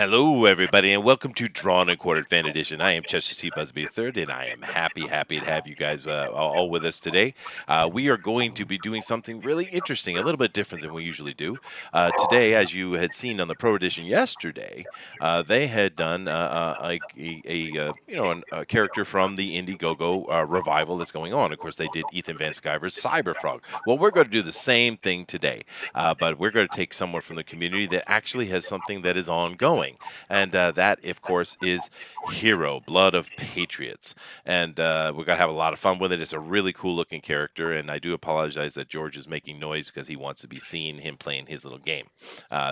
Hello, everybody, and welcome to Drawn and Quartered Fan Edition. I am Chester C. Busby III, and I am happy to have you guys all with us today. We are going to be doing something really interesting, a little bit different than we usually do. Today, as you had seen on the Pro Edition yesterday, they had done a character from the Indiegogo revival that's going on. Of course, they did Ethan Van Sciver's Cyberfrog. Well, we're going to do the same thing today, but we're going to take someone from the community that actually has something that is ongoing. And that, of course, is Hiro, Blood of Patriots. And we're going to have a lot of fun with it. It's a really cool looking character. And I do apologize that George is making noise because he wants to be seen him playing his little game.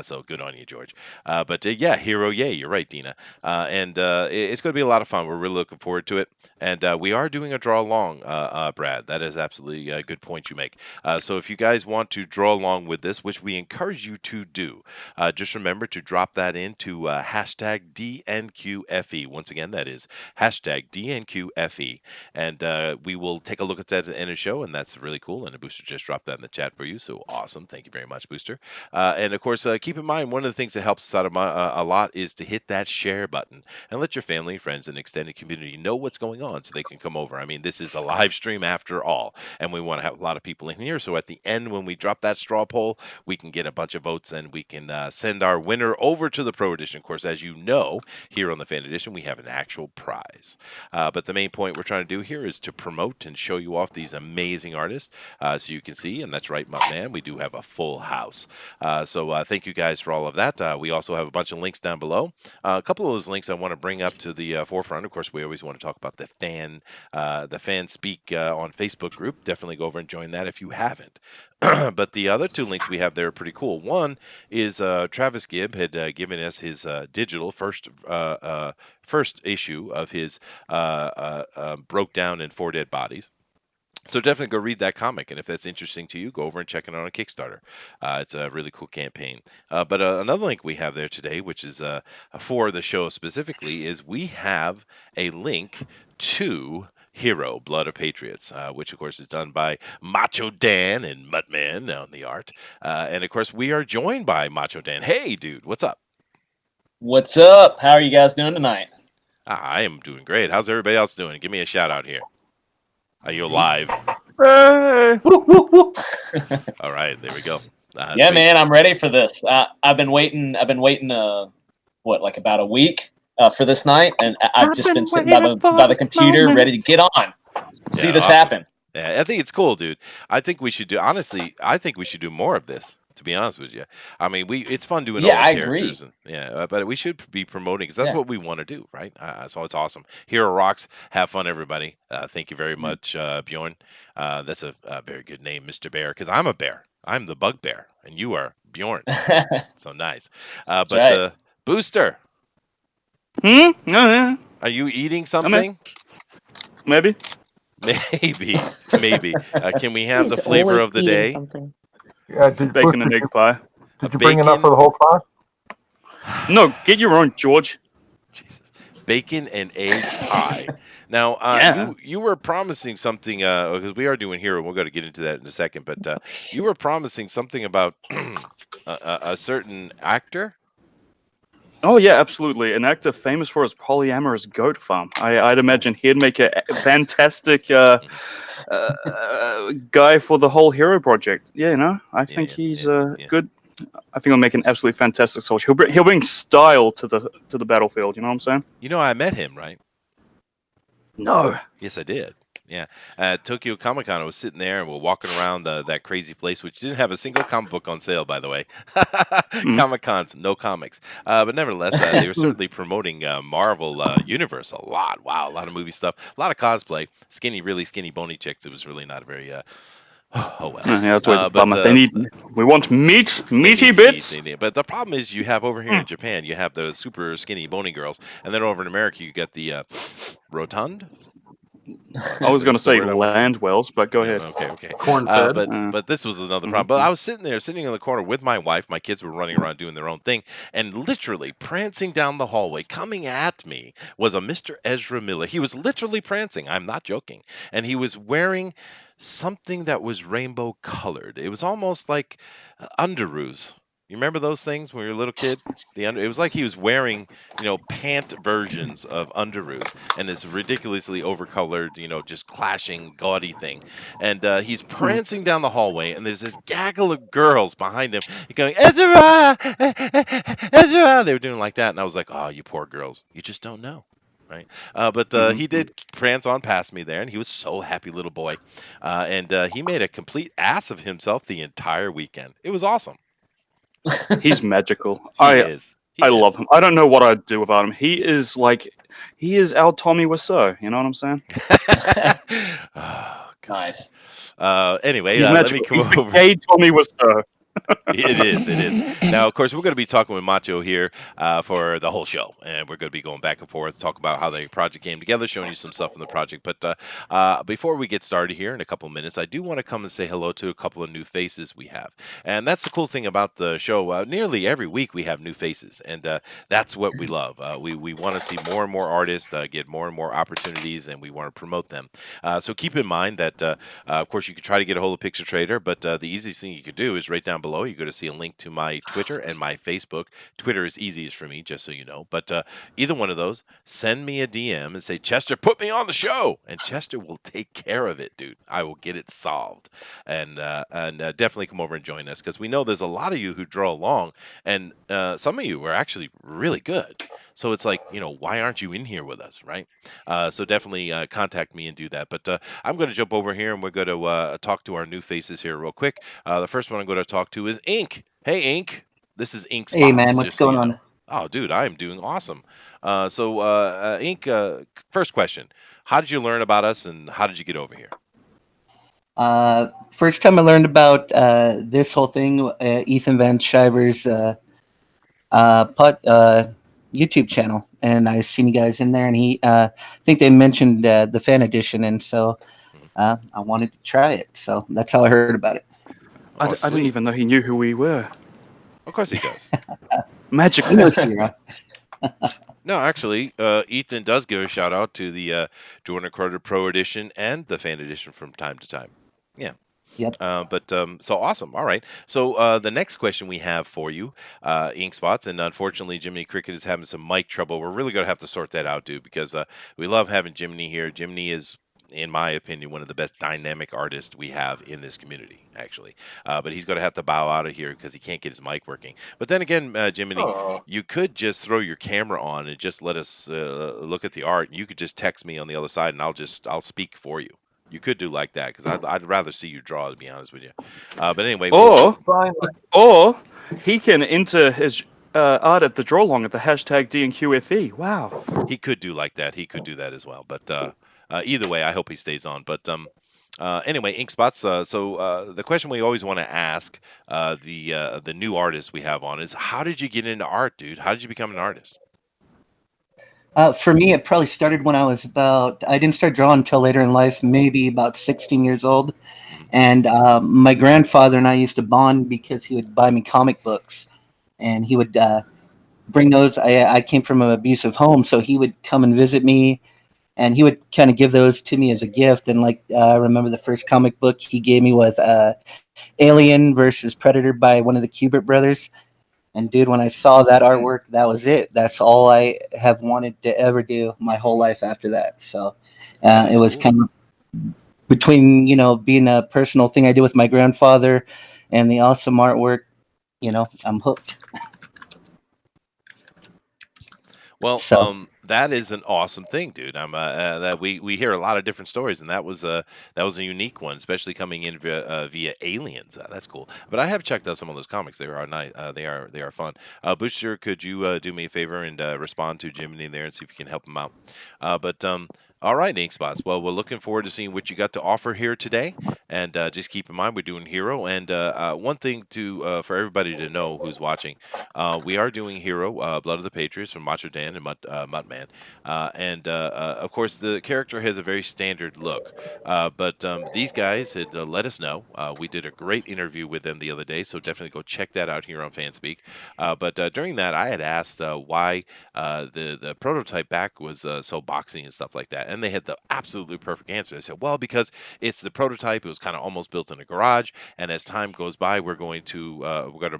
So good on you, George. But yeah, Hiro, yay, you're right, Dina. And it's going to be a lot of fun. We're really looking forward to it. And we are doing a draw along, Brad. That is absolutely a good point you make. So if you guys want to draw along with this, which we encourage you to do, just remember to drop that into hashtag DNQFE. Once again, that is hashtag DNQFE. And we will take a look at that at the end of the show, and that's really cool. And a Booster just dropped that in the chat for you, so awesome. Thank you very much, Booster. And of course, keep in mind, one of the things that helps us out a lot is to hit that share button and let your family, friends, and extended community know what's going on so they can come over. I mean, this is a live stream after all, and we want to have a lot of people in here. So at the end, when we drop that straw poll, we can get a bunch of votes and we can send our winner over to the Pro Edition. Of course, as you know, here on the Fan Edition, we have an actual prize. But the main point we're trying to do here is to promote and show you off these amazing artists so you can see. And that's right, my man, we do have a full house. So thank you guys for all of that. We also have a bunch of links down below. A couple of those links I want to bring up to the forefront. Of course, we always want to talk about the fan speak on Facebook group. Definitely go over and join that if you haven't. But the other two links we have there are pretty cool. One is Travis Gibb had given us his digital first issue of his Broke Down in Four Dead Bodies. So definitely go read that comic, and if that's interesting to you, go over and check it out on Kickstarter. It's a really cool campaign. But another link we have there today, which is for the show specifically, is we have a link to Hiro, Blood of Patriots, which of course is done by Macho Dan and Muttman on the art. And of course, we are joined by Macho Dan. Hey, dude, what's up? What's up? How are you guys doing tonight? I am doing great. How's everybody else doing? Give me a shout out here. Are you live? Woo, woo, woo. All right, there we go. Yeah, Sweet. man, I'm ready for this. I've been waiting. Like about a week for this night, and I've just been sitting by the computer, ready to get on, see this awesome. happen. Yeah, I think it's cool, dude. I think we should do. Honestly, I think we should do more of this. To be honest with you, I mean, it's fun doing all the I characters, agree. but we should be promoting because that's what we want to do, right? So it's awesome. Hero rocks. Have fun, everybody. Thank you very much, Bjorn. That's a very good name, Mr. Bear, because I'm a bear. I'm the bugbear, and you are Bjorn. So nice. But right. Booster, No, yeah. are you eating something? Maybe. Maybe. Can we have He's the flavor always of the eating day? something. Yeah, Bacon and egg pie. Did you bring enough for the whole class? No, get your own, George. Jesus. Bacon and egg pie. Now, Yeah. you were promising something, because we are doing here, and we're going to get into that in a second, but you were promising something about a certain actor? Oh, yeah, absolutely. An actor famous for his polyamorous goat farm. I'd imagine he'd make a fantastic guy for the whole Hero project. Yeah, you know, I think he's good. I think he'll make an absolutely fantastic soldier. He'll bring style to the battlefield. You know what I'm saying? You know, I met him, right? No. Yes, I did. Yeah, at Tokyo Comic Con, I was sitting there and we're walking around that crazy place, which didn't have a single comic book on sale, by the way. Comic Cons, no comics. But nevertheless, they were certainly promoting Marvel Universe a lot. Wow, a lot of movie stuff, a lot of cosplay. Really skinny, bony chicks. It was really not a very. Oh well. Yeah, that's what bummer. We want meaty bits. But the problem is, you have over here in Japan, you have the super skinny, bony girls, and then over in America, you get the rotund. I was going to say Landwells, but go ahead. Okay. Corn-fed. But this was another problem. But I was sitting in the corner with my wife. My kids were running around doing their own thing, and literally prancing down the hallway, coming at me, was a Mr. Ezra Miller. He was literally prancing. I'm not joking. And he was wearing something that was rainbow colored. It was almost like underoos. You remember those things when you were a little kid? It was like he was wearing, pant versions of underoos and this ridiculously overcolored, just clashing, gaudy thing. And he's Hmm. prancing down the hallway, and there's this gaggle of girls behind him going, Ezra! Ezra! They were doing like that, and I was like, oh, you poor girls. You just don't know. Right, but Hmm. he did prance on past me there, and he was so happy, little boy, and he made a complete ass of himself the entire weekend. It was awesome. He's magical. He is. I He love is. him. I don't know what I'd do without him. He is our Tommy Wiseau. You know what I'm saying? Oh God. Nice. Anyway, He's let me magical. come He's the over. gay Tommy Wiseau. It is. It is. Now, of course, we're going to be talking with Macho here for the whole show, and we're going to be going back and forth, talk about how the project came together, showing you some stuff in the project. But before we get started here in a couple of minutes, I do want to come and say hello to a couple of new faces we have, and that's the cool thing about the show. Nearly every week we have new faces, and that's what we love. We want to see more and more artists get more and more opportunities, and we want to promote them. So keep in mind that. Of course, you could try to get a hold of Picture Trader, but the easiest thing you could do is right down below. You're going to see a link to my Twitter and my Facebook. Twitter is easiest for me, just so you know. But either one of those, send me a DM and say, Chester, put me on the show. And Chester will take care of it, dude. I will get it solved. And definitely come over and join us because we know there's a lot of you who draw along, and some of you are actually really good. So it's like, why aren't you in here with us, right? So definitely contact me and do that. But I'm going to jump over here and we're going to talk to our new faces here real quick. The first one I'm going to talk to is Ink. Hey, Ink. This is Ink Hey Spots, man, what's just so going you know. on? Oh, dude, I am doing awesome. Ink, first question. How did you learn about us and how did you get over here? First time I learned about this whole thing, Ethan Van Shiver's YouTube channel, and I seen you guys in there, and I think they mentioned the fan edition, and so Mhm. I wanted to try it. So that's how I heard about it. I, Oh, I didn't sweet. even know he knew who we were. Of course he does. He Magical. knows Hiro. No, actually, Ethan does give a shout out to the Jordan Carter Pro Edition and the Fan Edition from time to time. Yeah. Yep. But so awesome. All right. So the next question we have for you, Ink Spots, and unfortunately Jiminy Cricket is having some mic trouble. We're really gonna have to sort that out, dude, because we love having Jiminy here. Jiminy is, in my opinion, one of the best dynamic artists we have in this community, actually. But he's gonna have to bow out of here because he can't get his mic working. But then again, Jiminy, Oh, you could just throw your camera on and just let us look at the art. You could just text me on the other side, and I'll speak for you. You could do like that because I'd rather see you draw, to be honest with you. But anyway, Or Finally. or he can enter his art at the draw along at the hashtag DNQFE. Wow. he could do like that. He could do that as well. But either way, I hope he stays on. But anyway, Ink Spots. So the question we always want to ask the new artists we have on is, how did you get into art, dude? How did you become an artist? For me, it probably started when I didn't start drawing until later in life, maybe about 16 years old. Mhm. And my grandfather and I used to bond because he would buy me comic books, and he would bring those. I came from an abusive home, so he would come and visit me, and he would kind of give those to me as a gift. And like I remember the first comic book he gave me was Alien versus Predator by one of the Kubert brothers. And dude, when I saw that Mm. artwork, that was it. That's all I have wanted to ever do my whole life after that. So That it is was cool. kind of between being a personal thing I did with my grandfather and the awesome artwork. I'm hooked. Well, So that is an awesome thing, dude. That we hear a lot of different stories, and that was a unique one, especially coming in via aliens. That's cool. But I have checked out some of those comics. They are nice. They are fun. Booster, could you do me a favor and respond to Jimmy there and see if you can help him out? But all right, Ink Spots. Well, we're looking forward to seeing what you got to offer here today. And just keep in mind, we're doing Hero. And one thing for everybody to know who's watching. We are doing Hero, Blood of the Patriots from Macho Dan and Mutt Man. And of course, the character has a very standard look. But these guys had let us know. We did a great interview with them the other day, so definitely go check that out here on Fanspeak. But during that, I had asked why the prototype back was so boxy and stuff like that. And they had the absolutely perfect answer. They said, well, because it's the prototype, it was kind of almost built in a garage, and as time goes by, we're going to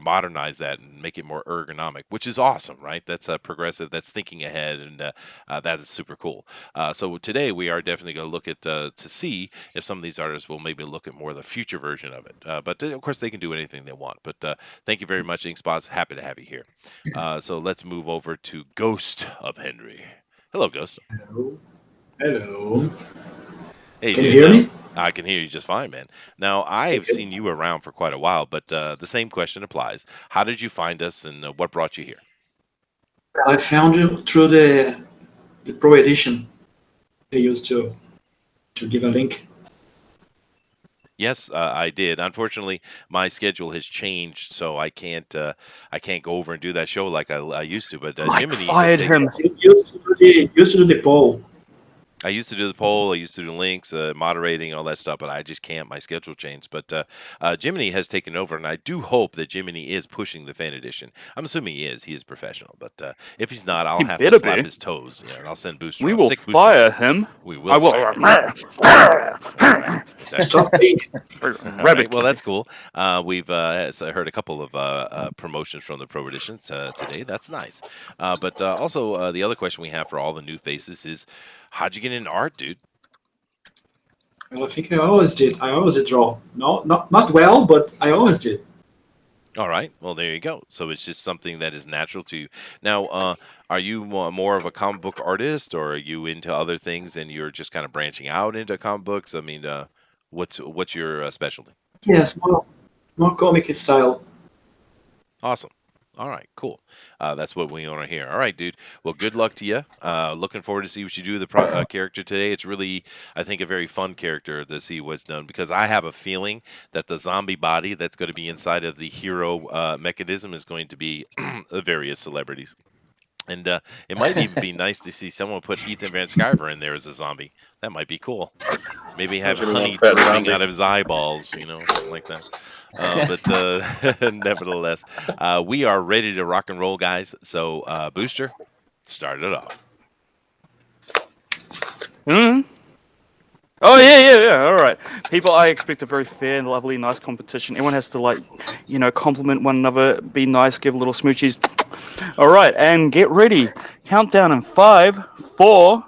modernize that and make it more ergonomic, which is awesome, right? That's progressive, that's thinking ahead, and that is super cool. So today we are definitely going to look at to see if some of these artists will maybe look at more of the future version of it. But of course, they can do anything they want. But thank you very much, Inkspots. Happy to have you here. So let's move over to Ghost of Henry. Hello, Ghost. Hello. Hello. Hey, Can you dude. hear Now, me? I can hear you just fine, man. Now, I've Okay. seen you around for quite a while, but the same question applies. How did you find us, and what brought you here? I found you through the Pro Edition. They used to give a link. Yes, I did. Unfortunately, my schedule has changed, so I can't go over and do that show like I used to. But Mike Jiminy has fired taken. him. You used to do the poll. I used to do the poll, I used to do links, moderating, all that stuff, but I just can't. My schedule changed. But Jiminy has taken over, and I do hope that Jiminy is pushing the fan edition. I'm assuming he is. He is professional. But if he's not, I'll He have to better slap be. his toes. Yeah, and I'll send Booster We on. will Sick Booster on fire him. him. We I will will. fire him. Exactly. Stop being. All right. Rabbit. Well, that's cool. We've so I heard a couple of promotions from the Pro Edition today. That's nice. But also, the other question we have for all the new faces is, how'd you get into art, dude? Well, I think I always did. I always did draw. No, not well, but I always did. All right. Well, there you go. So it's just something that is natural to you. Now, are you more of a comic book artist, or are you into other things and you're just kind of branching out into comic books? I mean, what's your specialty? Yes, more comic style. Awesome. All right, cool. That's what we want to hear. All right, dude. Well, good luck to you. Looking forward to see what you do with the character today. It's really, I think, a very fun character to see what's done, because I have a feeling that the zombie body that's going to be inside of the hero mechanism is going to be the various celebrities. And it might even be nice to see someone put Ethan Van Sciver in there as a zombie. That might be cool. Maybe have Especially one honey fat dripping zombie. out of his eyeballs, something like that. But nevertheless, we are ready to rock and roll, guys. So, Booster, start it off. Hmm? Oh yeah. All right, people. I expect a very fair and lovely, nice competition. Everyone has to compliment one another, be nice, give little smoochies. All right, and get ready. Countdown in 5, 4,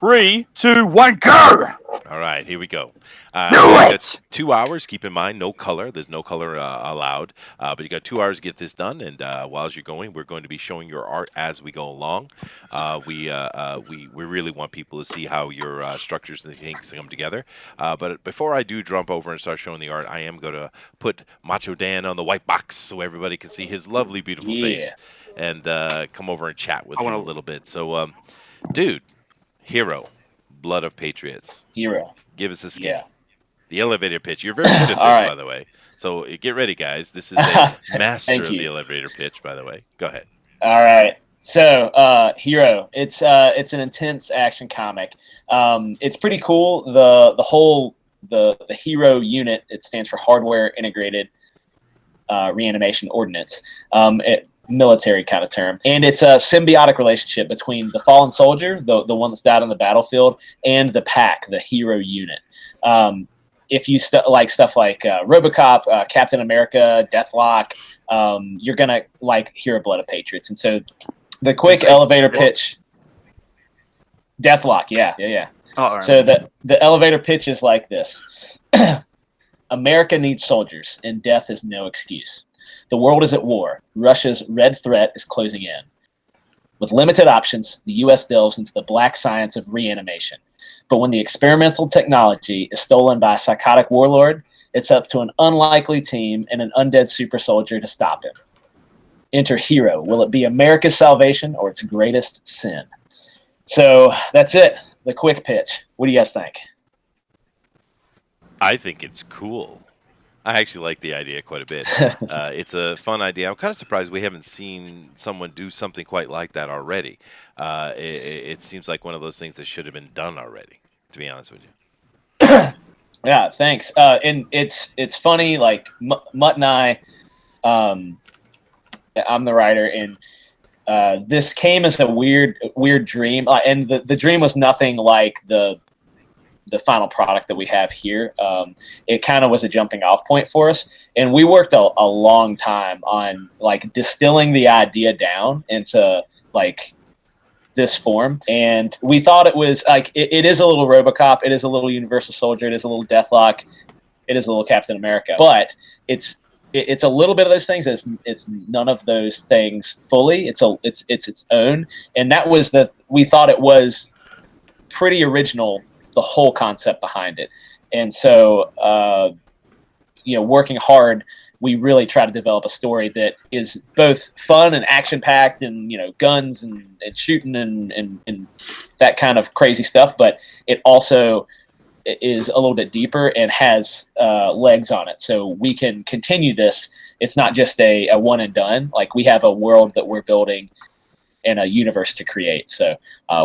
3, 2, 1, go! All right, here we go. Do You got it! 2 hours. Keep in mind, no color. There's no color allowed. But you got 2 hours to get this done. And while you're going, we're going to be showing your art as we go along. We really want people to see how your structures and things come together. But before I do jump over and start showing the art, I am going to put Macho Dan on the white box so everybody can see his lovely, beautiful Yeah. face, and come over and chat with I him a want little bit. So, dude, Hiro, Blood of Patriots. Hero. Give us a skinny. Yeah. The elevator pitch. You're very good at All this, right. by the way. So get ready, guys. This is a master Thank of the you. elevator pitch, by the way. Go ahead. All right. So, Hero. It's an intense action comic. It's pretty cool. The whole the Hero unit. It stands for Hardware Integrated Reanimation Ordnance. Military kind of term, and it's a symbiotic relationship between the fallen soldier, the one that's died on the battlefield, and the pack, the hero unit. If you like stuff like RoboCop, Captain America, Deathlock, you're gonna like Hero Blood of Patriots. And so the quick elevator pitch, Deathlock, yeah. Oh, all right. So the elevator pitch is like this. America needs soldiers, and death is no excuse. The world is at war. Russia's red threat is closing in. With limited options, the U.S. delves into the black science of reanimation. But when the experimental technology is stolen by a psychotic warlord, it's up to an unlikely team and an undead super soldier to stop him. Enter Hero. Will it be America's salvation or its greatest sin? So that's it. The quick pitch. What do you guys think? I think it's cool. I actually like the idea quite a bit. It's a fun idea. I'm kind of surprised we haven't seen someone do something quite like that already. It seems like one of those things that should have been done already, to be honest with you. Yeah, thanks. And it's funny. Like Mutt and I, I'm the writer, and this came as a weird dream, and the dream was nothing like the final product that we have here. It kind of was a jumping off point for us, and we worked a long time on like distilling the idea down into like this form, and we thought it was like it is a little RoboCop, it is a little Universal Soldier, it is a little Deathlock, it is a little Captain America, but it's a little bit of those things. It's none of those things fully. It's its own, and that was we thought it was pretty original, the whole concept behind it. And so, working hard, we really try to develop a story that is both fun and action packed, and guns and shooting and that kind of crazy stuff. But it also is a little bit deeper and has legs on it, so we can continue this. It's not just a one and done. Like, we have a world that we're building and a universe to create. So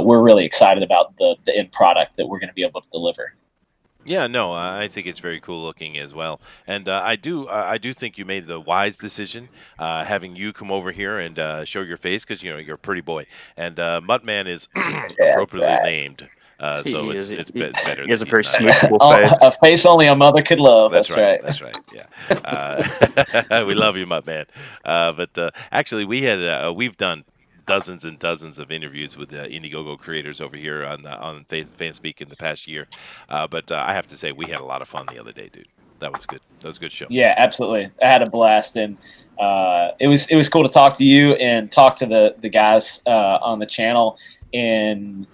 we're really excited about the end product that we're going to be able to deliver. Yeah, no, I think it's very cool looking as well, and I do think you made the wise decision, having you come over here and show your face, because you're a pretty boy, and Muttman is appropriately named. So it's better. He has a than very he's not. smooth face. A face only a mother could love. That's right. That's right. Yeah. We love you, Muttman. But actually, we've done dozens and dozens of interviews with Indiegogo creators over here on FanSpeak in the past year. But I have to say, we had a lot of fun the other day, dude. That was good. That was a good show. Yeah, absolutely. I had a blast, and it was cool to talk to you and talk to the guys on the channel. And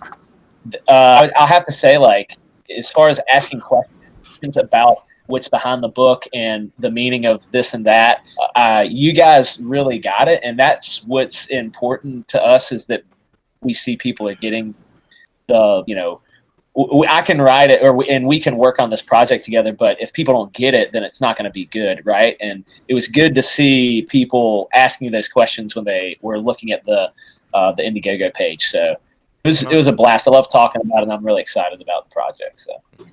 I'll have to say, like, as far as asking questions about what's behind the book and the meaning of this and that, you guys really got it, and that's what's important to us, is that we see people are getting I can write it, and we can work on this project together, but if people don't get it, then it's not going to be good, right? And it was good to see people asking those questions when they were looking at the Indiegogo page. So it was a blast. I love talking about it, and I'm really excited about the project. So.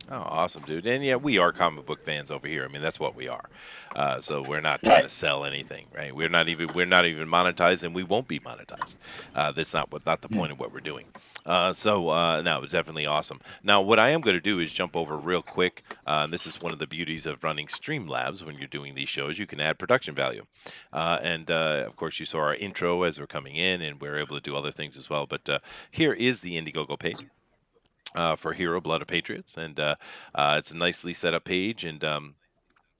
Oh, awesome, dude. And yeah, we are comic book fans over here. I mean, that's what we are. So we're not trying to sell anything, right? We're not even monetized, and we won't be monetized. That's not the point of what we're doing. No, it's definitely awesome. Now, what I am going to do is jump over real quick. This is one of the beauties of running Streamlabs. When you're doing these shows, you can add production value. Of course, you saw our intro as we're coming in, and we're able to do other things as well. But here is the Indiegogo page for Hiro, Blood of Patriots. And it's a nicely set up page. And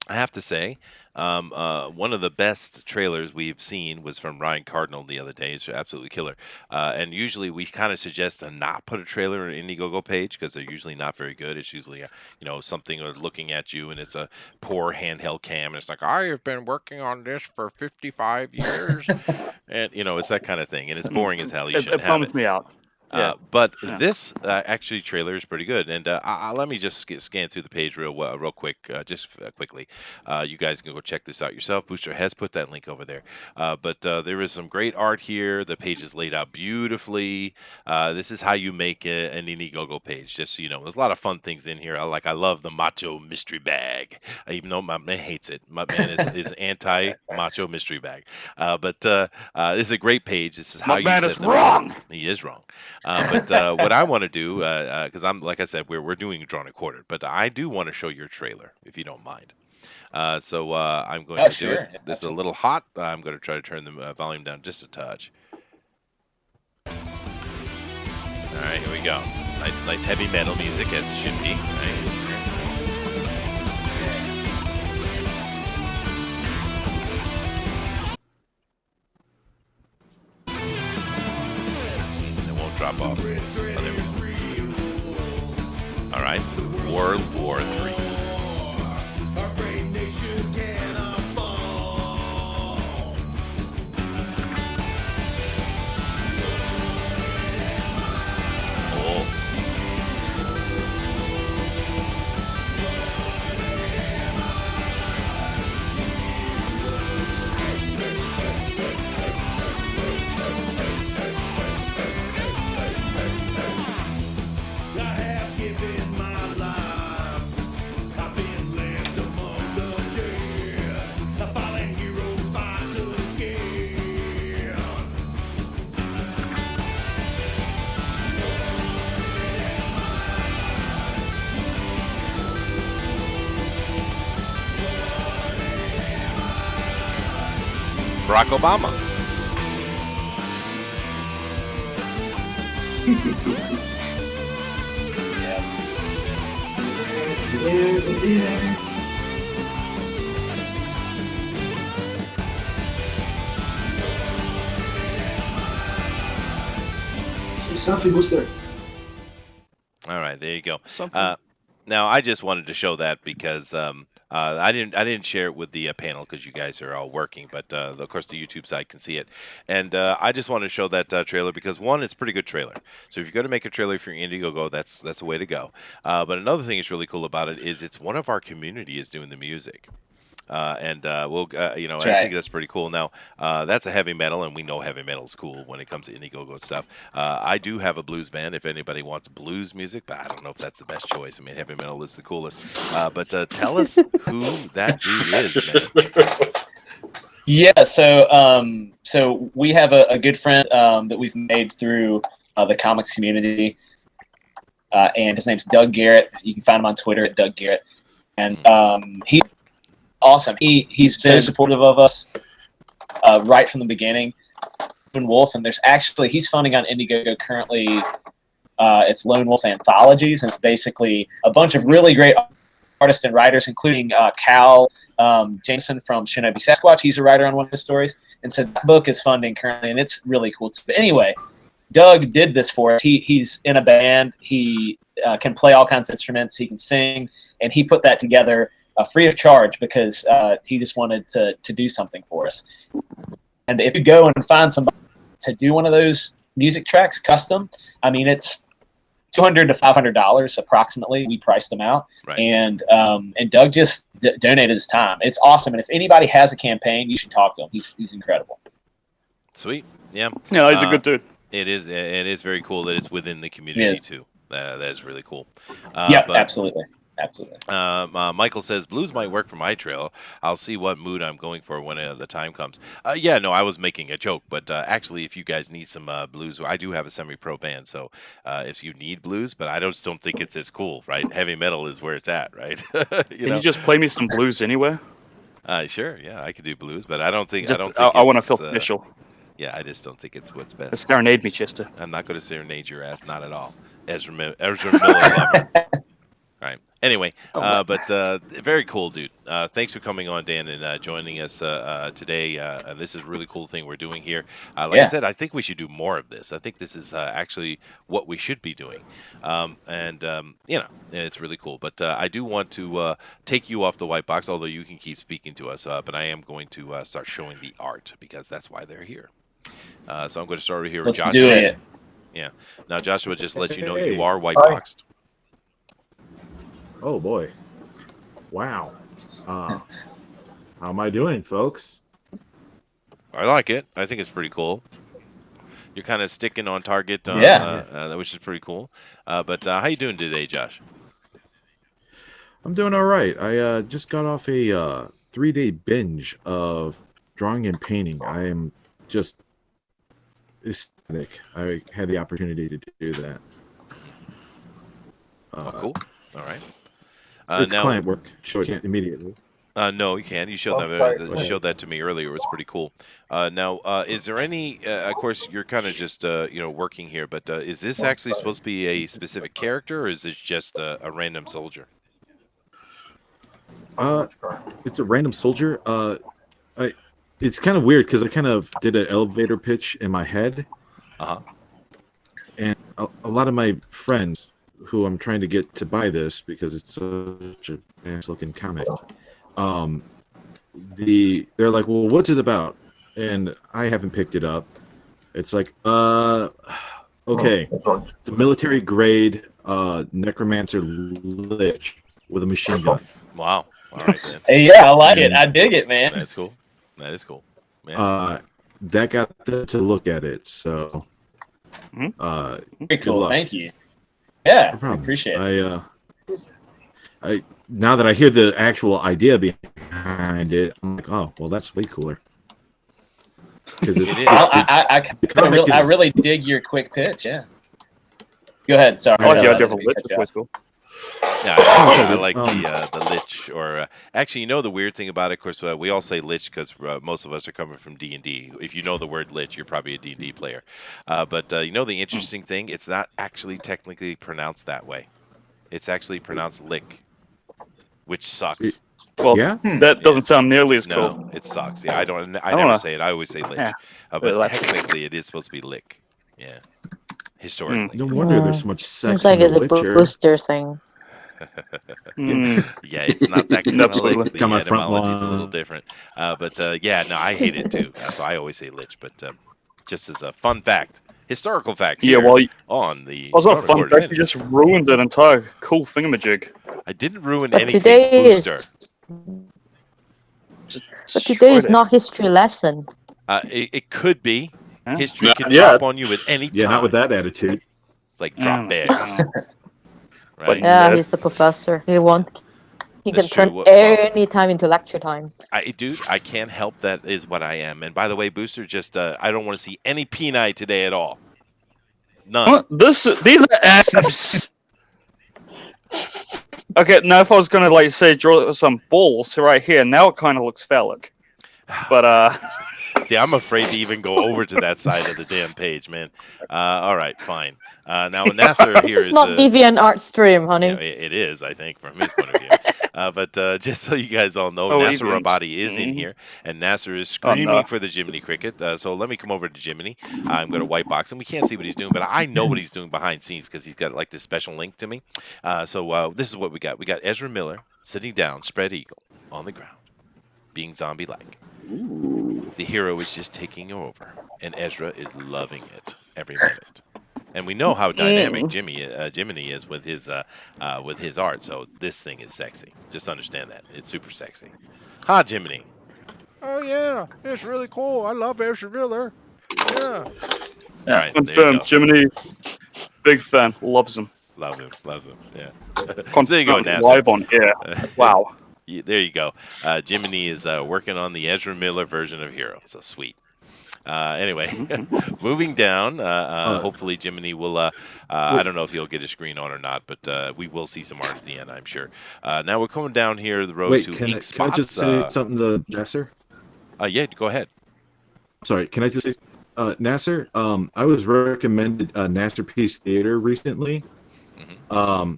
I have to say, one of the best trailers we've seen was from Ryan Cardinal the other day. It's absolutely killer. And usually we kind of suggest to not put a trailer on an Indiegogo page, because they're usually not very good. It's usually something looking at you, and it's a poor handheld cam, and it's like, I have been working on this for 55 years, and it's that kind of thing, and it's boring as hell. You shouldn't have it. It bums me out. Yeah. But this actually trailer is pretty good, and let me just scan through the page real quick, quickly. You guys can go check this out yourself. Booster has put that link over there. But there is some great art here. The page is laid out beautifully. This is how you make an Indiegogo page. Just so you know, there's a lot of fun things in here. I love the Macho mystery bag, even though my man hates it. My man is anti Macho mystery bag. But this is a great page. This is how you. My man is wrong. He is wrong. But what I want to do, because like I said, we're doing drawn and quartered, but I do want to show your trailer, if you don't mind. So I'm going to do it. This is a little hot. I'm going to try to turn the volume down just a touch. All right, here we go. Nice heavy metal music, as it should be. Right? Drop off. Oh, there we go. All right, World War III. Oh. Barack Obama. Yeah. Something booster. All right, there you go. Something. Now, I just wanted to show that because I didn't share it with the panel because you guys are all working, but of course the YouTube side can see it, and I just wanted to show that trailer because one, it's a pretty good trailer. So if you're going to make a trailer for your Indiegogo, that's the way to go. But another thing that's really cool about it is it's one of our community is doing the music. We'll, you know, That's I right. think that's pretty cool. Now, that's a heavy metal, and we know heavy metal is cool when it comes to Indiegogo stuff. I do have a blues band if anybody wants blues music, but I don't know if that's the best choice. I mean, heavy metal is the coolest. But tell us who that dude is, man. Yeah, so we have a good friend that we've made through the comics community, and his name's Doug Garrett. You can find him on Twitter at Doug Garrett, and he's awesome. He's been supportive of us right from the beginning. Lone Wolf, and there's actually he's funding on Indiegogo currently. It's Lone Wolf Anthologies, and it's basically a bunch of really great artists and writers, including Cal Jameson from Shinobi Sasquatch. He's a writer on one of his stories, and so that book is funding currently, and it's really cool too. But anyway, Doug did this for us. He's in a band. He can play all kinds of instruments. He can sing, and he put that together free of charge because he just wanted to do something for us. And if you go and find somebody to do one of those music tracks custom, I mean, it's $200 to $500 approximately. We priced them out, Right. and Doug just donated his time. It's awesome, and if anybody has a campaign, you should talk to him. He's incredible. Sweet, yeah. Yeah, he's a good dude. It is very cool that it's within the community Yes. too. That is really cool. Yeah, but, absolutely. Absolutely. Michael says blues might work for my trail. I'll see what mood I'm going for when the time comes. Yeah, no, I was making a joke, but actually, if you guys need some blues, I do have a semi-pro band, so if you need blues, but I don't think it's as cool, right? Heavy metal is where it's at, right? Can you just play me some blues anywhere? Sure, yeah, I could do blues, but I don't think I it's, want to feel official. Yeah, I just don't think it's what's best. Serenade me, Chester. I'm not going to serenade your ass, not at all. Ezra Miller lover. Right. Anyway, but very cool, dude. Thanks for coming on, Dan, and joining us today. This is a really cool thing we're doing here. I said, I think we should do more of this. I think this is actually what we should be doing. You know, it's really cool. But I do want to take you off the white box, although you can keep speaking to us. But I am going to start showing the art because that's why they're here. So I'm going to start over here with Let's Joshua. do it. Yeah. Now, Joshua, just let you know Hey. you are white boxed. Oh boy! Wow. How am I doing, folks? I like it. I think it's pretty cool. You're kind of sticking on target, which is pretty cool. But how you doing today, Josh? I'm doing all right. I just got off a 3-day binge of drawing and painting. I am just ecstatic. I had the opportunity to do that. Cool. All right. It's now, client work. Show it immediately. no, you can. You showed that to me earlier. It was pretty cool. Now, is there any? Of course, you're kind of just working here, but is this actually supposed to be a specific character, or is it just a random soldier? It's a random soldier. It's kind of weird because I kind of did an elevator pitch in my head. And a lot of my friends who I'm trying to get to buy this because it's such a nice looking comic. They're like, well, what's it about? And I haven't picked it up. It's like, okay, it's a military grade necromancer lich with a machine gun. Wow. All right, then. Hey, yeah, I like it. I dig it, man. That's cool. That is cool. Yeah. That got them to look at it. So, Very good cool. luck. Thank you. Yeah, No problem. appreciate it. I now that I hear the actual idea behind it, I'm like, oh, well, that's way cooler. Because I really dig your quick pitch. Yeah. Go ahead. Sorry. I like the idea of a lich. That's cool. Yeah, I Okay, like the Lich, or actually, the weird thing about it. Of course, we all say Lich because most of us are coming from D&D. If you know the word Lich, you're probably a D&D player. But the interesting thing, it's not actually technically pronounced that way. It's actually pronounced Lick, which sucks. Well, Yeah? that Yeah. doesn't sound nearly as cool. No, it sucks. Yeah, I I never wanna. say it. I always say Lich. Yeah. But Like, technically, it is supposed to be Lick. Yeah, historically. No wonder there's Mm. so much Seems sex like in the it's a Witcher. booster thing. Yeah, it's not that kind of Absolutely. lick. Got The my front etymology is a little lawn. different. But yeah, no, I hate it too. So I always say lich. But just as a fun fact, historical facts Yeah, here well, on the was not fun non-recorded fact. You minute. just ruined an entire cool thingamajig. I didn't ruin But anything, today is Booster. but today is Destroyed it. not history lesson. It could be. Yeah. History Not could yet. drop on you at any Yeah, time. not with that attitude. It's like drop Yeah. bears, right? Yeah, Ned. he's the professor. He That's can true. turn Well, any time into lecture time. Dude, I can't help that is what I am. And by the way, Booster, just I don't want to see any peni today at all. None. What? These are abs. Okay, now if I was gonna like say draw some balls right here, now it kind of looks phallic. But See, I'm afraid to even go over to that side of the damn page, man. All right, fine. Now, Nasser This here is not deviant art stream, honey. it is, I think, from his point of view. But just so you guys all know, Oh, Nasser aliens. Rabadi is in Mhm. here, and Nasser is Oh, no. screaming for the Jiminy Cricket. So let me come over to Jiminy. I'm going to white box him. We can't see what he's doing, but I know what he's doing behind scenes because he's got like this special link to me. So this is what we got. We got Ezra Miller sitting down, spread eagle, on the ground, being zombie-like. The hero is just taking over, and Ezra is loving it every minute. And we know how dynamic Jiminy is with his art. So this thing is sexy. Just understand that it's super sexy. Hi, Jiminy. Oh yeah, it's really cool. I love Ezra Miller. Yeah. All right, there you Confirmed. go. Jiminy, big fan, loves him. Love him. Yeah. Confirmed. There you go, Nasser. Live on air. Wow. There you go. Jiminy is working on the Ezra Miller version of Hero. So sweet. Anyway, moving down. Hopefully, Jiminy will. I don't know if he'll get his screen on or not, but we will see some art at the end, I'm sure. Now we're coming down here the road Wait, to can ink I spots. just say something to Nasser? Yeah, go ahead. Sorry, can I just say, Nasser? I was recommended Masterpiece Theater recently.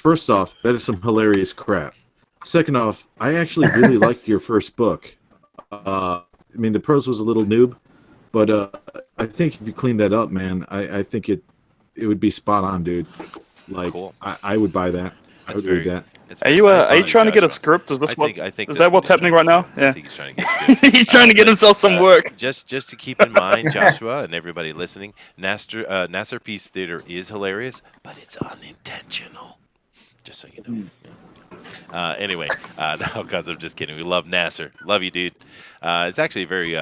First off, that is some hilarious crap. Second off, I actually really liked your first book. I mean, the prose was a little noob, but I think if you clean that up, man, I think it would be spot on, dude. Like, Cool. I would buy that. I would read that. Are you trying to get a script? Is this I think is that's that what's he's happening trying right to now? do. Yeah. I think he's trying to get script. He's trying to get himself some work. Just to keep in mind, Joshua and everybody listening, Nasser Peace Theater is hilarious, but it's unintentional. Just so you know. Anyway, no, guys, I'm just kidding. We love Nasser. Love you, dude. It's actually very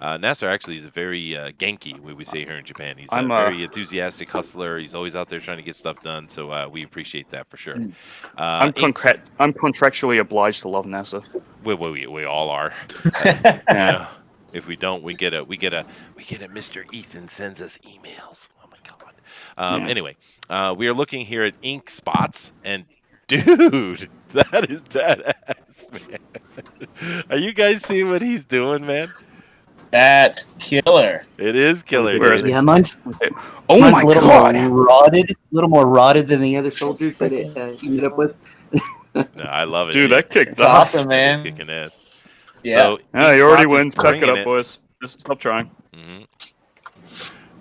Nasser actually is a very Genki, we say here in Japan. He's a very enthusiastic hustler. He's always out there trying to get stuff done. So we appreciate that for sure. I'm contractually obliged to love NASA. We all are. Yeah. If we don't, we get a Mr. Ethan sends us emails. Oh my god. Anyway, we are looking here at ink spots, and dude, that is badass, man. Are you guys seeing what he's doing, man? That's killer. It is killer. Where is Dude. it? Yeah, mine's Oh mine's my a little god! more rotted than the other soldiers that it ended up with. No, I love it. Dude, that kicked It's ass. awesome, That is man. kicking ass. Yeah. So, Yeah, Ink he already Spots is wins. Back it bringing up, boys. Just stop trying.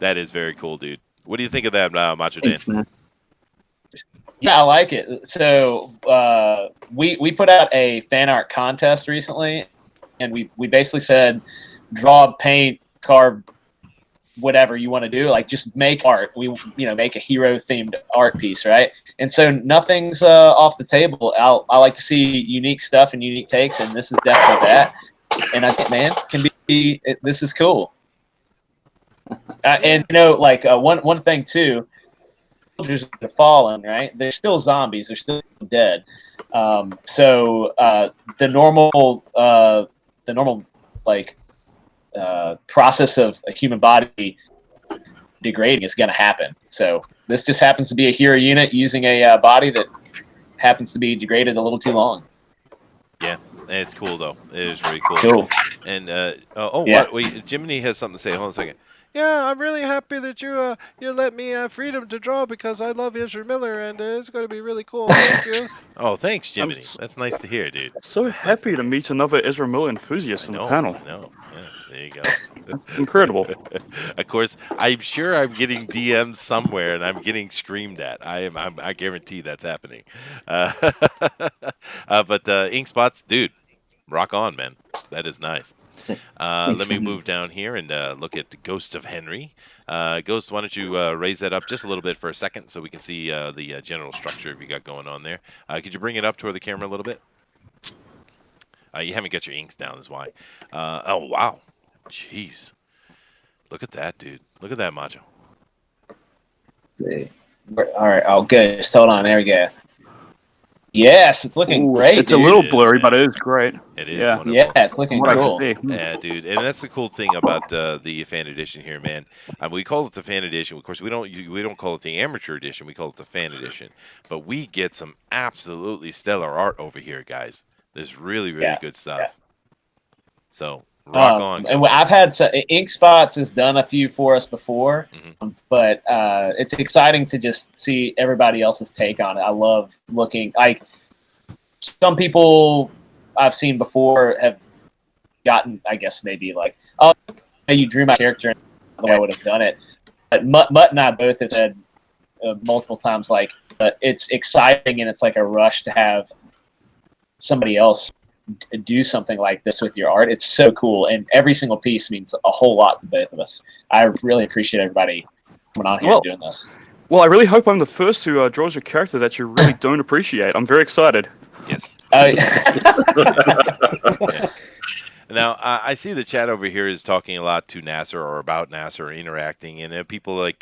That is very cool, dude. What do you think of that, Macho Dan? Thanks, man. Yeah, I like it. So we put out a fan art contest recently, and we basically said, draw, paint, carve, whatever you want to do. Like, just make art. We make a hero themed art piece, right? And so nothing's off the table. I like to see unique stuff and unique takes, and this is definitely that. And I think, man, this is cool. And one thing too. Soldiers are fallen, right? They're still zombies. They're still dead. So the normal process of a human body degrading is going to happen. So this just happens to be a hero unit using a body that happens to be degraded a little too long. Yeah, it's cool though. It is very cool. Cool. And Yeah. what? Wait, Jiminy has something to say. Hold on a second. Yeah, I'm really happy that you let me freedom to draw because I love Ezra Miller and it's going to be really cool. Thank you. Oh, thanks, I'm Jiminy. That's nice to hear, dude. so That's nice happy to meet another Ezra Miller enthusiast I on the know. panel. I know. Yeah, there you go. That's incredible. Of course, I'm sure I'm getting DMs somewhere and I'm getting screamed at. I guarantee that's happening. Uh, but Ink Spots, dude, rock on, man. That is nice. Let me move down here and look at the Ghost of Henry. Ghost, why don't you raise that up just a little bit for a second so we can see the general structure you got going on there. Could you bring it up toward the camera a little bit? You haven't got your inks down, is why. Oh, wow. Jeez. Look at that, dude. Look at that, Macho. See. All right. Oh, good. Just hold on. There we go. Yes, it's looking great. It's dude. a little It is, blurry, man. but it is great. It is Yeah. wonderful. Yeah, it's looking What I cool. can see. Yeah, dude, and that's the cool thing about the fan edition here, man. We call it the fan edition. Of course, we don't call it the amateur edition. We call it the fan edition. But we get some absolutely stellar art over here, guys. There's really, really Yeah, good stuff. yeah. So rock on. And Ghost. I've had Ink Spots has done a few for us before, but it's exciting to just see everybody else's take on it. I love looking like some people I've seen before have gotten, I guess maybe like, oh, you drew my character and the way I would have done it. But Mutt and I both have had multiple times like, it's exciting and it's like a rush to have somebody else do something like this with your art. It's so cool, and every single piece means a whole lot to both of us. I really appreciate everybody coming on here and doing this. Well, I really hope I'm the first who draws a character that you really don't appreciate. I'm very excited. Yes. Yeah. Now, I see the chat over here is talking a lot to Nasser or about Nasser, interacting, and people like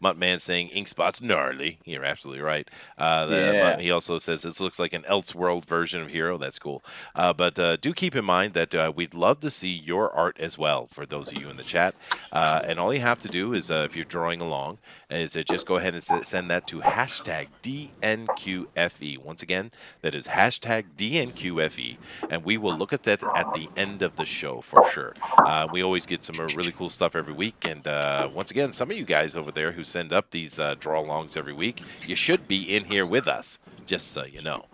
Muttman saying Ink Spot's gnarly. You're absolutely right. Yeah. He also says this looks like an Elseworld version of Hero. That's cool. But do keep in mind that we'd love to see your art as well, for those of you in the chat. And all you have to do is, if you're drawing along, is just go ahead and send that to hashtag DNQFE. Once again, that is hashtag DNQFE, and we will look at that at the end of the show for sure. We always get some really cool stuff every week, and once again, some of you guys over there who send up these draw alongs every week, you should be in here with us, just so you know.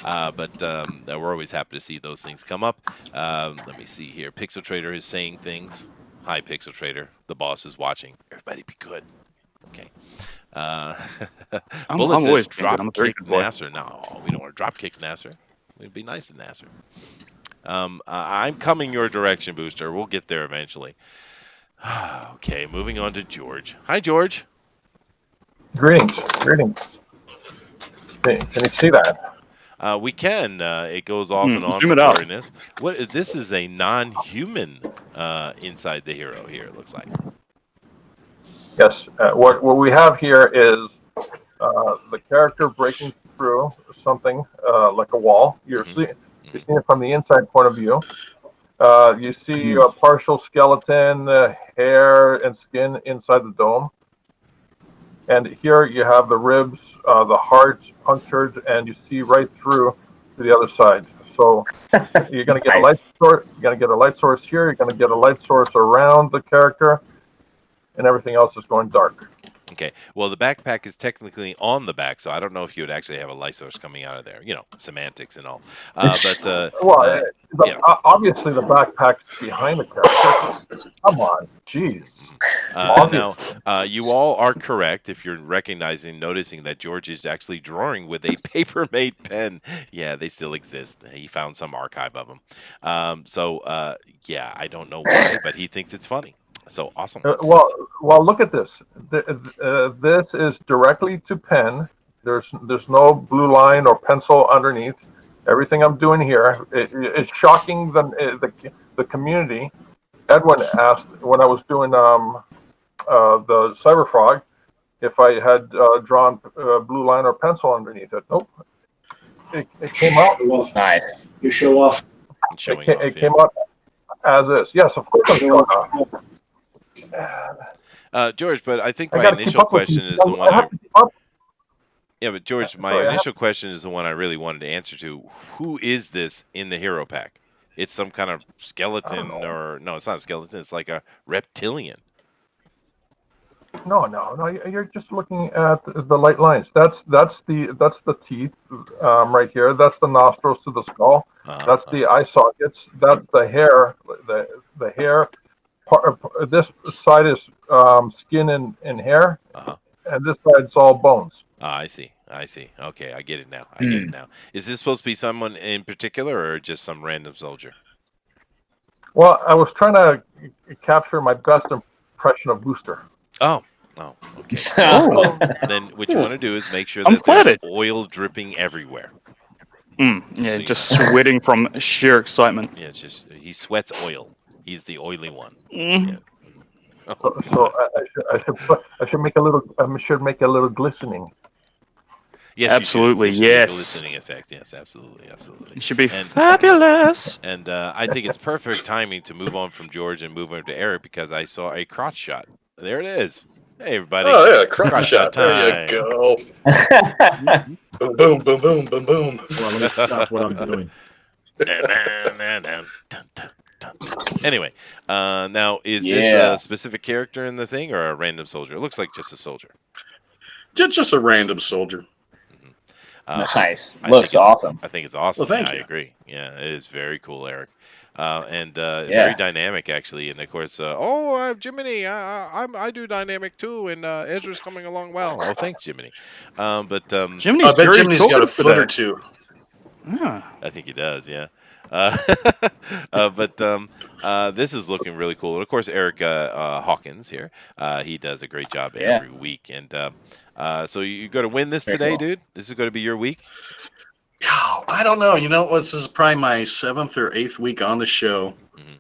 But we're always happy to see those things come up. Let me see here. Pixel Trader is saying things. Hi, Pixel Trader. The boss is watching. Everybody be good. Okay. I'm Bullet says always drop I'm a very kick good boy. Nasser. No, we don't want to drop kick Nasser. We'd be nice to Nasser. I'm coming your direction, Booster. We'll get there eventually. Okay, moving on to George. Hi, George. Greetings. Can you see that? We can. It goes off and on zoom for it out. blurriness. What? This is a non-human inside the Hero here. It looks like. Yes. What we have here is the character breaking through something like a wall. You're seeing it from the inside point of view. You see a partial skeleton, hair, and skin inside the dome. And here you have the ribs, the heart punctured, and you see right through to the other side. So you're going to get a light source. You're going to get a light source here. You're going to get a light source around the character, and everything else is going dark. Okay. Well, the backpack is technically on the back, so I don't know if you would actually have a light source coming out of there. You know, semantics and all. Obviously the backpack's behind the character. Come on, jeez. Now, you all are correct if you're noticing that George is actually drawing with a paper-made pen. Yeah, they still exist. He found some archive of them. Yeah, I don't know why, but he thinks it's funny. So awesome. Well, look at this. This is directly to pen. There's no blue line or pencil underneath. Everything I'm doing here, it's shocking the community. Edwin asked when I was doing the Cyber Frog if I had drawn blue line or pencil underneath it. Nope. It came out. Nice. You show off. It came out as is. Yes, of course I'm showing off. George, but I think my initial question is the one Yeah, but George, my Sorry, initial question is the one I really wanted to answer to. Who is this in the hero pack? It's some kind of skeleton, or no, it's not a skeleton. It's like a reptilian. No. You're just looking at the light lines. That's the teeth right here. That's the nostrils to the skull. That's the eye sockets. That's the hair. The hair. This side is skin and hair, and this side's all bones. I see. Okay, I get it now. I get it now. Is this supposed to be someone in particular, or just some random soldier? Well, I was trying to capture my best impression of Booster. Oh, okay. Oh. Then what you want to do is make sure I'm that there's flattered. oil dripping everywhere. Yeah, So, just sweating from sheer excitement. Yeah, it's just he sweats oil. He's the oily one. Mm. Yeah. Oh, So I should make a little. I should make a little glistening. yes, Absolutely, you should do yes. a glistening effect. Yes, absolutely. You should be And- fabulous. And I think it's perfect timing to move on from George and move over to Eric because I saw a crotch shot. There it is. Hey, everybody. Oh yeah, crotch Crotch shot. shot There you time. go. Boom, boom, boom, boom, boom, boom. Hold on, let me stop what I'm doing. Anyway, now is this Yeah. a specific character in the thing or a random soldier? It looks like just a soldier. Just a random soldier. Nice. I Looks think it's- awesome. I think it's awesome. Well, thank I you. agree. Yeah, it is very cool, Eric. And very dynamic, actually. And of course, Jiminy, I do dynamic too, and Ezra's coming along well. Oh, thanks, Jiminy. Jiminy's I bet very Jiminy's got a talkative foot or today. two. Yeah. I think he does, yeah. This is looking really cool. And of course, Eric Hawkins here, he does a great job every week. And so you're going to win this Very today, cool. dude? This is going to be your week? Oh, I don't know. You know, this is probably my 7th or 8th week on the show. Mhm.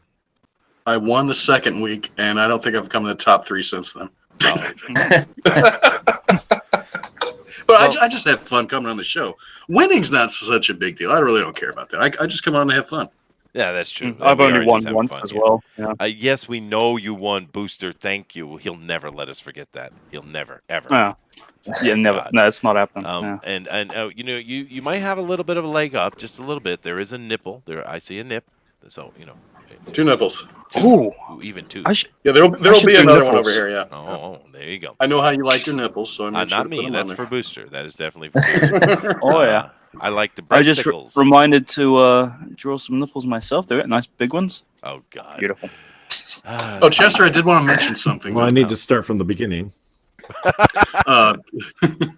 I won the second week, and I don't think I've come in the top 3 since then. But I just have fun coming on the show. Winning's not such a big deal. I really don't care about that. I just come on to have fun. Yeah, that's true. I've We only are won just having once fun as here. well. Yeah. Yes, we know you won, Booster. Thank you. He'll never let us forget that. He'll never, ever. No. Yeah, never. God. No, it's not happening. Yeah. And you know, you might have a little bit of a leg up, just a little bit. There is a nipple there. I see a nip. So 2 nipples. Ooh. Even 2. Yeah, there'll should be do another one nipples. over here. Yeah. Oh, there you go. I know how you like your nipples, so I make sure Not to me. put them That's on for Booster. That is definitely for Booster. there. Oh yeah. I like the I just breasticles. reminded to draw some nipples myself. They're nice big ones. Oh God. Beautiful. Oh, Chester, I did want to mention something. Well, I need to start from the beginning. Uh,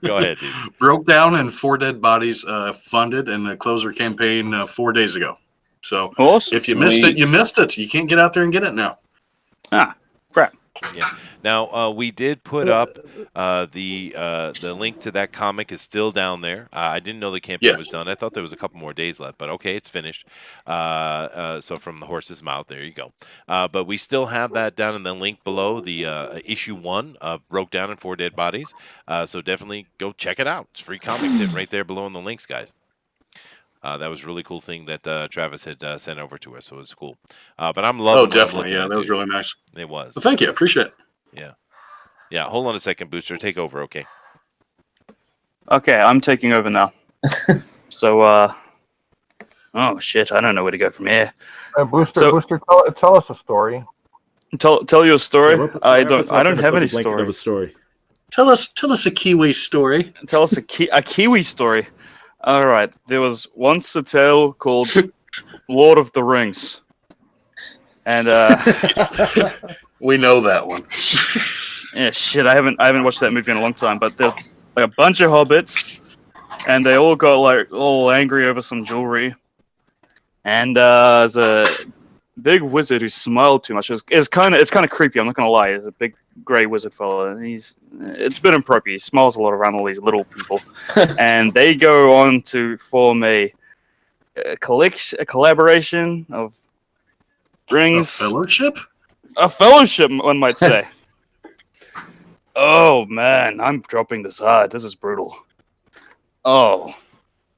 Go ahead, dude. broke down and 4 dead bodies funded and the closer campaign 4 days ago. So Awesome. if you missed it, you missed it. You can't get out there and get it now. Crap. Yeah. Now we did put up the link to that comic is still down there. I didn't know the campaign Yes. was done. I thought there was a couple more days left, but okay, it's finished. So from the horse's mouth, there you go. But we still have that down in the link below the issue 1 of Broke Down and 4 Dead Bodies. So definitely go check it out. It's free comics sitting right there below in the links, guys. That was a really cool thing that Travis had sent over to us, so it was cool. But I'm loving. Oh, what I'm definitely. looking Yeah, at, that was dude. really nice. It was. Well, thank you. I appreciate it. Yeah. Hold on a second, Booster. Take over, okay? Okay, I'm taking over now. So, oh shit, I don't know where to go from here. Booster, So- Booster, tell us a story. Tell you a story. Yeah, I wrap us don't. I up don't in a have any fuzzy blanket of a stories. story. Tell us a Kiwi story. Tell us a Kiwi story. All right. There was once a tale called Lord of the Rings, and We know that one. yeah, shit. I haven't watched that movie in a long time. But there's like a bunch of hobbits, and they all got like all angry over some jewelry. And there's a big wizard who smiled too much. It's kind of creepy. I'm not gonna lie. He's a big grey wizard fella, and it's a bit improper. He smiles a lot around all these little people, and they go on to form a collaboration of A rings, fellowship? a fellowship, one might say. Oh man, I'm dropping this hard. This is brutal. Oh,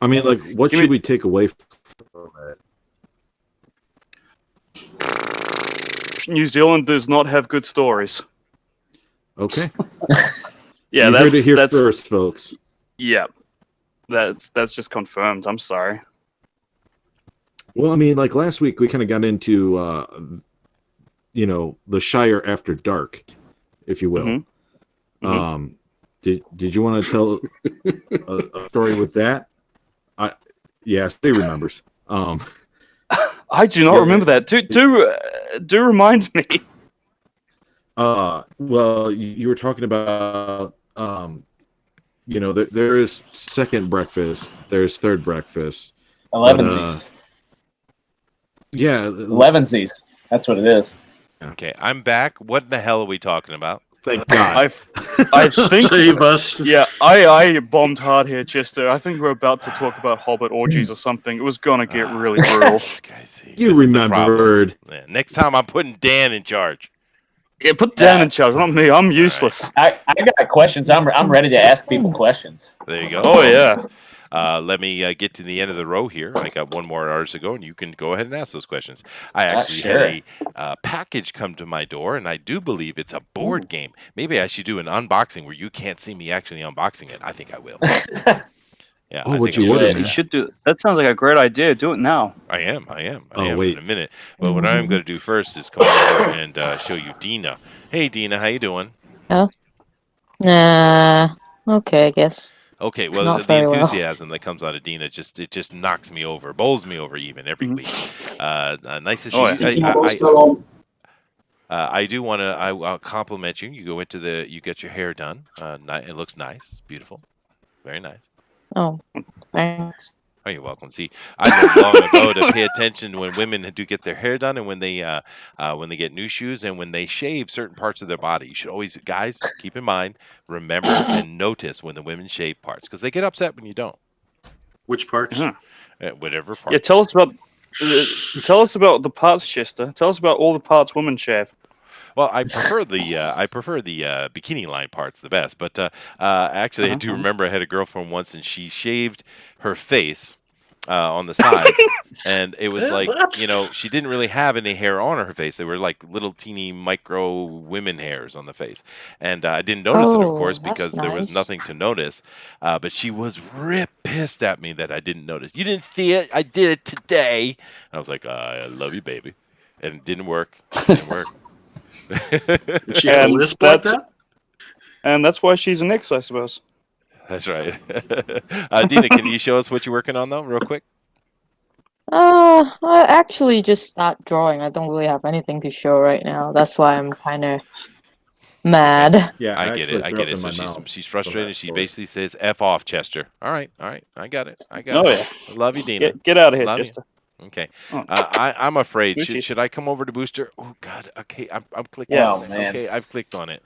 I mean, like, what Give should me- we take away from it? New Zealand does not have good stories. Okay. Yeah, you that's heard it here that's first, folks. yeah. That's just confirmed. I'm sorry. Well, I mean, like last week we kind of got into the Shire after dark, if you will. Mhm. Did you want to tell a story with that? Yeah, Steve remembers. I do not remember that. Do remind me. Well, you were talking about there is second breakfast, there's third breakfast. Elevensies. Yeah, Elevensies. That's what it is. Okay, I'm back. What the hell are we talking about? Thank God. I think Save us. Yeah, I bombed hard here, Chester. I think we're about to talk about Hobbit orgies or something. It was gonna get really brutal. You remembered. Yeah, next time I'm putting Dan in charge. Yeah, put Dan in charge, not me. I'm useless. I got questions. I'm ready to ask people questions. There you go. Oh yeah. Let me get to the end of the row here. I got one more artist to go, and you can go ahead and ask those questions. I actually had a package come to my door, and I do believe it's a board game. Maybe I should do an unboxing where you can't see me actually unboxing it. I think I will. Yeah. Oh, I would think you I will. order? You should do. That sounds like a great idea. Do it now. I am wait. in a minute. But what I'm going to do first is come over and show you Dina. Hey, Dina, how you doing? Oh. Nah. Okay, I guess. Okay, well, Not the very well. enthusiasm that comes out of Dina just knocks me over, bowls me over even every week. Nice to see you. I do want to. I'll compliment you. You get your hair done. It looks nice. It's beautiful. Very nice. Oh, thanks. Oh, you're welcome. See, I learned long ago to pay attention when women do get their hair done, and when they get new shoes, and when they shave certain parts of their body. You should always, guys, keep in mind, remember and notice when the women shave parts, because they get upset when you don't. Which parts? Whatever parts. Yeah, tell us about the parts, Chester. Tell us about all the parts women shave. Well, I prefer the bikini line parts the best, but actually, I do remember I had a girlfriend once, and she shaved her face on the sides, and it was like she didn't really have any hair on her face. They were like little teeny micro women hairs on the face, and I didn't notice it, of course, because there was nothing to notice. But she was rip pissed at me that I didn't notice. You didn't see it? I did it today. And I was like, I love you, baby, and it didn't work. It didn't work. She had a lisp like that? And that's why she's an ex, I suppose. That's right. Dina, can you show us what you're working on, though, real quick? I actually just start drawing. I don't really have anything to show right now. That's why I'm kind of mad. Yeah, I get it. So she's frustrated. She basically says, "F off, Chester." All right. I got it. Oh yeah. I love you, Dina. Get out of here, Love Chester. You. Okay. I'm afraid. Should I come over to Booster? Oh God. Okay. I'm clicking on it. Man. Okay. I've clicked on it.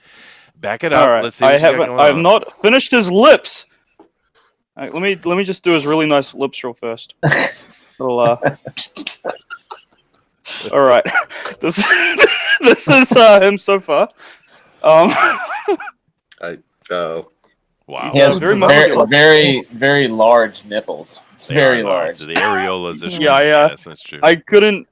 Back it up. All right. Let's see what you got going on. I have not finished his lips. All right, let me just do his really nice lips real first. All right. This is him so far. Wow. He has very, very large nipples. Very large. The areolas are strong. Yeah, Yes, that's true. I couldn't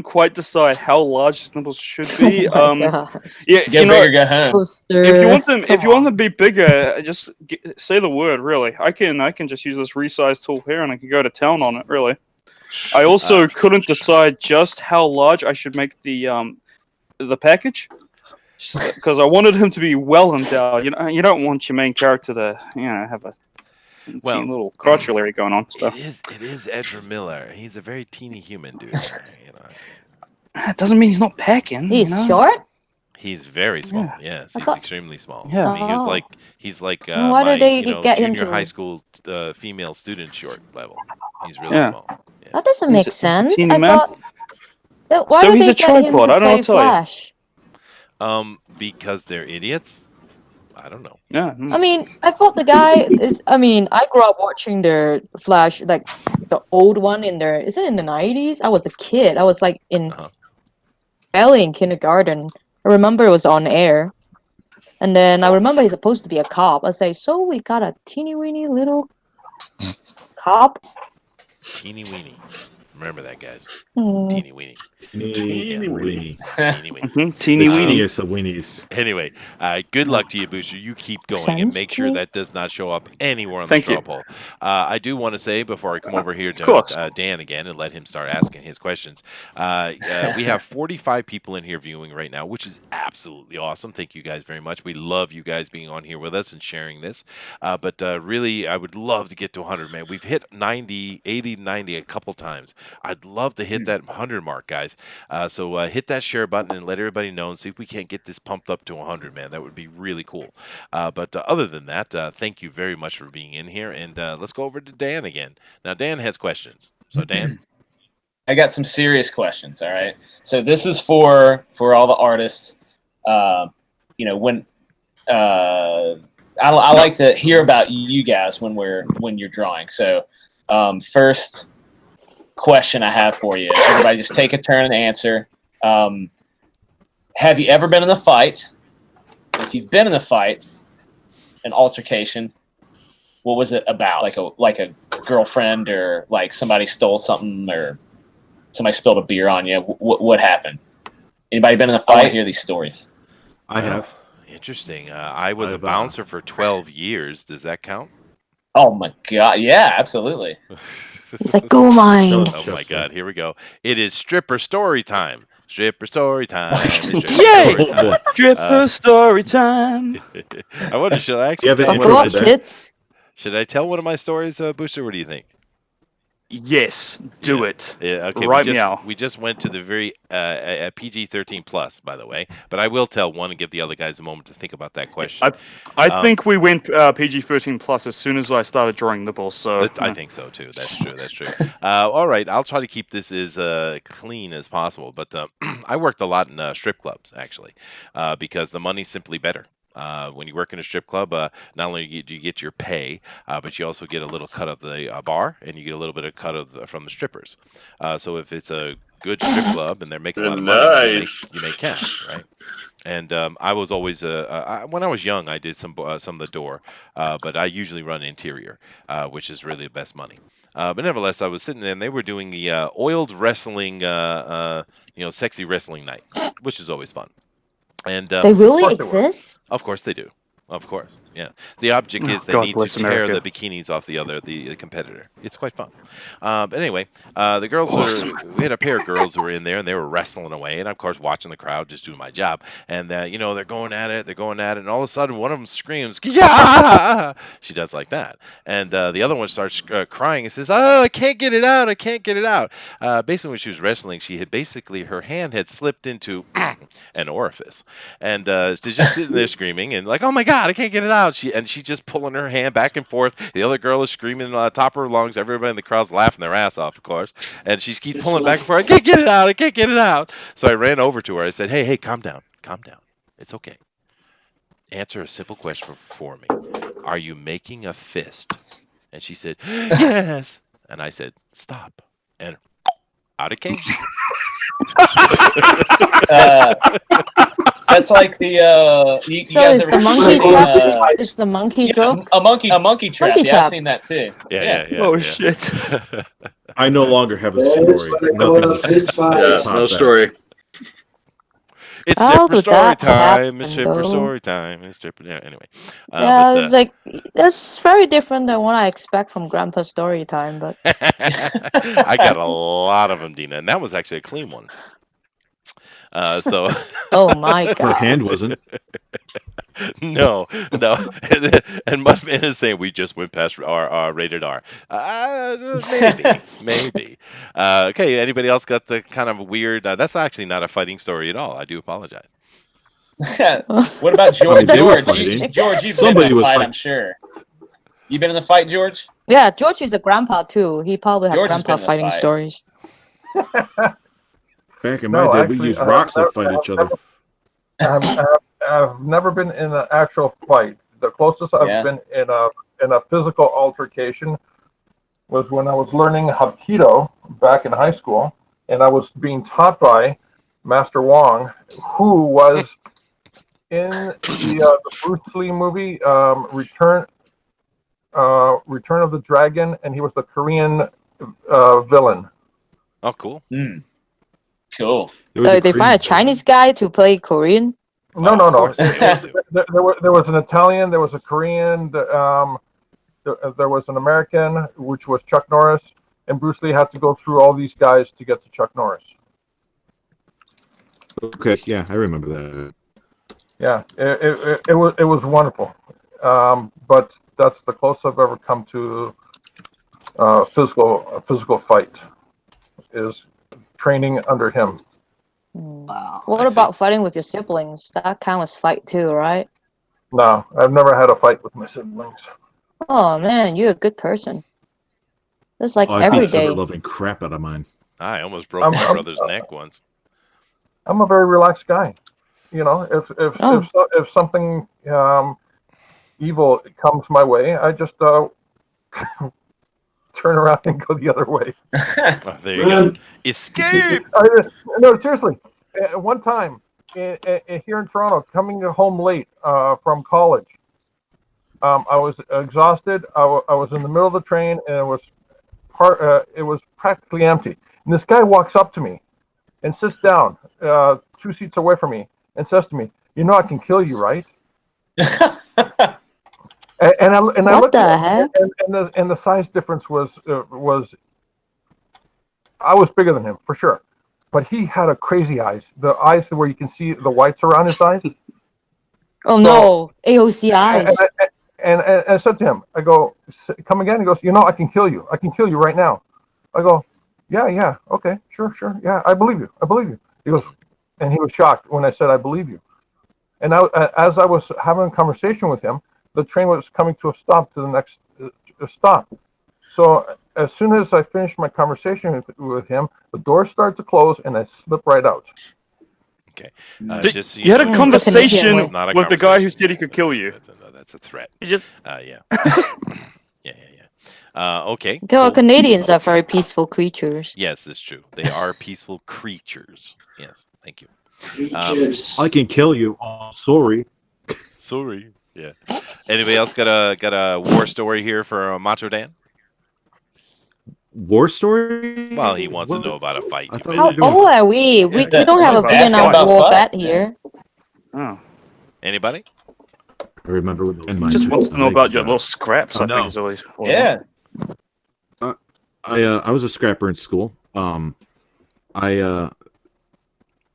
quite decide how large his nipples should be. Yeah, Get bigger, go home. If you want them to be bigger, just say the word. Really, I can just use this resize tool here, and I can go to town on it. Really, I also couldn't decide just how large I should make the package, because I wanted him to be well endowed. You don't want your main character to have a little crotchal area going on. So. It is Ezra Miller. He's a very teeny human dude. That doesn't mean he's not packing. He's short? He's very small. Yeah. Yes, he's extremely small. Yeah. I mean, he's like why did they get him junior to high school female student short level. He's really small. Yeah. That doesn't make sense. He's a I teeny thought. Why So did he's they a get him tripod, to I don't know play what to tell you. Flash? Because they're idiots. I don't know. Yeah. I mean, I thought the guy is. I mean, I grew up watching the Flash, like the old one in there. Is it in the 90s? I was a kid. I was like barely in kindergarten. I remember it was on air, and then I remember he's supposed to be a cop. I say, so we got a teeny weeny little cop. Teeny weeny. Remember that, guys. Mm. Teeny weeny. Teeny weeny. Teeny weeny. Teeny the weeny. teeniest of weenies. Anyway, good luck to you, Booster. You keep going and Sense make to sure me. that does not show up anywhere on the Thank straw you. poll. I do want to say before I come over here Of course. to Dan again and let him start asking his questions. We have 45 people in here viewing right now, which is absolutely awesome. Thank you guys very much. We love you guys being on here with us and sharing this. But really, I would love to get to 100, man. We've hit 90, 80, 90 a couple times. I'd love to hit that 100 mark, guys. So hit that share button and let everybody know and see if we can't get this pumped up to 100, man. That would be really cool. But other than that, thank you very much for being in here. And let's go over to Dan again. Now, Dan has questions. So, Dan? I got some serious questions. All right. So this is for all the artists. When I like to hear about you guys when you're drawing. So first question I have for you. Everybody just take a turn and answer. Have you ever been in a fight? If you've been in a fight, an altercation, what was it about? Like a girlfriend, or like somebody stole something, or somebody spilled a beer on you? What happened? Anybody been in a fight? I want to hear these stories. I have. Interesting. I was a bouncer for 12 years. Does that count? Oh my God! Yeah, absolutely. He's like, go mine. Oh my God! Here we go. It is stripper story time. Stripper story time. Yay! Stripper story time. I wonder, should I actually tell Buckle up, kids. Should I tell one of my stories, Booster? What do you think? Yes, do it. Yeah, okay. Right meow. We just went to the very PG-13 plus, by the way. But I will tell one and give the other guys a moment to think about that question. I think we went PG-13 plus as soon as I started drawing nipples. So I think so too. That's true. That's true. All right, I'll try to keep this as clean as possible. But I worked a lot in strip clubs actually, because the money's simply better. When you work in a strip club, not only do you get your pay, but you also get a little cut of the bar, and you get a little bit of cut from the strippers. So if it's a good strip club and they're making a lot of money, you make cash, right? And I was always when I was young, I did some of the door, but I usually run interior, which is really the best money. But nevertheless, I was sitting there, and they were doing the oiled wrestling, sexy wrestling night, which is always fun. And they really exist? Of course they do. Of course, yeah. The object is they need to tear the bikinis off the competitor. It's quite fun. But anyway, the girls we had a pair of girls who were in there, and they were wrestling away, and of course watching the crowd, just doing my job. And they're going at it, and all of a sudden one of them screams, "Yeah!" She does like that, and the other one starts crying and says, "Oh, I can't get it out! I can't get it out!" Basically, when she was wrestling, her hand had slipped into an orifice, and she's just sitting there screaming and like, "Oh my God, I can't get it out!" She's just pulling her hand back and forth. The other girl is screaming top of her lungs. Everybody in the crowd's laughing their ass off, of course. And she keeps pulling back and forth. "I can't get it out! I can't get it out!" So I ran over to her. I said, "Hey, calm down. Calm down. It's okay. Answer a simple question for me. Are you making a fist?" And she said, "Yes." And I said, "Stop." And out it came. That's like the you So guys is ever the monkey seen, trap? Is the monkey joke? a monkey trap? Monkey Yeah, trap. I've seen that too. Yeah. Oh shit! I no longer have a story. Nothing. No story. It's How stripper did story that time. It's happen, stripper though? story time. It's stripper. Yeah. Anyway. Yeah, it's like that's very different than what I expect from Grandpa's story time. But I got a lot of them, Dina, and that was actually a clean one. oh my God, Her hand wasn't. No. And Muttman is saying we just went past our rated R. Maybe. Okay, anybody else got the kind of weird? That's actually not a fighting story at all. I do apologize. What about George? George, you've been in a fight, I'm sure. You been in the fight, George? Yeah, George is a grandpa too. He probably George had has grandpa been in a fighting fight. stories. Back in my day, actually, we used rocks to fight each other. I've never been in an actual fight. The closest I've been in a physical altercation was when I was learning Hapkido back in high school, and I was being taught by Master Wong, who was in the Bruce Lee movie Return of the Dragon, and he was the Korean villain. Oh, cool. Cool. So they find a Chinese guy to play Korean? No, Of no, no. course, they always do. There was an Italian, there was a Korean, there was an American, which was Chuck Norris, and Bruce Lee had to go through all these guys to get to Chuck Norris. Okay, yeah, I remember that. Yeah, it was wonderful, but that's the closest I've ever come to a physical fight, is training under him. Wow. What about fighting with your siblings? That counts as fight too, right? No, I've never had a fight with my siblings. Oh man, you're a good person. That's like Oh, I every beat the day. loving crap out of mine. I almost broke my brother's neck once. I'm a very relaxed guy. You know, if something evil comes my way, I just turn around and go the other way. Oh, there you go. Escape! No, seriously. One time here in Toronto, coming home late from college, I was exhausted. I was in the middle of the train, and it was practically empty. And this guy walks up to me and sits down 2 seats away from me and says to me, "You know I can kill you, right?" And I What looked the at heck? him, and the size difference was I was bigger than him for sure, but he had a crazy eyes, the eyes where you can see the whites around his eyes. Oh no, AOC eyes. And I said to him, I go, "Come again?" He goes, "You know I can kill you. I can kill you right now." I go, yeah, okay, sure, yeah, I believe you. He goes, and he was shocked when I said I believe you. And as I was having a conversation with him, the train was coming to a stop, to the next stop. So as soon as I finished my conversation with him, the doors started to close, and I slipped right out. Okay. Just so you had a conversation with the guy who said he could kill you. That's a threat. You just yeah. Okay. Well, Canadians are very peaceful creatures. Yes, that's true. They are peaceful creatures. Yes, thank you. I can kill you. Oh, sorry. Sorry. Yeah. Anybody else got a war story here for Macho Dan? War story? Well, he wants to know about a fight. How old are we? We don't have a Vietnam War vet here. Oh. Anybody? I remember with the He just wants to know about your little scraps. I think is always. Yeah. I was a scrapper in school. I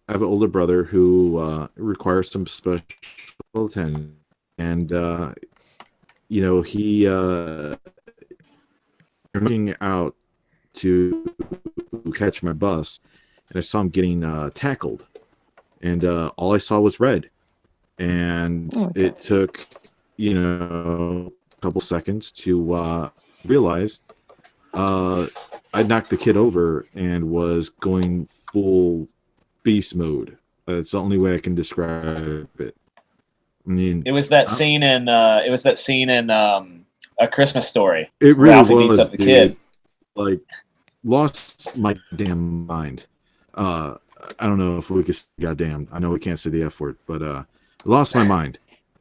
have an older brother who requires some special attention, and he looking out to catch my bus, and I saw him getting tackled, and all I saw was red, and it took a couple seconds to realize I knocked the kid over and was going full beast mode. It's the only way I can describe it. I mean, it was that scene in A Christmas Story. It really Ralphie was, beats up the dude. kid. Like, lost my damn mind. I don't know if we could say goddamn. I know we can't say the F word, but lost my mind.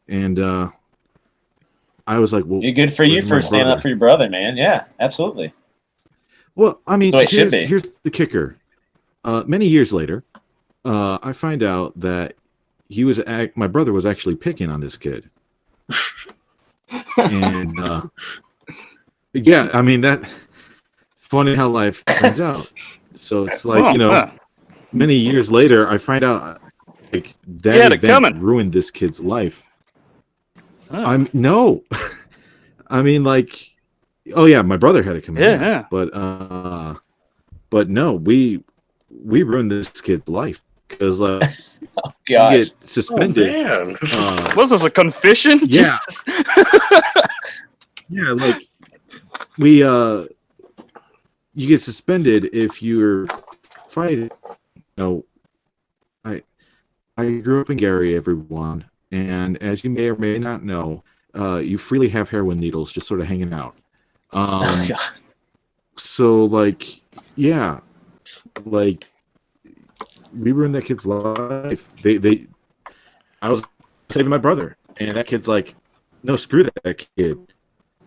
And I was like, well, good for you for standing up for your brother, man. Yeah, absolutely. Well, I mean, That's the way it should be. here's the kicker. Many years later, I find out that my brother was actually picking on this kid. And yeah, I mean, that funny how life turns out. So it's like, many years later, I find out like that event ruined this kid's life. Oh. No. I mean, like, oh yeah, my brother had it come in. Yeah. But no, we ruined this kid's life because you get suspended. Oh, man. Was this a confession? Yeah. Jesus. Yeah, like you get suspended if you're fighting. I grew up in Gary, everyone, and as you may or may not know, you freely have heroin needles just sort of hanging out. So like, yeah, like we ruined that kid's life. I was saving my brother, and that kid's like, no, screw that kid.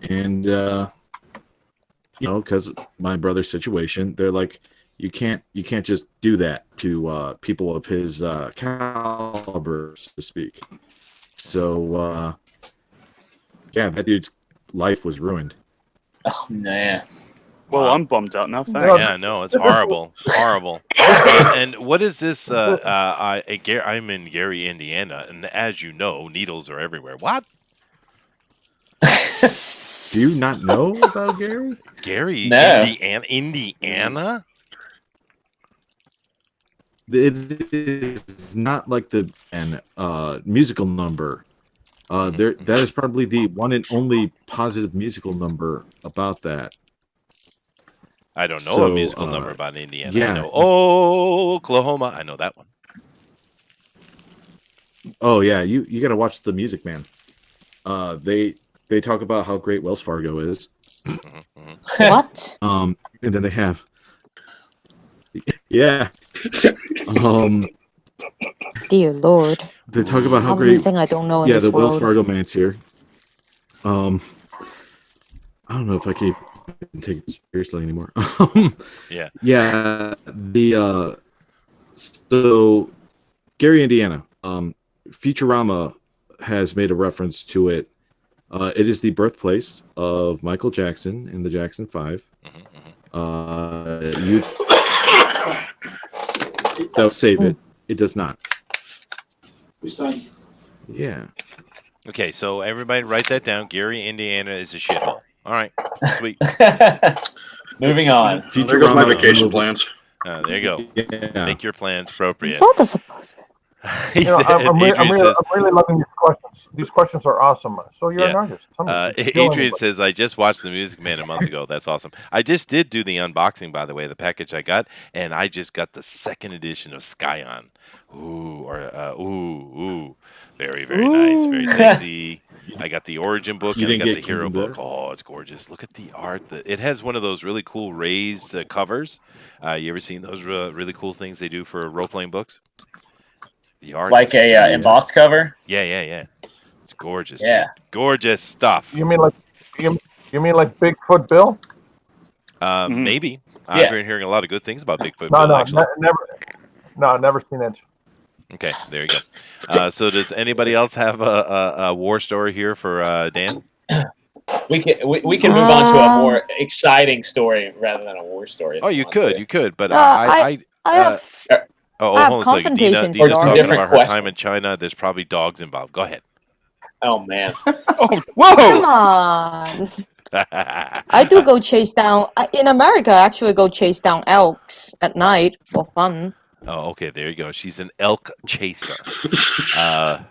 And because my brother's situation, they're like, you can't just do that to people of his caliber, so to speak. So yeah, that dude's life was ruined. Oh man. Well, Wow. I'm bummed out now. No, Thanks. Yeah, no, it's horrible, horrible. And what is this? I'm in Gary, Indiana, and as you know, needles are everywhere. What? Do you not know about Gary? Gary, No. Indiana? It is not like the musical number. That is probably the one and only positive musical number about that. I don't know a So, musical number about Indiana. I yeah. know Oklahoma. I know that one. Oh yeah, you got to watch The Music Man. They talk about how great Wells Fargo is. What? And then they have, yeah. Dear Lord. They talk about how How great. anything I don't know in Yeah, this the Wells world. Fargo man's here. I don't know if I can even take it seriously anymore. Yeah. Yeah. So Gary, Indiana. Futurama has made a reference to it. It is the birthplace of Michael Jackson and the Jackson 5. They'll save it. It does not. Yeah. Okay, so everybody write that down. Gary, Indiana is a shithole. All right, sweet. Moving on. Well, there goes my Futurama- vacation plans. There you go. Yeah. Make your plans appropriate. What the supposed? He You know, said, I'm Adrian says, really loving these questions. These questions are awesome. So you're Yeah. an artist. Tell me, you kill Adrian anybody. says, I just watched The Music Man a month ago. That's awesome. I just did do the unboxing, by the way, the package I got, and I just got the second edition of Skyon. Ooh. Very, very nice. Very sexy. I got the Origin book You and I didn't got the get Hero Kingdom book. Bear? Oh, it's gorgeous. Look at the art. It has one of those really cool raised covers. You ever seen those really cool things they do for role-playing books? The art Like is a embossed cover. Yeah. It's gorgeous. Yeah. Dude. Gorgeous stuff. You mean like Bigfoot Bill? Maybe. Yeah. I've been hearing a lot of good things about Bigfoot No, Bill, actually. never. No, never seen it. Okay, there you go. So does anybody else have a war story here for Dan? We can move on to a more exciting story rather than a war story. if Oh, you want could, to. but I have oh, I have hold on a second. confrontation Dina's stories. talking Different about her question. time in China. There's probably dogs involved. Go ahead. Oh man. Oh, come whoa! on. I do go chase down in America. I actually go chase down elks at night for fun. Oh, okay, there you go. She's an elk chaser.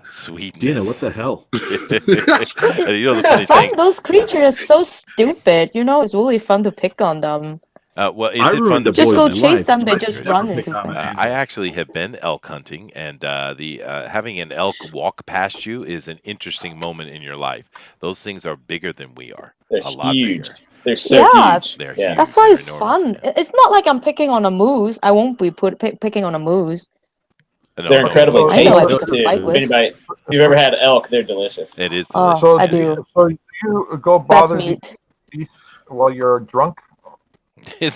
Sweetness. Dina, what the hell? You know the funny Fun, thing. those creatures are so stupid. It's really fun to pick on them. Well, is I it fun ruined to the Just boys' go life. chase them. They I just should run never into pick on things. I actually have been elk hunting, and the having an elk walk past you is an interesting moment in your life. Those things are bigger than we are. They're A lot huge. bigger. They're so Yeah, huge. They're Yeah. huge. That's why They're it's enormous, fun. yeah. It's not like I'm picking on a moose. I won't be picking on a moose. No, They're no, incredibly so- I know I tasty pick a too. fight If with. anybody, if you've ever had elk, they're delicious. It is Oh, delicious. So, I yeah. do. so you go Best bother meat. these while you're drunk?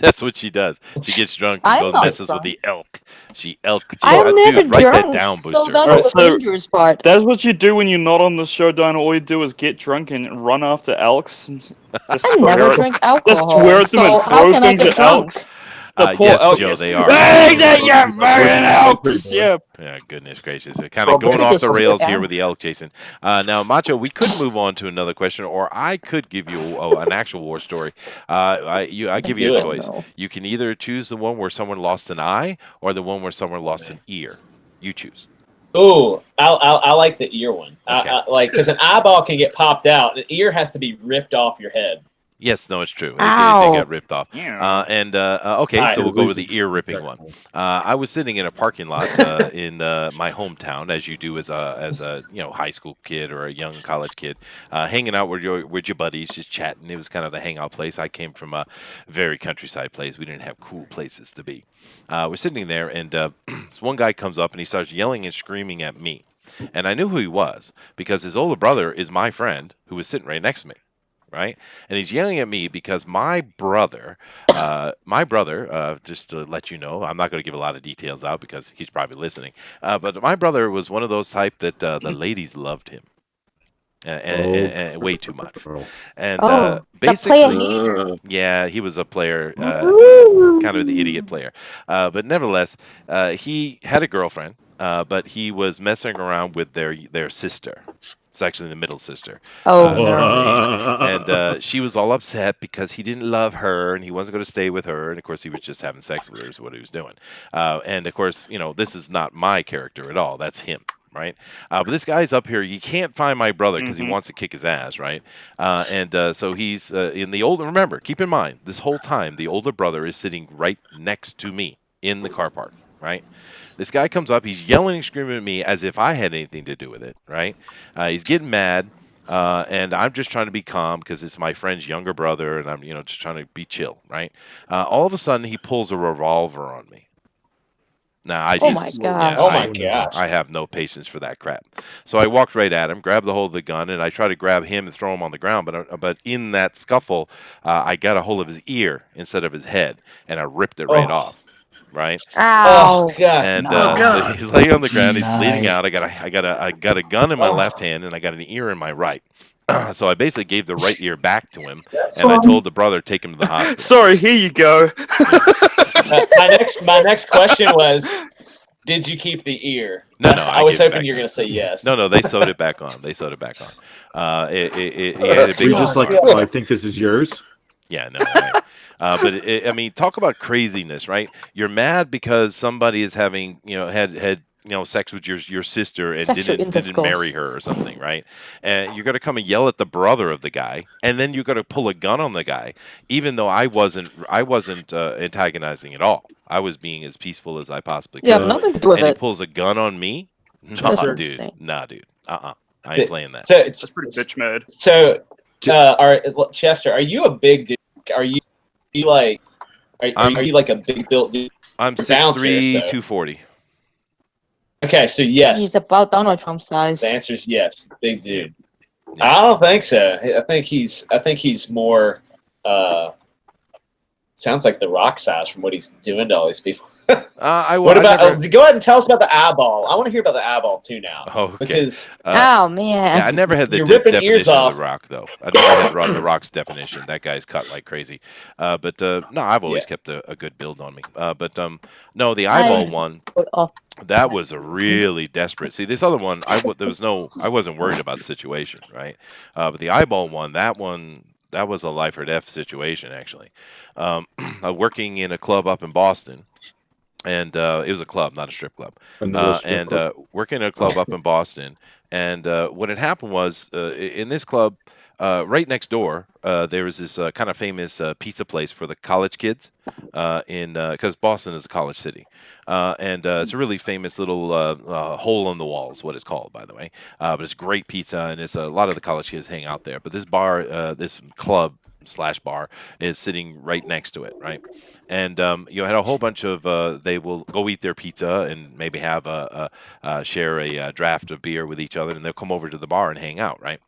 That's what she does. She gets drunk and I'm goes not messes drunk. with the elk. I'm never dude, write that drunk. down, So Booster. that's Alright, the so- dangerous part. That's what you do when you're not on the show, Dinah. All you do is get drunk and run after elks. And just I swear never at- drink Just alcohol. swear at them So and how throw can I things get at drunk? elks. The poor Yes, elk. Joe, they are. Hey, you fucking elks! Yeah. Yeah, goodness gracious. They're kind of going Maybe off just the sit rails here down. with the elk, Jason. Now, Macho, we could move on to another question, or I could give you an actual war story. I give you a Do it. choice. No. You can either choose the one where someone lost an eye or the one where someone lost an ear. You choose. Ooh, I like the ear one. Okay. Like because an eyeball can get popped out, an ear has to be ripped off your head. Yes, no, it's true. They Ow. got ripped off. Yeah. Okay, Alright. so we'll go with the ear ripping one. I was sitting in a parking lot in my hometown, as you do as a high school kid or a young college kid, hanging out with your buddies, just chatting. It was kind of the hangout place. I came from a very countryside place. We didn't have cool places to be. We're sitting there, and this one guy comes up and he starts yelling and screaming at me. And I knew who he was because his older brother is my friend who was sitting right next to me. right? And he's yelling at me because just to let you know, I'm not going to give a lot of details out because he's probably listening. But my brother was one of those type that the ladies loved him. Oh, And way too much. girl. And Oh, the player. basically, yeah, he was a player, kind of the idiot player. But nevertheless, he had a girlfriend, but he was messing around with their sister. It's actually the middle sister, Oh sort of no. her age, and she was all upset because he didn't love her and he wasn't going to stay with her, and of course he was just having sex with her is what he was doing. And of course, this is not my character at all. That's him. Right, but this guy's up here. You can't find my brother because he Mm-hmm. wants to kick his ass, right? So he's in the old. Remember, keep in mind, this whole time the older brother is sitting right next to me in the car park, right? This guy comes up, he's yelling and screaming at me as if I had anything to do with it, right? He's getting mad, and I'm just trying to be calm because it's my friend's younger brother, and I'm, just trying to be chill, right? All of a sudden, he pulls a revolver on me. Now, Oh my yeah, gosh. Oh my gosh. I have no patience for that crap. So I walked right at him, grabbed the hold of the gun, and I tried to grab him and throw him on the ground. But in that scuffle, I got a hold of his ear instead of his head, and I ripped it right Oh. off. Right. Oh Ow. god. And Oh, so God. he's laying on the ground. He's bleeding Nice. out. I got a gun in my Oh. left hand, and I got an ear in my right. So I basically gave the right ear back to him, and I told the brother take him to the hospital. Sorry, here you go. My next question was, did you keep the ear? No, I was gave it hoping back you were to going to say yes. No, they sewed it back on. He had a Were big you hole. just like, Right. oh, I think this is yours? Yeah, no. Right. But I mean, talk about craziness, right? You're mad because somebody is having, had sex with your sister and Sexual didn't marry intercourse. her or something, right? And you're gonna come and yell at the brother of the guy, and then you're gonna pull a gun on the guy, even though I wasn't antagonizing at all. I was being as peaceful as I possibly You have could, nothing to do with and he it. pulls a gun on me. That's Nah, dude. insane. Nah, dude. I ain't playing that. So, That's pretty bitch mode. so Chester, are you a big dude? Are you like, are you like a big built dude? I'm Bouncer, 6'3", so. 240. Okay, so yes. He's about Donald Trump size. The answer is yes, big dude. Yeah. I don't think so. I think he's more. Sounds like the Rock size from what he's doing to all these people. What about? Go ahead and tell us about the eyeball. I want to hear about the eyeball too now. Oh, okay. Because Oh man. yeah, I never had the You're ripping ears definition of off. the Rock though. I never had the Rock's definition. That guy's cut like crazy. But no, I've always kept a good build on me. No, the eyeball one. Oh, That was a really desperate. See, this other one, I wasn't worried about the situation, right? But the eyeball one, that was a life or death situation actually. Working in a club up in Boston, and it was a club, not a strip club. Another strip club. Working in a club up in Boston, and what had happened was in this club, right next door, there was this kind of famous pizza place for the college kids, because Boston is a college city, and it's a really famous little hole in the wall is what it's called, by the way. But it's great pizza, and it's a lot of the college kids hang out there. But this bar, this club slash bar is sitting right next to it, right? And you had a whole bunch of they will go eat their pizza and maybe have share a draft of beer with each other, and they'll come over to the bar and hang out, right?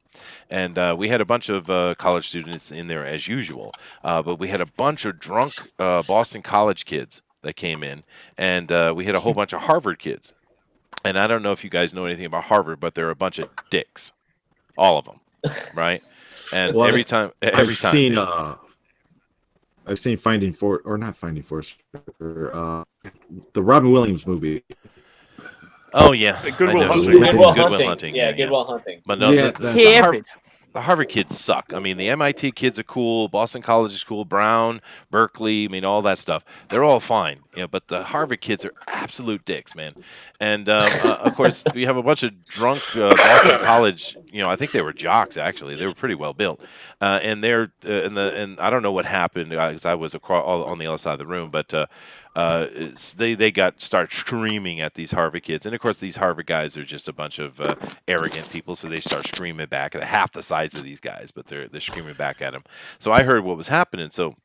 And we had a bunch of college students in there as usual, but we had a bunch of drunk Boston college kids that came in, and we had a whole bunch of Harvard kids. And I don't know if you guys know anything about Harvard, but they're a bunch of dicks, all of them, right? And Well, every time, I've seen Finding Forrest, or not Finding Forrest, the Robin Williams movie. Oh yeah, Good Will I know. Hunting. Good Will Good Will Hunting. Hunting. Yeah, Good Will Hunting. But no, Yeah, the Harvard kids suck. I mean, the MIT kids are cool. Boston College is cool. Brown, Berkeley, I mean, all that stuff. They're all fine. But the Harvard kids are absolute dicks, man. And of course, we have a bunch of drunk Boston College. I think they were jocks actually. They were pretty well built. And they're and I don't know what happened because I was on the other side of the room, but. They start screaming at these Harvard kids, and of course these Harvard guys are just a bunch of arrogant people, so they start screaming back. They're half the size of these guys, but they're screaming back at them. So I heard what was happening, so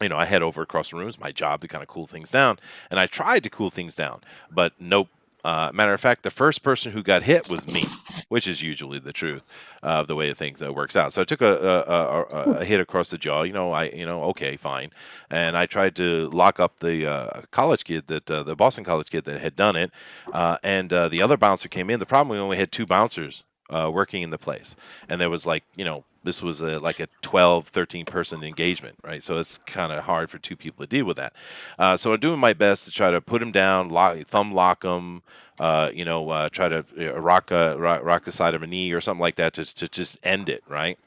I head over across the room. It's my job to kind of cool things down, and I tried to cool things down, but nope. Matter of fact, the first person who got hit was me. which is usually the truth of the way things works out. So I took a hit across the jaw. Okay, fine, and I tried to lock up the college kid the Boston college kid that had done it, and the other bouncer came in. The problem, we only had two bouncers working in the place, and there was this was like a 12, 13 person engagement, right? So it's kind of hard for two people to deal with that. So I'm doing my best to try to put him down, thumb lock him, try to rock the side of a knee or something like that to just end it, right?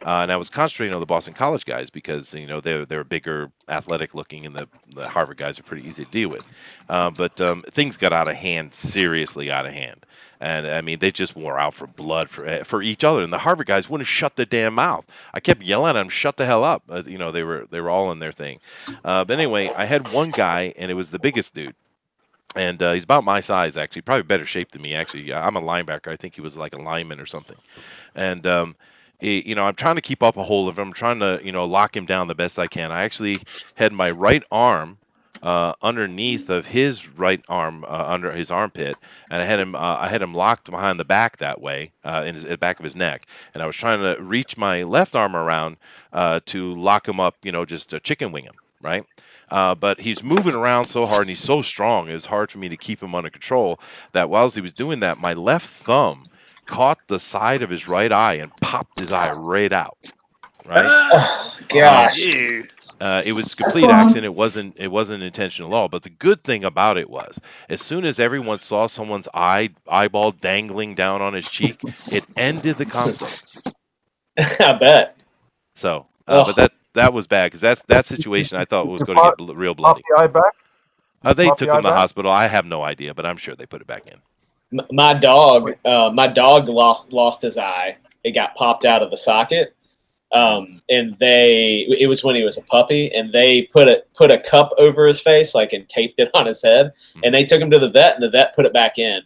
And I was concentrating on the Boston College guys because they're bigger, athletic looking, and the Harvard guys are pretty easy to deal with. But things got out of hand, seriously out of hand. And I mean, they just wore out for blood for each other. And the Harvard guys wouldn't shut their damn mouth. I kept yelling at them, "Shut the hell up!" They were all in their thing. But anyway, I had one guy, and it was the biggest dude. And he's about my size, actually, probably better shape than me. Actually, I'm a linebacker. I think he was like a lineman or something. And I'm trying to keep up a hold of him. I'm trying to lock him down the best I can. I actually had my right arm underneath of his right arm under his armpit, and I had him locked behind the back that way in the back of his neck, and I was trying to reach my left arm around to lock him up, just chicken wing him, right? But he's moving around so hard and he's so strong, it was hard for me to keep him under control. That whilst he was doing that, my left thumb caught the side of his right eye and popped his eye right out. Right? Oh, gosh. It was a complete accident. It wasn't intentional at all. But the good thing about it was, as soon as everyone saw someone's eyeball dangling down on his cheek, it ended the consult. I bet. So, but that was bad because that situation I thought was going to get real bloody. Pop the eye back? They took him to the hospital. I have no idea, but I'm sure they put it back in. My dog lost his eye. It got popped out of the socket. And it was when he was a puppy, and they put a cup over his face, and taped it on his head, and they took him to the vet, and the vet put it back in.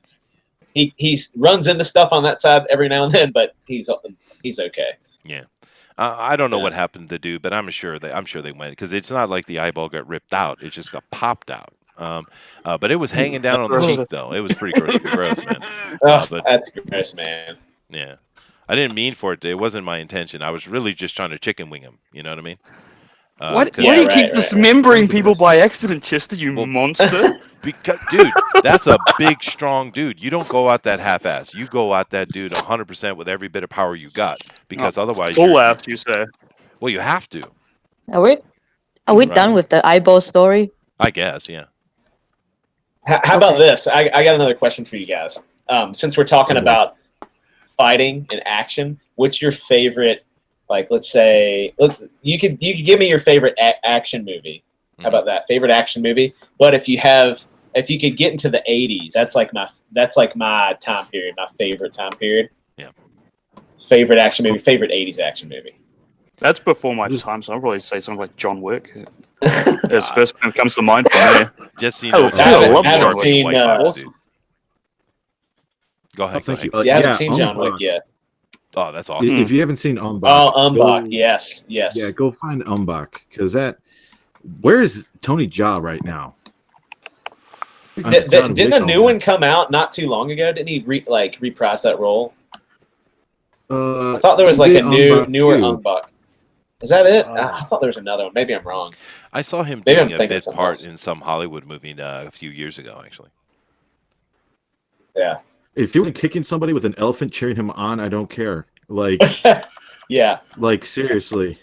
He runs into stuff on that side every now and then, but he's okay. Yeah. I don't know what happened to the dude, but I'm sure they went, because it's not like the eyeball got ripped out; it just got popped out. But it was hanging down on the cheek, though. It was pretty gross, man. But that's gross, man. Yeah, I didn't mean for it. It wasn't my intention. I was really just trying to chicken wing him. You know what I mean? Why do you keep dismembering people by accident, Chester? You monster! Because, dude, that's a big, strong dude. You don't go out that half-ass. You go out that dude 100% with every bit of power you got, because otherwise, full ass, you say? Well, you have to. Are we done with the eyeball story? I guess, yeah. How about this? I got another question for you guys. Since we're talking about fighting and action, what's your favorite? Let's say, you could give me your favorite action movie. How about that? Favorite action movie. But if you could get into the 80s, that's like my time period, my favorite time period. Yeah. Favorite action movie, favorite 80s action movie. That's before my time, so I'll probably say something like John Wick. As first comes to mind for me. Just I love John Wick. Go ahead. Thank you. You haven't seen John Wick yet. Oh, that's awesome. If you haven't seen Umbach. Oh, Umbach, yes. Yeah, go find Umbach, because where is Tony Jaa right now? Didn't a new one come out not too long ago? Didn't he reprise that role? I thought there was a newer Umbach. Is that it? I thought there was another one. Maybe I'm wrong. I saw him doing a bit part in some Hollywood movie a few years ago, actually. Yeah. If you're kicking somebody with an elephant cheering him on, I don't care. Yeah. Seriously.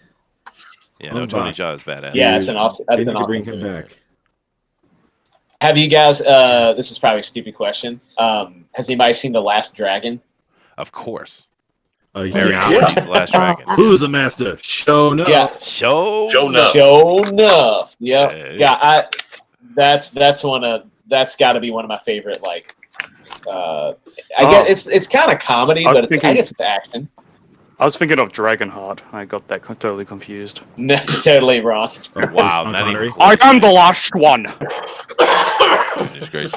Yeah, no, Tony Jaa is badass. Yeah, that's an awesome bring him back. Have you guys? This is probably a stupid question. Has anybody seen The Last Dragon? Of course. Very The Last Dragon. Who's the master? Show enough. Yeah. Show enough. Yep. Yeah. That's got to be one of my favorite. I guess it's kind of comedy, but I guess it's action. I was thinking of Dragonheart. I got that totally confused. No, totally wrong. Oh, wow, I am the last one.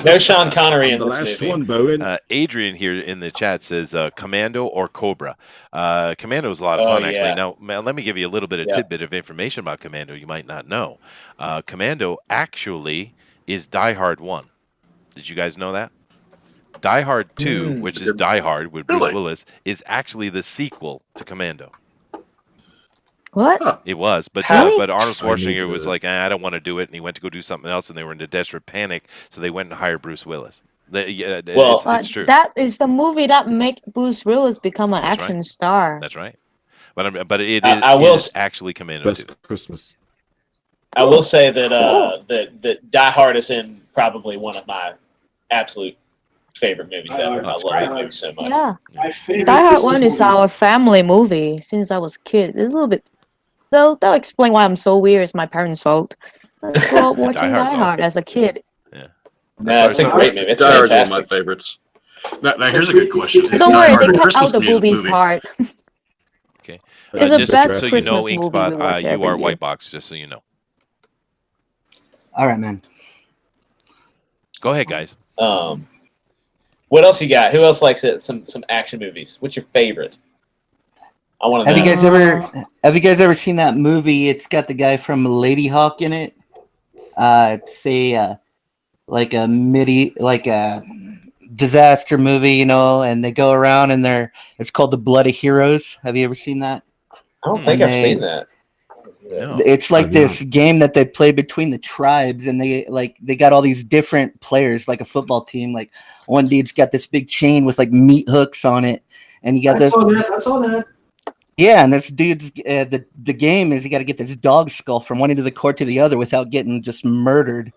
No Sean Connery in the this last movie. one, Bowen. Adrian here in the chat says Commando or Cobra. Commando is a lot of fun, actually. Now, let me give you a little bit of tidbit of information about Commando you might not know. Commando actually is Die Hard 1. Did you guys know that? Die Hard 2, which is Die Hard with Bruce Really? Willis, is actually the sequel to Commando. What? Huh. It was, but Really? but Arnold I need Schwarzenegger was to- like, I don't want to do it, and he went to go do something else, and they were in a desperate panic, so they went and hired Bruce Willis. Yeah, Well, it's true. That is the movie that make Bruce Willis become an That's action right. star. That's right. But it I will is actually Commando 2. Best Christmas. I will say that Cool. that Die Hard is in probably one of my absolute favorite movies ever. I That's love great. that movie so much. Yeah. My favorite Die Hard Christmas 1 is movie. our family movie since I was a kid. It's a little bit. They'll explain why I'm so weird. It's my parents' fault. I grew up watching Hard's Die Hard awesome. as a kid. No, it's a great movie. It's Die Hard's one of fantastic. my favorites. Now here's a good question. Is Don't Die worry, Hard they a cut out Christmas the boobies movie? part. Okay. It's the Just best so you know, Christmas movie Inkspot, we watch you every are year. White Box, just so you know. All right, man. Go ahead, guys. What else you got? Who else likes it? Some action movies. What's your favorite? I want to Have know. you guys ever seen that movie? It's got the guy from Lady Hawk in it. It's a like a disaster movie, you know, and they go around and it's called The Blood of Heroes. Have you ever seen that? I don't think And I've seen that. No. It's like I've this not. game that they play between the tribes, and they got all these different players, like a football team. Like one dude's got this big chain with like meat hooks on it, and you got I this. saw that. Yeah, and this dude's the game is you got to get this dog skull from one end of the court to the other without getting just murdered.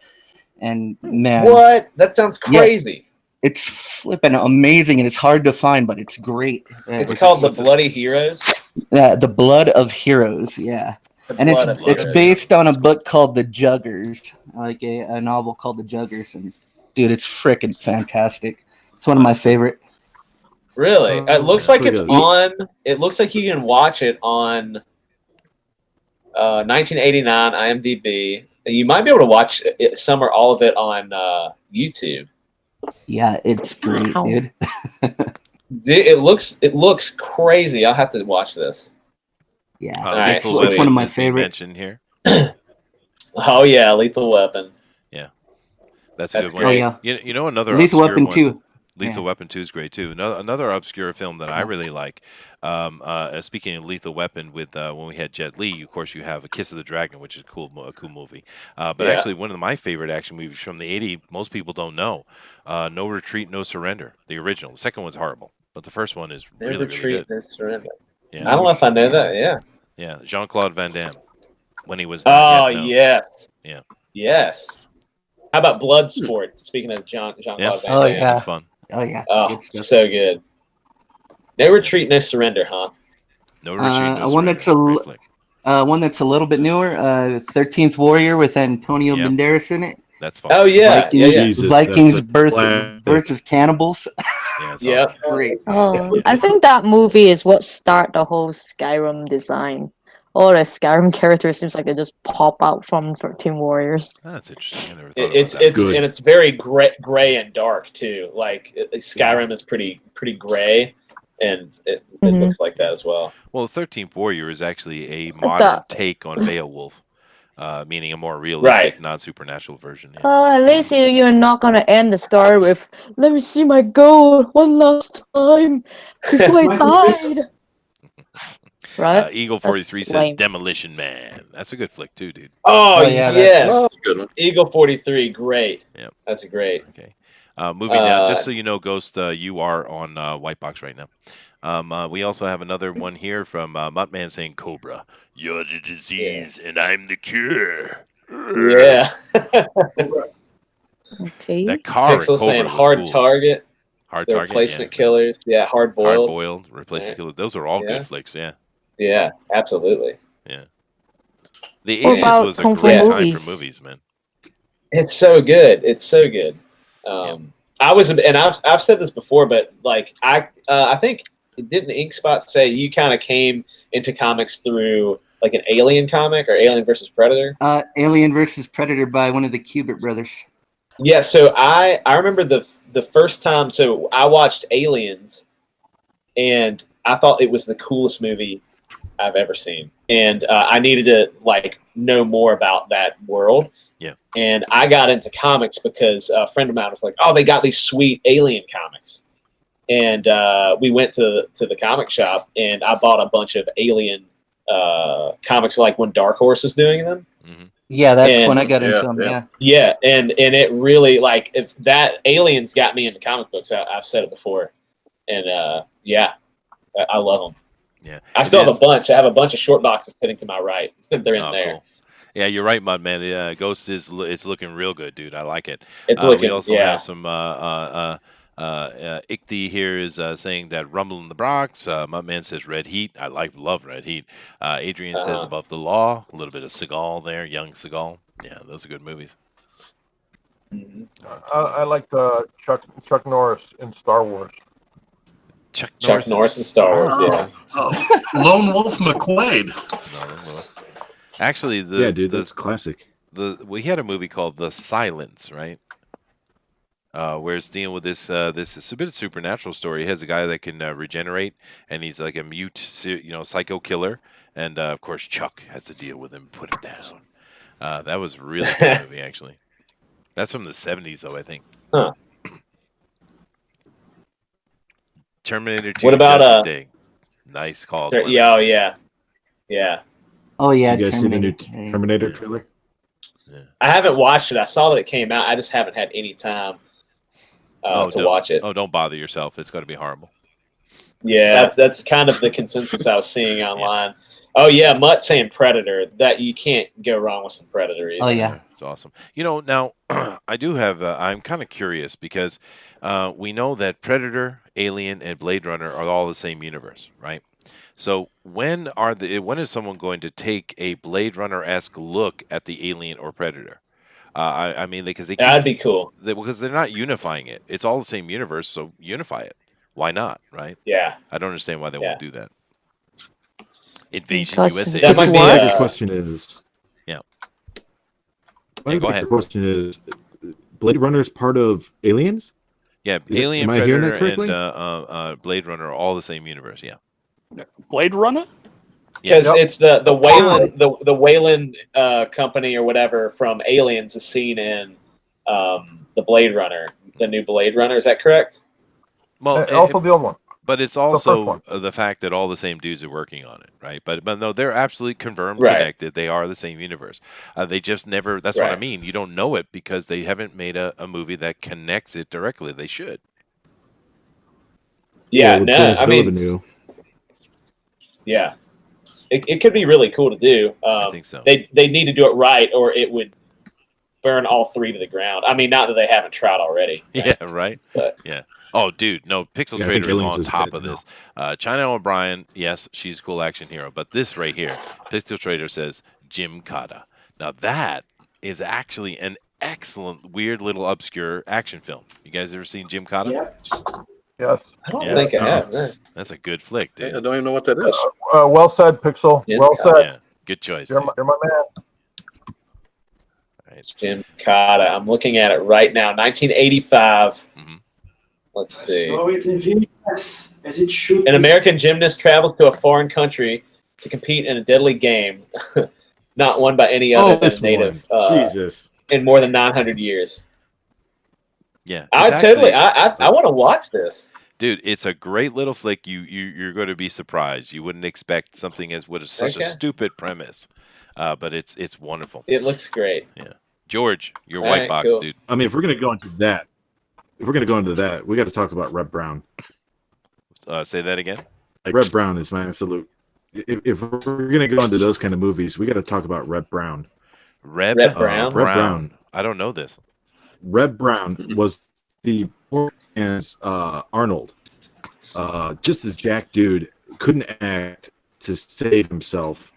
And man, What? That sounds Yeah. crazy. it's flipping amazing, and it's hard to find, but it's great. It's What's called what's The Bloody Heroes. The Blood of Heroes. Yeah. The And Blood of it's Heroes. based on a book called The Juggers, like a novel called The Juggers, and dude, it's freaking fantastic. It's one of my favorite. Really? It looks like it's Pretty on. It looks like you can watch it on 1989 IMDb. You might be able to watch some or all of it on YouTube. Yeah, it's great, Wow. dude. Dude, it looks crazy. I'll have to watch this. Yeah, All right, Lethal so Weapon it's one of my is being favorite. mentioned here. Oh yeah, Lethal Weapon. That's a That's good one. Oh yeah, You know another Lethal obscure Weapon one. 2. Lethal Weapon 2 is great too. Another obscure film that I really like. Speaking of Lethal Weapon, with when we had Jet Li, of course, you have A Kiss of the Dragon, which is a cool movie. But Yeah. actually, one of my favorite action movies from the '80s, most people don't know. No Retreat, No Surrender, the original. The second one's horrible, but the first one is Never really, really Retreat, good. No Surrender. Yeah, I don't know if I know that. Yeah. yeah. Jean-Claude Van Damme, when he was Oh not yet known. yes. Yeah. Yes. How about Bloodsport? Speaking of Jean-Claude Yeah. Van Oh Damme. yeah, It's fun. oh yeah. Oh, Good stuff. so good. No Retreat, No Surrender, huh? No Retreat, No One Surrender. that's a Great flick. one that's a little bit newer. 13th Warrior with Antonio Yep. Banderas in it. That's fun. Oh yeah, Vikings, yeah, yeah. Jesus, Vikings that's a versus classic. cannibals. Yeah, it's Yeah. awesome. Great. Oh, I think that movie is what started the whole Skyrim design. All the Skyrim characters seems like they just pop out from 13 Warriors. That's interesting. I never thought It's about that. Good. and it's very gray and dark too. Like Skyrim is pretty gray, and it Mhm. looks like that as well. Well, the 13th Warrior is actually a like modern that. take on Beowulf, meaning a more realistic, Right. non-supernatural version. Yeah. At least you're not gonna end the story with "Let me see my gold one last time before I died." Right? Eagle That's 43 says lame. Demolition Man. That's a good flick too, dude. Oh, yeah, yes, That's a good one. Eagle 43, great. Yep. That's great. Okay. Moving down, just so you know, Ghost, you are on White Box right now. We also have another one here from Mutt Man saying, "Cobra, you're the disease and I'm the cure." Yeah. Okay. That car in Pixel Cobra saying was hard cool. target. Hard The Target, replacement yeah. killers. Yeah, hard Hard boiled. boiled, replacement Yeah. killer. Those are all Yeah. good flicks. Yeah. Yeah, absolutely. The What 80s about was a Kung Fu great time for movies? movies, man. It's so good. It's so good. I was, and I've said this before, but like I think didn't Inkspot say you kind of came into comics through like an Alien comic or Alien versus Predator? Alien versus Predator by one of the Kubert brothers. Yeah. So I remember the first time. So I watched Aliens, and I thought it was the coolest movie I've ever seen, and I needed to like know more about that world. Yeah. And I got into comics because a friend of mine was like, "Oh, they got these sweet alien comics," and we went to the comic shop, and I bought a bunch of alien comics, like when Dark Horse was doing them. Mm-hmm. Yeah, that's And- when I got into them. Yeah. Yeah, and it really, like, if that aliens got me into comic books. I've said it before, and yeah, I love them. Yeah. I still have a bunch. I have a bunch of short boxes sitting to my right. They're in there. Cool. Yeah, you're right, Mud Man. Ghost it's looking real good, dude. I like it. It's looking. We also Yeah. have some Ichthy here is saying that Rumble in the Bronx. Mud Man says Red Heat. I love Red Heat. Adrian says Above the Law. A little bit of Seagal there, young Seagal. Yeah, those are good movies. Mhm. I like Chuck Norris in Star Wars. Chuck Norris in Star Wars. Yeah. Oh, Lone Wolf McQuade. No. Actually, that's classic. We had a movie called The Silence, right? Where it's dealing with this it's a bit of supernatural story. It has a guy that can regenerate, and he's like a mute, psycho killer, and of course Chuck has to deal with him, put him down. That was a really good movie, actually. That's from the 70s, though, I think. Huh. Terminator 2. What about Day? Nice call. Yeah. Oh yeah. Yeah. Oh yeah. You guys see the new Terminator. Terminator trailer? Yeah. I haven't watched it. I saw that it came out. I just haven't had any time to watch it. Oh, don't bother yourself. It's going to be horrible. Yeah, that's kind of the consensus I was seeing online. Oh yeah, Mutt saying Predator. That you can't go wrong with some Predator either. Oh yeah. It's awesome. Now I do have. I'm kind of curious because we know that Predator, Alien, and Blade Runner are all the same universe, right? So when is someone going to take a Blade Runner-esque look at the Alien or Predator? I mean, because that'd be cool. Because they're not unifying it. It's all the same universe, so unify it. Why not, right? Yeah. I don't understand why they won't do that. Invasion Because USA. That might be The question is. Yeah. I think go the ahead. question is, Blade Runner is part of Aliens? Yeah, Is it- Alien, am I hearing that Predator, correctly? and Blade Runner are all the same universe. Yeah. Blade Runner? Because Yes. it's the Wayland the Wayland company or whatever from Aliens is seen in the Blade Runner, the new Blade Runner. Is that correct? Well, Also the old one. but it's first also one. the fact that all the same dudes are working on it, right? But no, they're absolutely confirmed, Right. connected. They are the same universe. They just never. That's what I Right. mean. You don't know it because they haven't made a movie that connects it directly. They should. Yeah, with no, Denis I mean, Villeneuve. yeah, it could be really cool to do. I think so. They need to do it right, or it would burn all three to the ground. I mean, not that they haven't tried already. Right? Yeah, right. But- Yeah. Oh, dude, no. Pixel Yeah, I think Trader is Aliens on is top dead of now. this. China O'Brien, yes, she's a cool action hero. But this right here, Pixel Trader says Jim Cotta. Now that is actually an excellent, weird little obscure action film. You guys ever seen Jim Cotta? Yeah. Yes. I don't Yes. think I have. No. That's a good flick, I dude. don't even know what that is. Well said, Pixel. Yeah, Well said. Yeah, good choice. You're dude. my man. Right. Jim Cotta. I'm looking at it right now. 1985. Mhm. Let's see. So it reveals as it should An be. American gymnast travels to a foreign country to compete in a deadly game, not won by any other than this a native, one. Jesus. in more than 900 years. Yeah. I it's totally, actually- I want to watch this. Dude, it's a great little flick. You're going to be surprised. You wouldn't expect something as what is such a Okay. stupid premise, but it's wonderful. It looks great. George, your All white right, box, cool. dude. I mean, if we're gonna go into that, we got to talk about Reb Brown. Say that again. Like, Reb Brown is my absolute. If we're gonna go into those kind of movies, we got to talk about Reb Brown. Reb Brown? Reb Brown. I don't know this. Reb Brown was the as Arnold, just this jack dude, couldn't act to save himself,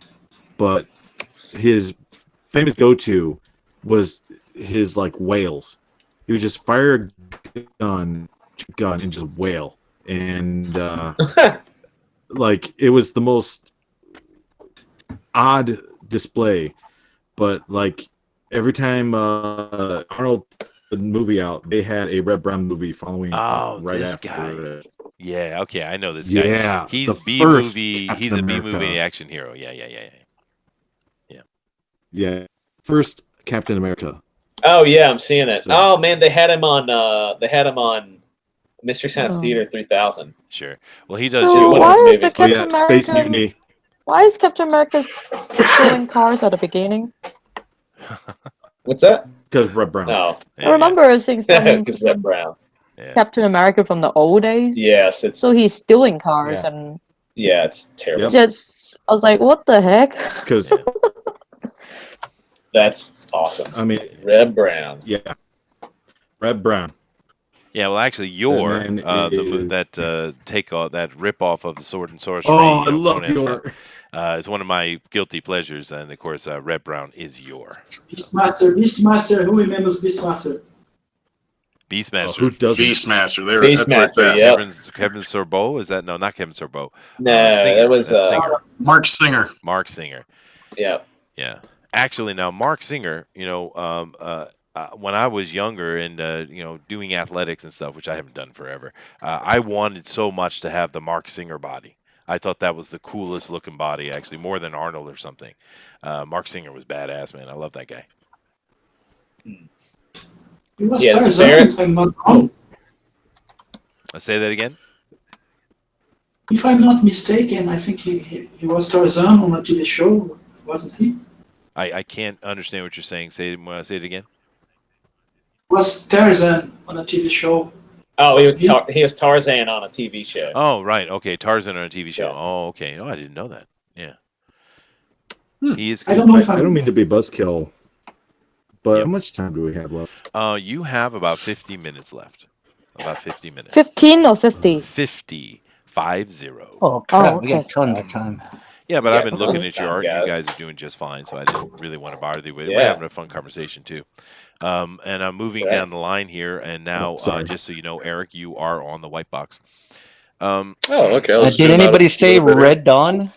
but his famous go-to was his like wails. He would just fire a gun and just wail, and like it was the most odd display. But like every time Arnold put a movie out, they had a Reb Brown movie following Oh, right this after guy. it. Yeah, okay, I know this guy. Yeah, He's the B first movie. Captain He's a B movie America. action hero. Yeah. Yeah, first Captain America. Oh yeah, I'm seeing it. So- Oh man, they had him on. Mystery Science Oh. Theater 3000. Sure. Well, he does. So You know, one why of the is movies. the Oh Captain yeah, Space America? Mutiny. Why is Captain America stealing cars at the beginning? What's that? Because Red Brown. Oh, I remember seeing because some Red Brown. Yeah. Captain America from the old days. Yes, it's So he's stealing cars Yeah. and yeah, it's terrible. Yep. just I was like, what the heck? Because That's awesome. I mean, Red Brown. yeah, Red Brown. Yeah, well, actually, Yor, And then that take off that rip off of the Sword and Sorcery. Oh, I love Conan Yor. stuff, is one of my guilty pleasures, and of course, Red Brown is Yor. Beastmaster, who remembers Beastmaster? Beastmaster. Oh, who doesn't? Beastmaster. There, Beastmaster, that's yeah. Kevin Sorbo? Is that no? Not Kevin Sorbo. No, Singer. that was That's Singer. March Singer. Mark Singer. yeah. Yeah. Actually, now Mark Singer, when I was younger and doing athletics and stuff, which I haven't done forever, I wanted so much to have the Mark Singer body. I thought that was the coolest looking body, actually, more than Arnold or something. Mark Singer was badass, man. I love that guy. He was Yeah, Tarzan, Barrett. if I'm not wrong. I'll say that again. If I'm not mistaken, I think he was Tarzan on a TV show, wasn't he? I can't understand what you're saying. Say it again. Was Tarzan on a TV show? Oh, he was Tarzan on a TV show. Oh, right. Okay. Tarzan on a TV show. Yeah. Oh, okay. Oh, I didn't know that. Yeah. He is I cool. don't know if I don't mean to be buzzkill, but Yep. how much time do we have left? You have about 50 minutes left. About 50 minutes. 15 or 50? 50. 50. Oh crap, Oh, we got okay. tons of time. Yeah, but Yeah, I've been looking tons at of your time, art. You guys. guys are doing just fine, so I didn't really want to bother you with it. We're Yeah. having a fun conversation too. And I'm moving Right. down the line here, and now, sorry. just so you know, Eric, you are on the white box. Oh, okay. I was Did doing that anybody a say little bit. Red Dawn?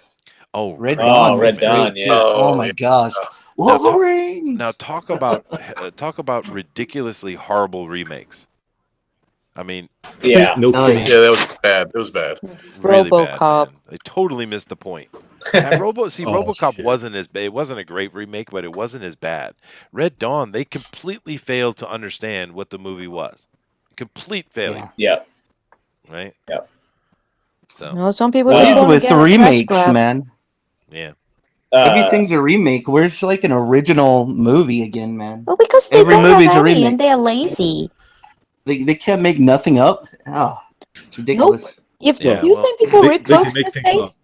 Oh, Red Oh, Dawn. Red was Dawn, great, too. yeah. Oh my gosh. Wolverine. Now talk about ridiculously horrible remakes. I mean, Yeah. No Oh, kidding. Yeah, that was bad. It was bad. really bad. RoboCop. Man. They totally missed the point. RoboCop shit. wasn't it wasn't a great remake, but it wasn't as bad. Red Dawn, they completely failed to understand what the movie was. Complete failure, Yeah. Yeah. right? Yep. So, Some people What just is want to with get a cash remakes, grab. man? yeah. Everything's a remake. Where's like an original movie again, man? Well, because they Every don't have movie's a any remake. and they're lazy. They can't make nothing up. Oh, it's ridiculous. If Yeah, you well, think people they read can books make these things days,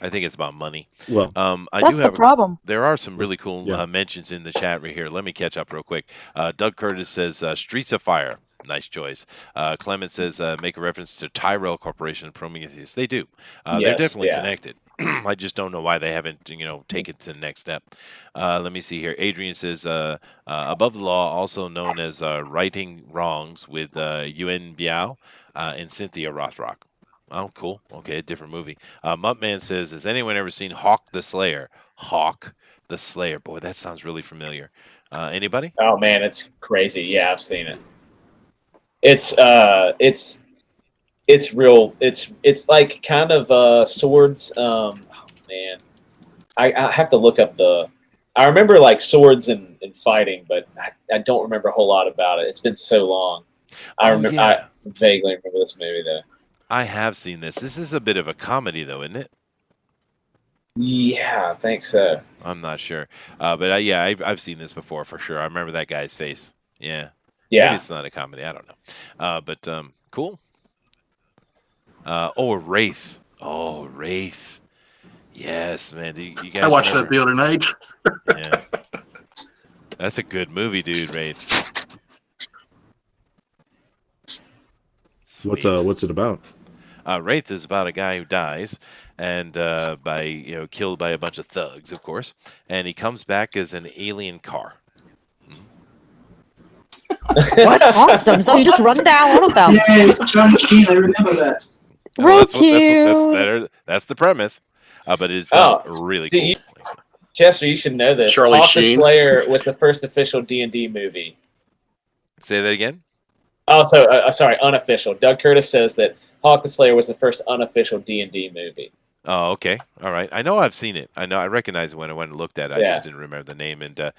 I think it's about money. Well, I that's do the have problem. There are some really cool Yeah. mentions in the chat right here. Let me catch up real quick. Doug Curtis says Streets of Fire. Nice choice. Clement says make a reference to Tyrell Corporation and Prometheus. They do. They're Yes, definitely yeah. connected. I just don't know why they haven't, taken it to the next step. Let me see here. Adrian says Above the Law, also known as Righting Wrongs with Yuen Biao and Cynthia Rothrock. Oh, cool. Okay, different movie. Muttman says, has anyone ever seen Hawk the Slayer? Hawk the Slayer. Boy, that sounds really familiar. Anybody? Oh man, it's crazy. Yeah, I've seen it. It's real. It's like kind of swords. Man, I have to look up the. I remember like swords and fighting, but I don't remember a whole lot about it. It's been so long. I remember. Yeah. I vaguely remember this movie though. I have seen this. This is a bit of a comedy, though, isn't it? Yeah, I think so. I'm not sure. But I've seen this before for sure. I remember that guy's face. Yeah. Yeah. Maybe it's not a comedy. I don't know. But cool. Wraith. Oh, Wraith. Yes, man. You guys I watched remember? that the other night. Yeah. That's a good movie, dude, Wraith. Sweet. what's it about? Wraith is about a guy who dies and killed by a bunch of thugs, of course, and he comes back as an alien car. What? Awesome. So you just run down all of them. Yeah, it's Charlie Sheen, I remember that. Real cute. That's the premise, but it is done really cool. Chester, you should know this. Charlie Hawk the Sheen. Slayer was the first official D&D movie. Say that again. Oh, so sorry, unofficial. Doug Curtis says that Hawk the Slayer was the first unofficial D&D movie. Oh, okay. All right. I know I've seen it. I know I recognize it when I went and looked at it. I just didn't remember the name. And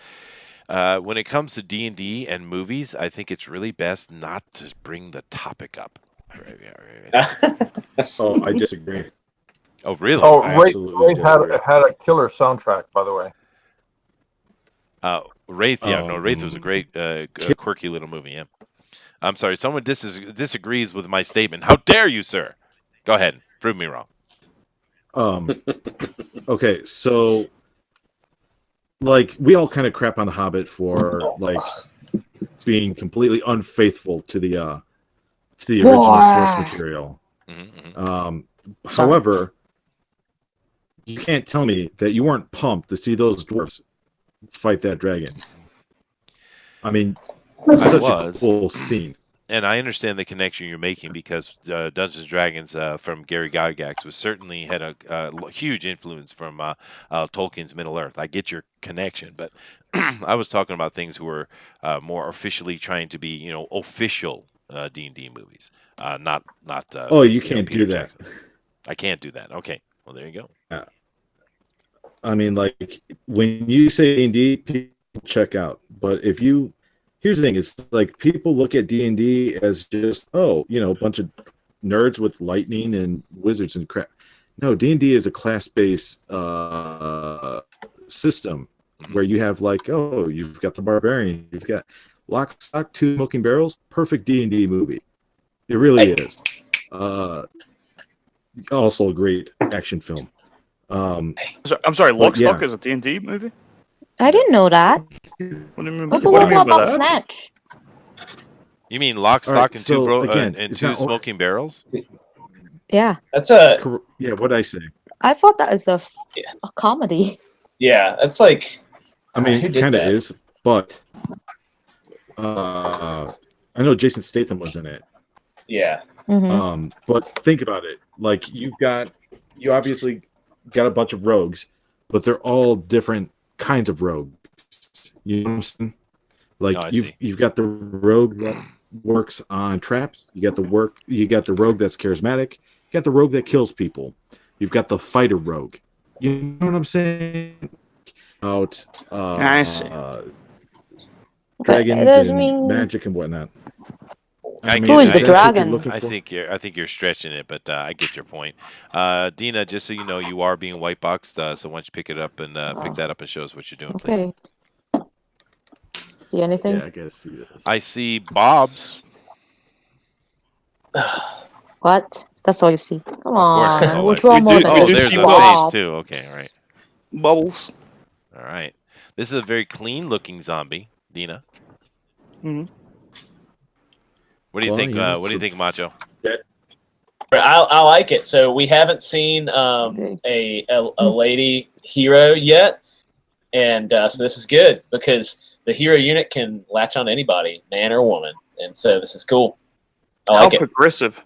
when it comes to D&D and movies, I think it's really best not to bring the topic up. Oh, I disagree. Oh, really? Oh, I Ray absolutely disagree. had a killer soundtrack, by the way. Wraith, yeah, no, Wraith was a great, quirky little movie. Yeah. I'm sorry, someone disagrees with my statement. How dare you, sir? Go ahead, prove me wrong. Okay, so like we all kind of crap on the Hobbit for like being completely unfaithful to the original source material. However, you can't tell me that you weren't pumped to see those dwarves fight that dragon. I mean, it's such a cool scene. And I understand the connection you're making because Dungeons and Dragons from Gary Gygax was certainly had a huge influence from Tolkien's Middle Earth. I get your connection, but I was talking about things who were more officially trying to be, official D&D movies, not. Oh, you can't do that. I can't do that. Okay, well there you go. I mean, like when you say D&D, people check out, but if you here's the thing: is like people look at D&D as just a bunch of nerds with lightning and wizards and crap. No, D&D is a class-based system where you have you've got the barbarian, you've got Lock, Stock, Two Smoking Barrels, perfect D&D movie. It really is. Also a great action film. I'm sorry, Lock, Stock is a D&D movie? I didn't know that. What do you mean, What what do you mean by about that? Snatch? You mean Lock, Stock, and Two not Smoking Barrels? Yeah. That's what'd I say? I thought that is a comedy. Yeah, that's like. I mean, it kind of is, but I know Jason Statham was in it. Yeah. Mm-hmm. But think about it. Like you obviously got a bunch of rogues, but they're all different kinds of rogues. You know what I'm saying? Like you've got the rogue that works on traps. You got the rogue that's charismatic. You got the rogue that kills people. You've got the fighter rogue. You know what I'm saying? I see. Dragons and magic and whatnot. Who is the dragon? I think you're stretching it, but I get your point. Dina, just so you know, you are being white boxed. So why don't you pick it up and pick that up and show us what you're doing, please? Okay. See anything? Yeah, I gotta see this. I see Bob's. What? That's all you see. Come Of course, on. We'll draw more than do there's see a Bob's. face too. Okay, all right. Bubbles. All right. This is a very clean-looking zombie, Dina. Mm-hmm. What do you think? What do you think, Macho? I like it. So we haven't seen a lady hero yet, and so this is good because the hero unit can latch on to anybody, man or woman, and so this is cool. I like it. Progressive.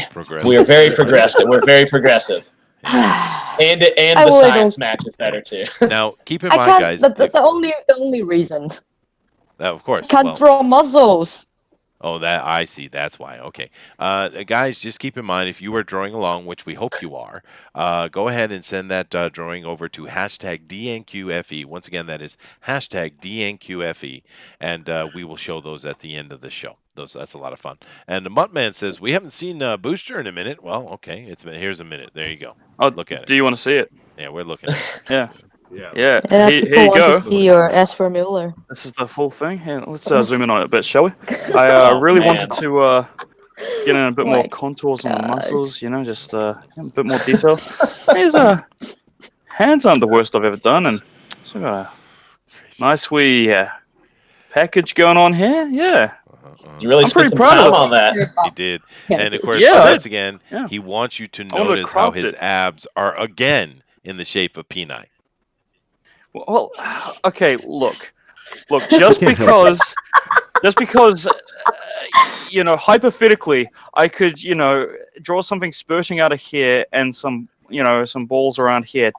Progressive. We are very progressive. We're very progressive. And the science match is better too. Now, keep in mind, guys. The only reason. Of course. Can't draw muscles. Oh, that I see. That's why. Okay, guys, just keep in mind if you are drawing along, which we hope you are, go ahead and send that drawing over to #DNQFE. Once again, that is #DNQFE, and we will show those at the end of the show. That's a lot of fun. And the Muttman says we haven't seen Booster in a minute. Well, okay, here's a minute. There you go. Oh, look at it. Do you want to see it? Yeah, we're looking at it. Yeah. Yeah. Here you People want go. to see your Ezra Miller. This is the full thing. Here, let's zoom in on it a bit, shall we? I really wanted to get in a bit more contours on the muscles, just a bit more detail. These hands aren't the worst I've ever done, and so got a nice wee package going on here. Yeah. You really spent some time on that. He did. And of course, once again, he wants you to notice how his abs are again in the shape of Peni. Well, okay, look, just because, hypothetically, I could, draw something spurting out of here and some balls around here,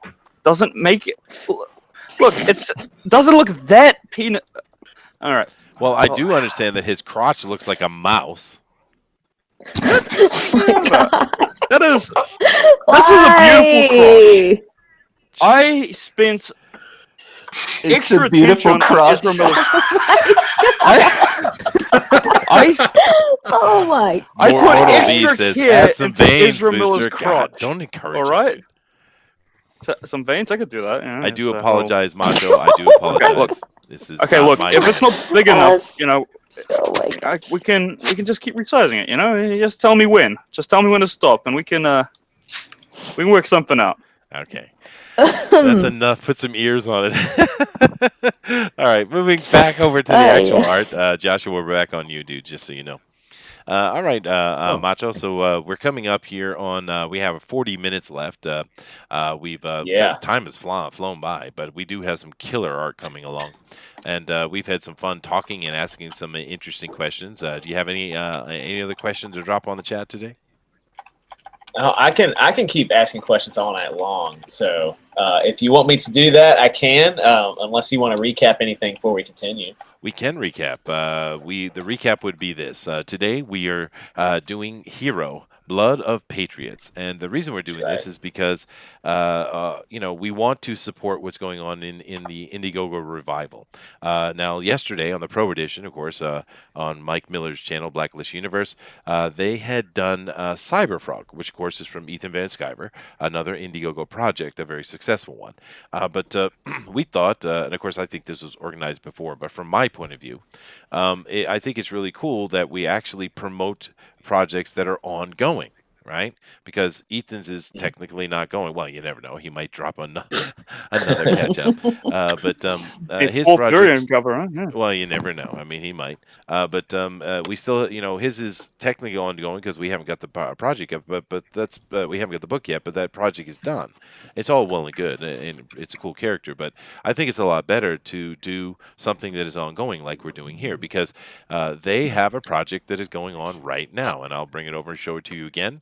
doesn't make it. Look, doesn't look that peanut. All right. Well, I do understand that his crotch looks like a mouse. Oh my God. That is. Why? This is a beautiful crotch. I spent It's extra a beautiful attention on Ezra crotch. Miller's. Oh my I put Mortal God. B extra says, care add some into veins, Ezra Miller's Booster. God, crotch. don't encourage All it, right, dude. so, some veins. I could do that. Yeah, I do so, apologize, Macho. I do apologize. look. This is Okay, not look. my If it's fault. not big enough, Yes. Oh my God. we can just keep resizing it. You know, you just tell me when. Just tell me when to stop, and we can work something out. Okay. That's enough. Put some ears on it. All right, moving back over to the actual art. Joshua, we're back on you, dude, just so you know. All right, Macho. So we're coming up here on. We have 40 minutes left. We've Yeah. time has flown by, but we do have some killer art coming along, and we've had some fun talking and asking some interesting questions. Do you have any other questions to drop on the chat today? I can keep asking questions all night long. So if you want me to do that, I can. Unless you want to recap anything before we continue. We can recap. The recap would be this. Today we are doing Hiro, Blood of Patriots, and the reason we're doing this is because we want to support what's going on in the Indiegogo revival. Now, yesterday on the Pro Edition, of course, on Mike Miller's channel, Blacklist Universe, they had done Cyberfrog, which of course is from Ethan Van Sciver, another Indiegogo project, a very successful one. But we thought, and of course I think this was organized before, but from my point of view, I think it's really cool that we actually promote projects that are ongoing, right? Because Ethan's is technically not going. Well, you never know. He might drop another catch up. But It's his full project. cover, huh? Yeah. Well, you never know. I mean, he might. But we still, his is technically ongoing because we haven't got the project yet. But that's we haven't got the book yet. But that project is done. It's all well and good, and it's a cool character. But I think it's a lot better to do something that is ongoing, like we're doing here, because they have a project that is going on right now. And I'll bring it over and show it to you again.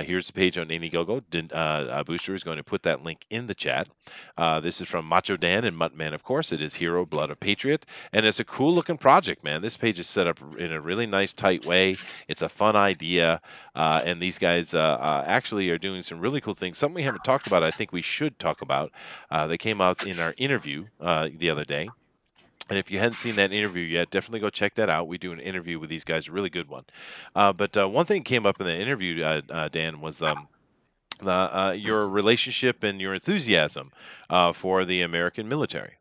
Here's the page on Indiegogo. Booster is going to put that link in the chat. This is from Macho Dan and Mutt Man, of course. It is Hiro, Blood of Patriot. And it's a cool looking project, man. This page is set up in a really nice, tight way. It's a fun idea. And these guys actually are doing some really cool things. Something we haven't talked about, I think we should talk about. They came out in our interview the other day. And if you hadn't seen that interview yet, definitely go check that out. We do an interview with these guys, a really good one. But one thing came up in the interview, Dan, was your relationship and your enthusiasm for the American military.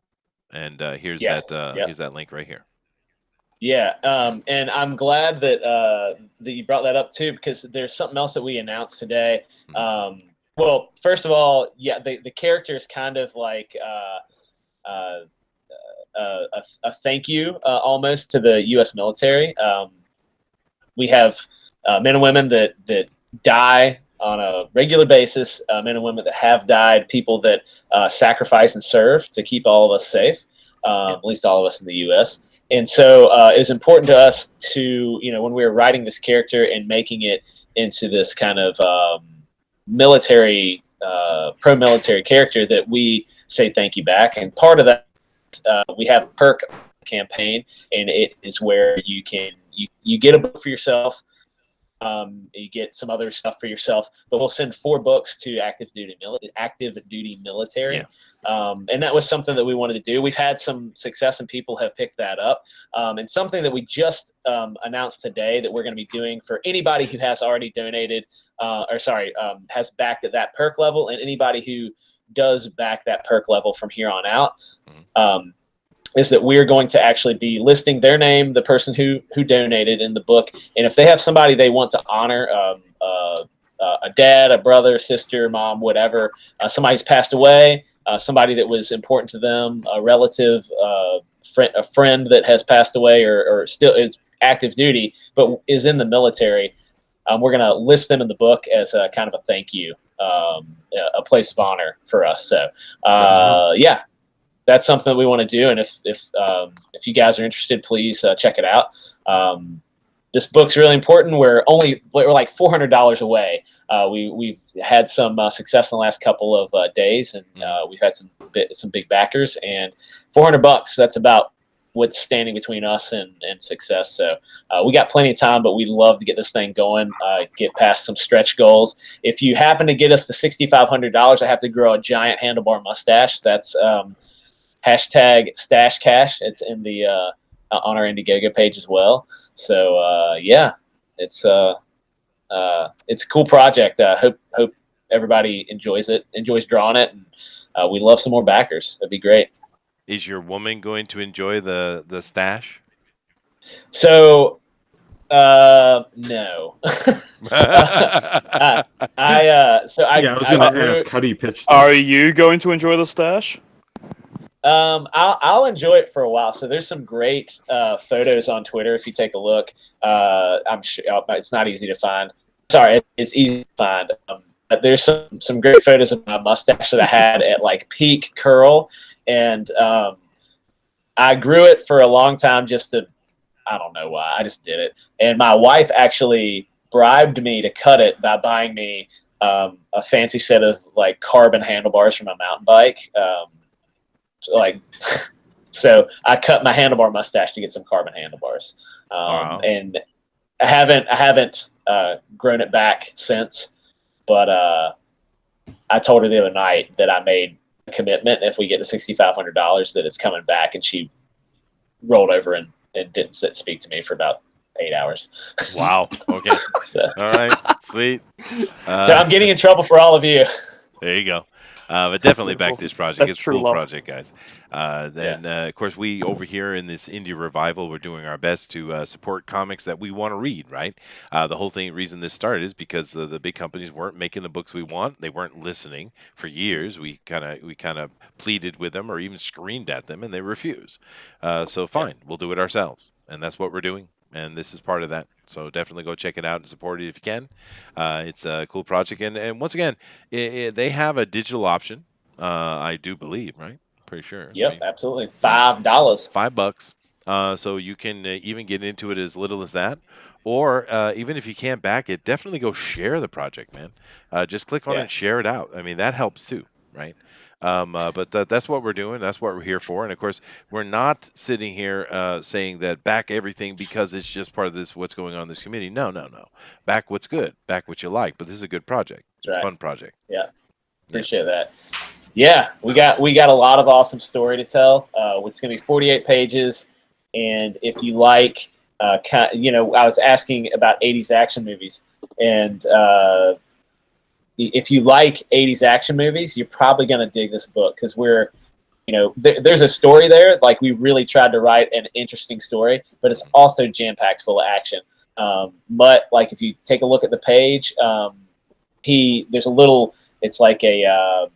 And here's that link right here. Yeah, and I'm glad that that you brought that up too, because there's something else that we announced today. Well, first of all, yeah, the character is kind of like a thank you almost to the U.S. military. We have men and women that die on a regular basis, men and women that have died, people that sacrifice and serve to keep all of us safe, at least all of us in the U.S. And so it's important to us to, when we were writing this character and making it into this kind of military, pro-military character, that we say thank you back. And part of that, we have a perk campaign, and it is where you can you get a book for yourself. You get some other stuff for yourself, but we'll send 4 books to active duty military. Yeah. And that was something that we wanted to do. We've had some success and people have picked that up. And something that we just announced today that we're going to be doing for anybody who has already donated, has backed at that perk level, and anybody who does back that perk level from here on out. Is that we're going to actually be listing their name, the person who donated in the book. And if they have somebody they want to honor, a dad, a brother, sister, mom, whatever, somebody who's passed away, somebody that was important to them, a relative, a friend that has passed away or still is active duty, but is in the military, we're going to list them in the book as a kind of a thank you, a place of honor for us. So, yeah. That's something that we want to do, and if you guys are interested, please check it out. This book's really important. We're like $400 away. We've had some success in the last couple of days, and we've had some big backers. And $400, that's about what's standing between us and success. So we got plenty of time, but we'd love to get this thing going, get past some stretch goals. If you happen to get us to $6,500, I have to grow a giant handlebar mustache. That's hashtag stash cash. It's in the on our Indiegogo page as well. So yeah, it's a cool project. Hope everybody enjoys it, enjoys drawing it, and we love some more backers. That'd be great. Is your woman going to enjoy the stash? So no. Yeah, I was going to ask, how do you pitch this? Are you going to enjoy the stash? I'll enjoy it for a while. So there's some great photos on Twitter if you take a look. I'm sure it's not easy to find. Sorry, it's easy to find. There's some great photos of my mustache that I had at like peak curl, and I grew it for a long time just to, I don't know why, I just did it. And my wife actually bribed me to cut it by buying me a fancy set of like carbon handlebars for my mountain bike. So I cut my handlebar mustache to get some carbon handlebars, Wow. and I haven't grown it back since. But I told her the other night that I made a commitment if we get to $6,500 that it's coming back, and she rolled over and didn't speak to me for about 8 hours. Wow. Okay. So, All right. Sweet. so I'm getting in trouble for all of you. There you go. But definitely back this project. That's It's a true cool love. project, guys. Of course, we over here in this indie revival, we're doing our best to support comics that we want to read, right? The whole reason this started is because the big companies weren't making the books we want. They weren't listening for years. We kind of pleaded with them or even screamed at them, and they refused. So fine, we'll do it ourselves. And that's what we're doing. And this is part of that. So definitely go check it out and support it if you can. It's a cool project. And once again, they have a digital option, I do believe, right? Pretty sure. Yep, absolutely. $5. $5. So you can even get into it as little as that. Or even if you can't back it, definitely go share the project, man. Just click on it and share it out. I mean, that helps too, right? But that's what we're doing. That's what we're here for. And of course, we're not sitting here saying that back everything because it's just part of this, what's going on in this community. No. Back what's good. Back what you like. But this is a good project. It's a fun project. Yeah. Appreciate that. Yeah, we got a lot of awesome story to tell. It's going to be 48 pages. And if you like, I was asking about 80s action movies. And if you like 80s action movies, you're probably going to dig this book because there's a story there. Like, we really tried to write an interesting story, but it's also jam-packed full of action. Mutt, like, if you take a look at the page, there's a little, it's like an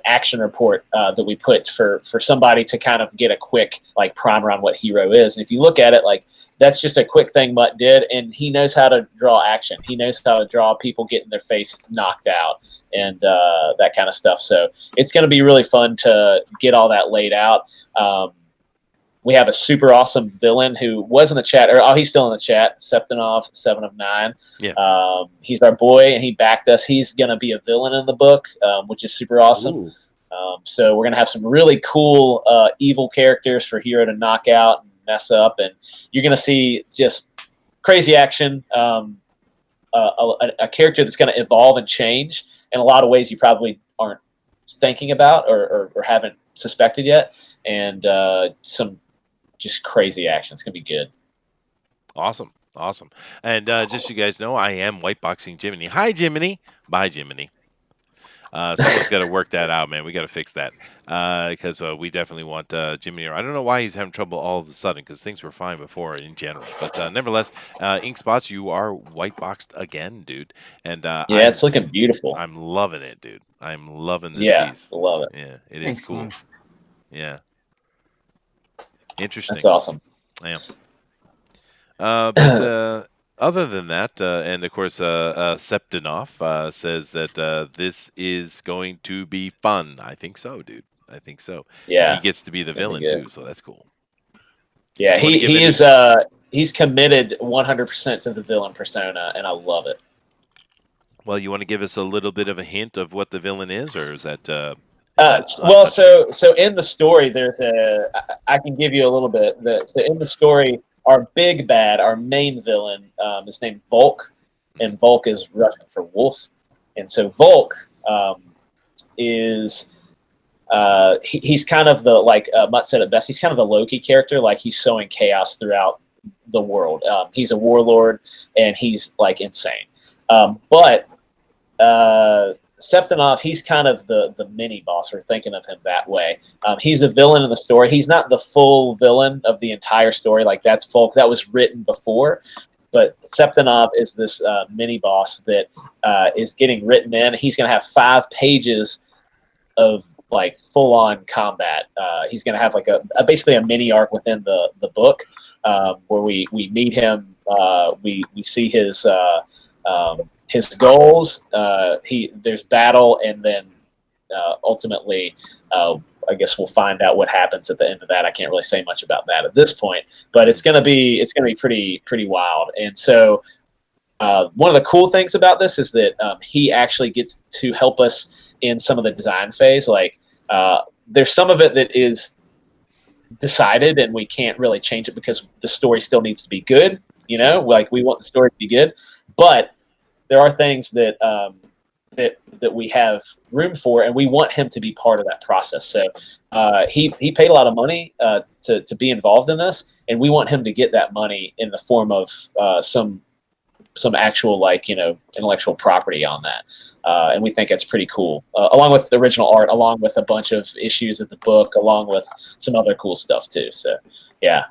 action report that we put for somebody to kind of get a quick like primer on what Hiro is. And if you look at it, like, that's just a quick thing Mutt did, and he knows how to draw action. He knows how to draw people getting their face knocked out and that kind of stuff. So it's going to be really fun to get all that laid out. We have a super awesome villain who was in the chat. He's still in the chat. Septinov, 7 of 9. Yeah. He's our boy, and he backed us. He's going to be a villain in the book, which is super awesome. So we're going to have some really cool evil characters for Hiro to knock out and mess up. And you're going to see just crazy action, a character that's going to evolve and change in a lot of ways you probably aren't thinking about or haven't suspected yet. And some just crazy action. It's gonna be good. Awesome. And just so you guys know, I am whiteboxing Jiminy. Hi, Jiminy. Bye, Jiminy. Someone's got to work that out, man. We got to fix that because we definitely want Jiminy. I don't know why he's having trouble all of a sudden because things were fine before in general. But nevertheless, Ink Spots, you are whiteboxed again, dude. And it's looking beautiful. I'm loving it, dude. I'm loving this piece. Yeah, love it. Yeah, it is cool. Yeah. Interesting. That's awesome. Yeah. But other than that, and of course, Septinov says that this is going to be fun. I think so, dude. I think so. Yeah. And he gets to be the villain too, so that's cool. Yeah, he's committed 100% to the villain persona, and I love it. Well, you want to give us a little bit of a hint of what the villain is, or is that Well, so in the story, there's I can give you a little bit. So in the story, our big bad, our main villain, is named Volk, and Volk is Russian for wolf, and so Volk is he's kind of the like Mutt said it best. He's kind of the Loki character. Like he's sowing chaos throughout the world. He's a warlord, and he's like insane. But Septinov, he's kind of the mini boss. We're thinking of him that way. He's a villain in the story. He's not the full villain of the entire story. Like that's Volk. That was written before. But Septinov is this mini boss that is getting written in. He's going to have 5 pages of like full on combat. He's going to have like basically a mini arc within the book where we meet him. We see his goals. There's battle, and then ultimately, I guess we'll find out what happens at the end of that. I can't really say much about that at this point, but it's gonna be pretty wild. And so, one of the cool things about this is that he actually gets to help us in some of the design phase. Like, there's some of it that is decided, and we can't really change it because the story still needs to be good. You know, like we want the story to be good, but there are things that that we have room for, and we want him to be part of that process. So he paid a lot of money to be involved in this, and we want him to get that money in the form of some actual intellectual property on that. And we think it's pretty cool, along with the original art, along with a bunch of issues of the book, along with some other cool stuff too. So yeah.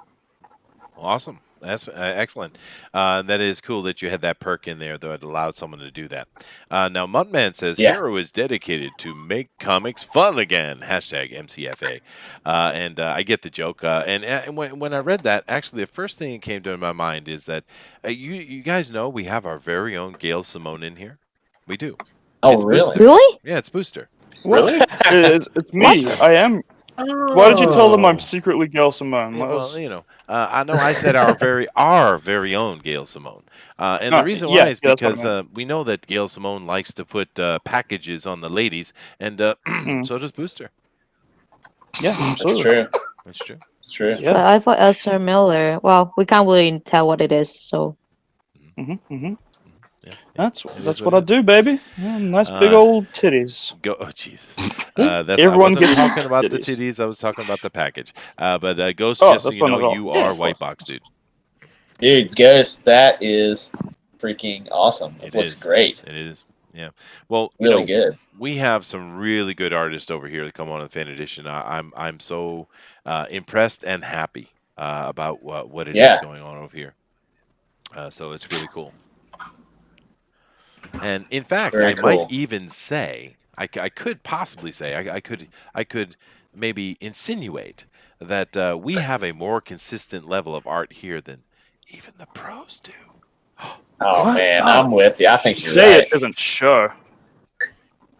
Awesome. That's excellent. That is cool that you had that perk in there, though it allowed someone to do that. Now, Muttman says, Hiro is dedicated to make comics fun again. Hashtag MCFA. And I get the joke. And when I read that, actually, the first thing that came to my mind is that you guys know we have our very own Gail Simone in here. We do. Oh, it's really? Booster. Really? Yeah, it's Booster. Really? It's me. I am. Why did you tell them I'm secretly Gail Simone? Yeah, well, I know I said our very own Gail Simone, and the reason why is because we know that Gail Simone likes to put packages on the ladies, and so does Booster. Yeah, absolutely. That's true. That's true. It's true. Yeah. But I thought Esther Miller. Well, we can't really tell what it is, so. Yeah, That's what I do, baby. Yeah, nice big old titties. Oh, Jesus. Everyone I wasn't gets talking about the titties. titties. I was talking about the package. But Ghost, Oh, just so that's you fine as know, well. you Yeah, are of White course. Box, dude. Dude, Ghost, that is freaking awesome. It looks great. It is. Yeah. Well, really good. We have some really good artists over here that come on the Fan Edition. I'm so impressed and happy about what it is going on over here. So it's really cool. And in fact, I might even say, I could possibly say, I could maybe insinuate that we have a more consistent level of art here than even the pros do. Oh man, I'm with you. I think you're Say right. it isn't sure.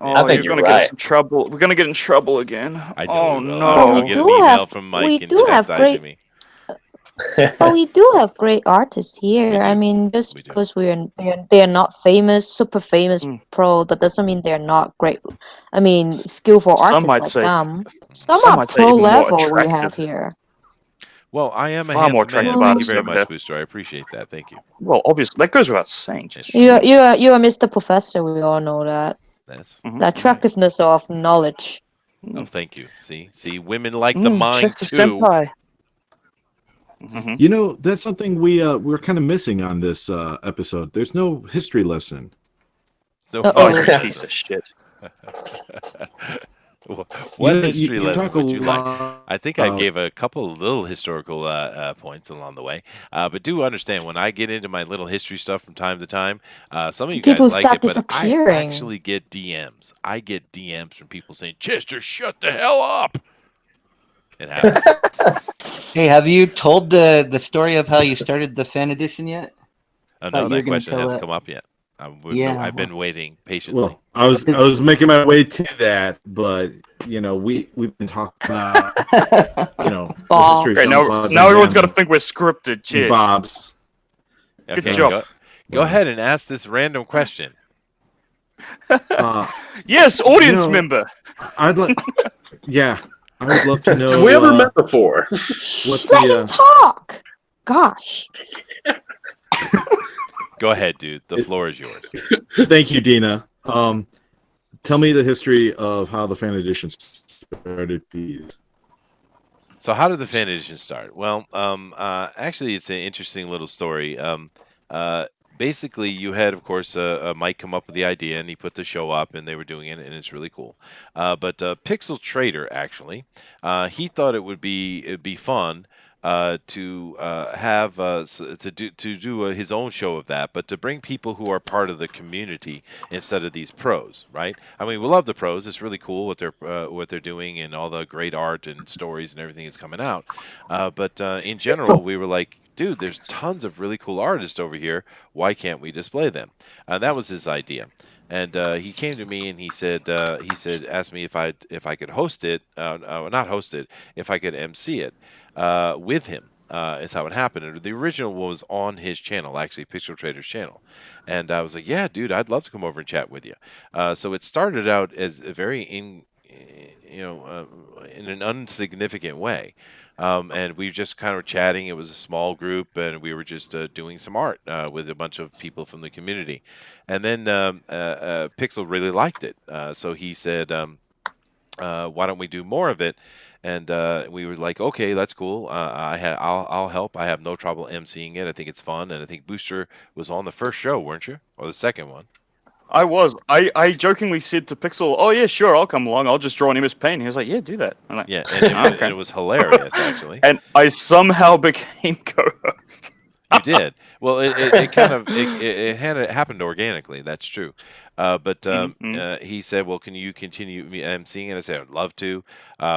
Oh, I think you're gonna you're get right. us in trouble. We're gonna get in trouble again. I know Oh we will. no! I'll get an email from Mike and chastising me. But we do have great artists here. I mean, just because they're not famous, super famous pro, but doesn't mean they're not great. I mean, skillful Some artists might like say- them. some Some are might say pro even more level we have attractive. here. Well, I am a Far more handsome man. attractive Thank you artists very over much, there. Booster. I appreciate that. Thank you. Well, obviously, that goes without saying. Just You're Mr. Professor. We all know that. That's The attractiveness of knowledge. Oh, thank you. See, women like the mind Chester too. Senpai. You know, that's something we're kind of missing on this episode. There's no history lesson. No Oh, piece of shit. What You know, history you lesson talk a would you like? lot I think I about- gave a couple of little historical points along the way. But do understand, when I get into my little history stuff from time to time, some of you People guys like start it, but I disappearing. actually get DMs. I get DMs from people saying, Chester, shut the hell up. It happens. Hey, have you told the story of how you started the fan edition yet? Oh, Thought no, you were that gonna question tell hasn't that. come up yet. Yeah, I've been waiting patiently. Well, I was making my way to that, but we've been talking about the history of Okay, now Sunblood everyone's and got to think we're scripted. Cheers. Bob's. Good Okay, job. Go ahead and ask this random question. Yes, audience member. I'd like, yeah, I would love to know. Have we ever met before? What Let him talk. Gosh. Go ahead, dude. The floor is yours. Thank you, Dina. Tell me the history of how the fan edition started, please. So how did the fan edition start? Well, actually, it's an interesting little story. Uh, Basically, you had, of course, Mike come up with the idea, and he put the show up, and they were doing it, and it's really cool. But Pixel Trader, actually, he thought it'd be fun to have to do his own show of that, but to bring people who are part of the community instead of these pros, right? I mean, we love the pros; it's really cool what they're doing and all the great art and stories and everything that's coming out. But in general, we were like, dude, there's tons of really cool artists over here. Why can't we display them? That was his idea. And he came to me and asked me if I could host it, not host it, if I could MC it with him. Is how it happened. And the original was on his channel, actually, Pixel Trader's channel. And I was like, yeah, dude, I'd love to come over and chat with you. So it started out as a very in an insignificant way. And we just kind of chatting. It was a small group, and we were just doing some art with a bunch of people from the community. And then Pixel really liked it. So he said, why don't we do more of it? And we were like, okay, that's cool. I'll help. I have no trouble emceeing it. I think it's fun, and I think Booster was on the first show, weren't you, or the second one? I was. I jokingly said to Pixel, "Oh yeah, sure, I'll come along. I'll just draw an MS Paint." He was like, "Yeah, do that." I'm like, yeah, and it was hilarious, actually. And I somehow became co-host. You did. Well, it kind of it happened organically. That's true. But he said, "Well, can you continue emceeing it?" I said, "I'd love to."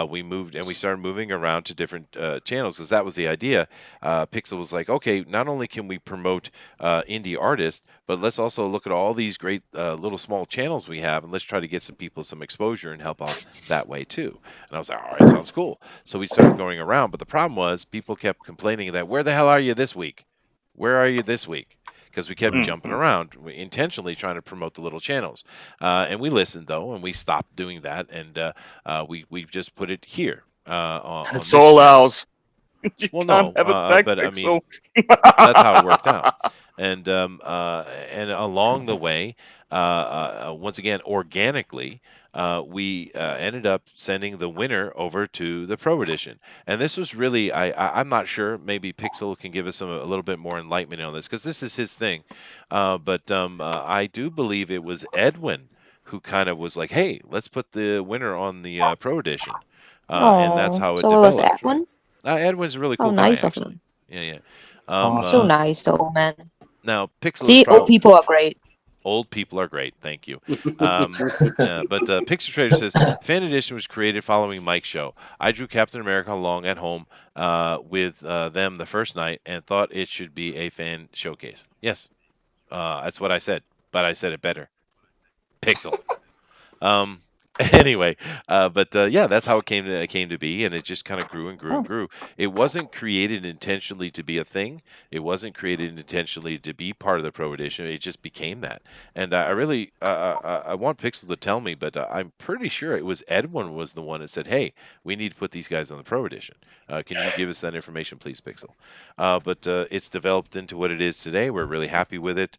We moved and we started moving around to different channels because that was the idea. Pixel was like, "Okay, not only can we promote indie artists, but let's also look at all these great little small channels we have, and let's try to get some people some exposure and help out that way too." And I was like, "All right, sounds cool." So we started going around, but the problem was people kept complaining that, "Where the hell are you this week? Where are you this week?" Because we kept jumping around, intentionally trying to promote the little channels. And we listened, though, and we stopped doing that, and we just put it here. On It's this all channel. ours. You Well, can't no, have it back, but I Pixel. mean, that's how it worked out. And along the way, once again, organically, we ended up sending the winner over to the Pro Edition. And this was really, I'm not sure. Maybe Pixel can give us a little bit more enlightenment on this because this is his thing. But I do believe it was Edwin who kind of was like, "Hey, let's put the winner on the Pro Edition," and that's Oh, how it so it was developed. Edwin? Edwin's a really How cool guy, nice of actually. him. Yeah. So nice, the old man. Now, Pixel is See, old probably people are great. old people are great. Thank you. But Pixel Trader says Fan Edition was created following Mike's show. I drew Captain America along at home with them the first night and thought it should be a fan showcase. Yes, that's what I said, but I said it better. Pixel. Anyway, but yeah, that's how it came to be, and it just kind of grew and grew and grew. It wasn't created intentionally to be a thing. It wasn't created intentionally to be part of the Pro Edition. It just became that. And I really I want Pixel to tell me, but I'm pretty sure it was Edwin was the one that said, "Hey, we need to put these guys on the Pro Edition. Can you give us that information, please, Pixel?" But it's developed into what it is today. We're really happy with it.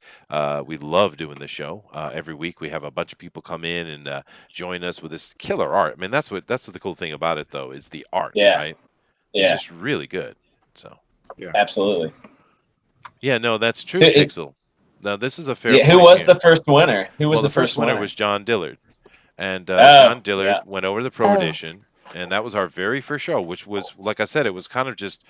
We love doing the show. Every week we have a bunch of people come in and join us with this killer art. I mean, that's the cool thing about it, though, is the art, right? It's just really good. So, yeah, absolutely. Yeah, no, that's true, Pixel. Now, this is a fair. Who was the first winner? Who was the first winner? Was John Dillard, and John Dillard went over to the Pro Edition, and that was our very first show, which was, like I said, it was kind of just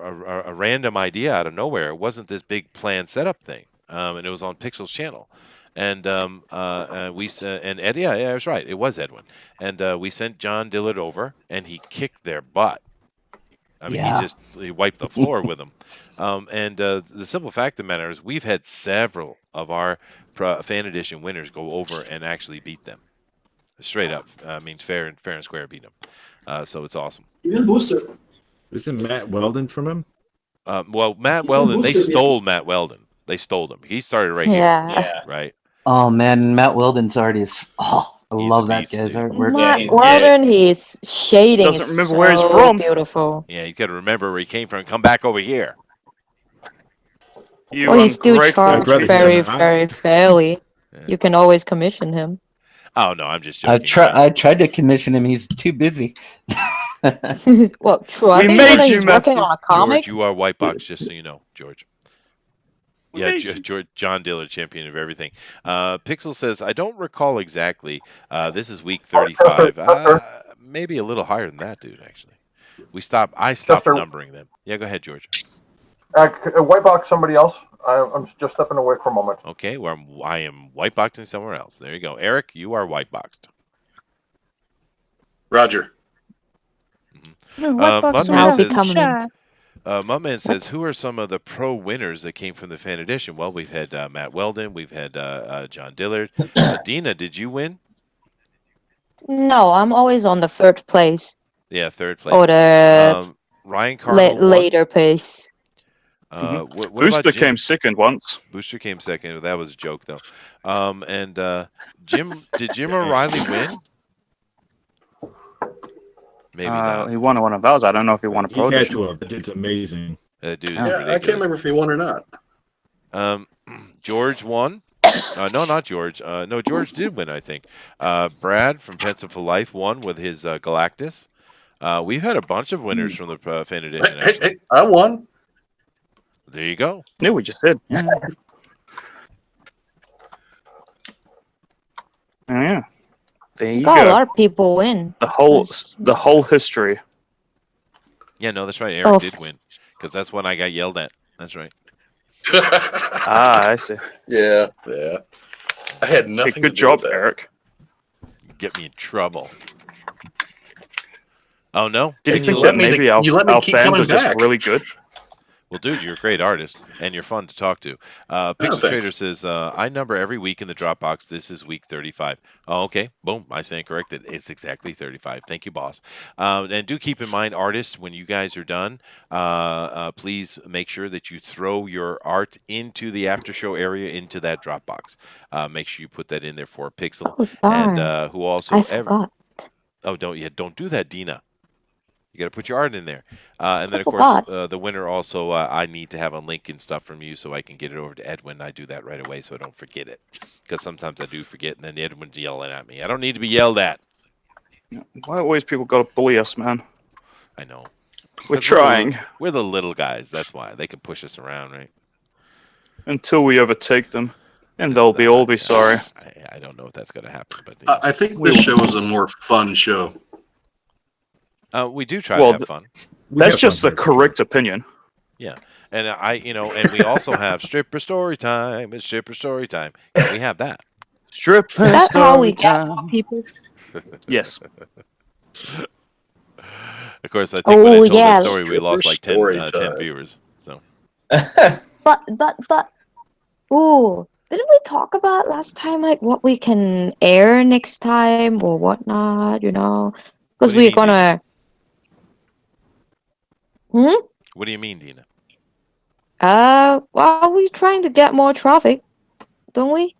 a random idea out of nowhere. It wasn't this big planned setup thing, and it was on Pixel's channel. And we and Ed, yeah, that's right. It was Edwin, and we sent John Dillard over, and he kicked their butt. I mean, he wiped the floor with them. And the simple fact of the matter is, we've had several of our fan edition winners go over and actually beat them, straight up. I mean, fair and square beat them. So it's awesome. Even Booster. Isn't Matt Weldon from him? Well, Matt Weldon, they stole Matt Weldon. They stole him. He started right here. Yeah. Right. Oh man, Matt Weldon's art is. Oh, I He's a love that beast, guy's dude. artwork. Matt he's Weldon, his shading Doesn't is remember where he's so from. beautiful. Yeah, you got to remember where he came from. Come back over here. You Well, he still ungrateful charged brother's beast. very, gonna very fairly. Yeah. You can always commission him. Oh no, I'm just I joking. I tried to commission him. He's too busy. Well, true. I We think made you, he's working Matthew. on a George, comic. you are white box, just so you know, George. We Yeah, made you. George, John Diller, champion of everything. Pixel says, I don't recall exactly. This is week 35. Chester, Maybe a little higher than that, dude. Actually, I stopped Chester, numbering them. Yeah, go ahead, George. white box somebody else. I'm just stepping away for a moment. Okay, well, I am white boxing somewhere else. There you go, Eric. You are white boxed. Roger. Now becoming. Muttman says, who are some of the pro winners that came from the fan edition? Well, we've had Matt Weldon, we've had John Dillard. Dina, did you win? No, I'm always on the third place Yeah, third place. or the Ryan Cardinal won. later place. What Booster about Jim? came second once. Booster came second. That was a joke, though. Jim, did Jim O'Reilly win? Maybe not. He won one of those. I don't know if he won a He pro had edition. to have. That dude's amazing. That dude is Yeah, ridiculous. I can't remember if he won or not. George won. No, not George. No, George did win, I think. Brad from Pencil for Life won with his Galactus. We've had a bunch of winners from the fan edition. Hey, I won. There you go. Yeah, we just did. Yeah. Yeah. There you Got a go. lot of people win. The whole history. Yeah, no, that's right. Eric did win because that's when I got yelled at. That's right. I see. Yeah. I had nothing. Hey, good job, Eric. Get me in trouble. Oh no! Did you And think you that let me maybe to- our you let me keep fans coming are just back. really good? Well, dude, you're a great artist, and you're fun to talk to. Pixel thanks. Trader says, I number every week in the Dropbox. This is week 35. Oh, okay. Boom. I stand corrected. It's exactly 35. Thank you, boss. And do keep in mind, artists, when you guys are done, please make sure that you throw your art into the after show area, into that Dropbox. Make sure you put that in there for Pixel. Oh, darn. And who also I forgot. Oh, don't do that, Dina. You got to put your art in there. And then, I of course, forgot. the winner also, I need to have a link and stuff from you so I can get it over to Edwin. I do that right away so I don't forget it. Because sometimes I do forget, and then Edwin's yelling at me. I don't need to be yelled at. Why always people got to bully us, man? I know. We're 'Cause trying We're the little guys. That's why. They can push us around, right? until we overtake them, and they'll all be sorry. I don't know if that's going to happen. But I think this show is a more fun show. we do try to have fun. That's just the correct opinion. Yeah. And and we also have stripper story time. It's stripper story time. Yeah, we have that. Stripper Is that how we story get time. more people? Yes. Of course, I think when I Oh, told yeah. that story, we lost like 10 Story 10 time. viewers. So But, ooh, didn't we talk about last time, like, what we can air next time or whatnot, What Because do you we're mean, gonna... what do you mean, Dina? Well, we're trying to get more traffic, don't we?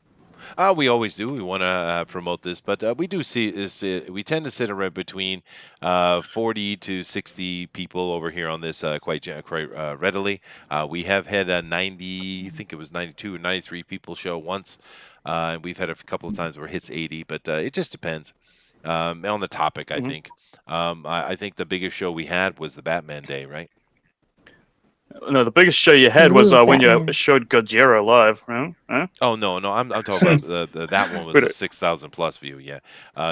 We always do. We want to promote this, but we do we tend to sit around between 40 to 60 people over here on this quite readily. We have had a 90, I think it was 92 or 93 people show once. And we've had a couple of times where it hits 80, but it just depends on the topic, I think. I think the biggest show we had was the Batman Day, right? No, the biggest show you had was Ooh, when you Batman. showed Gojira live. Huh? Oh no, I'm talking about that one was a 6,000 plus view. Yeah,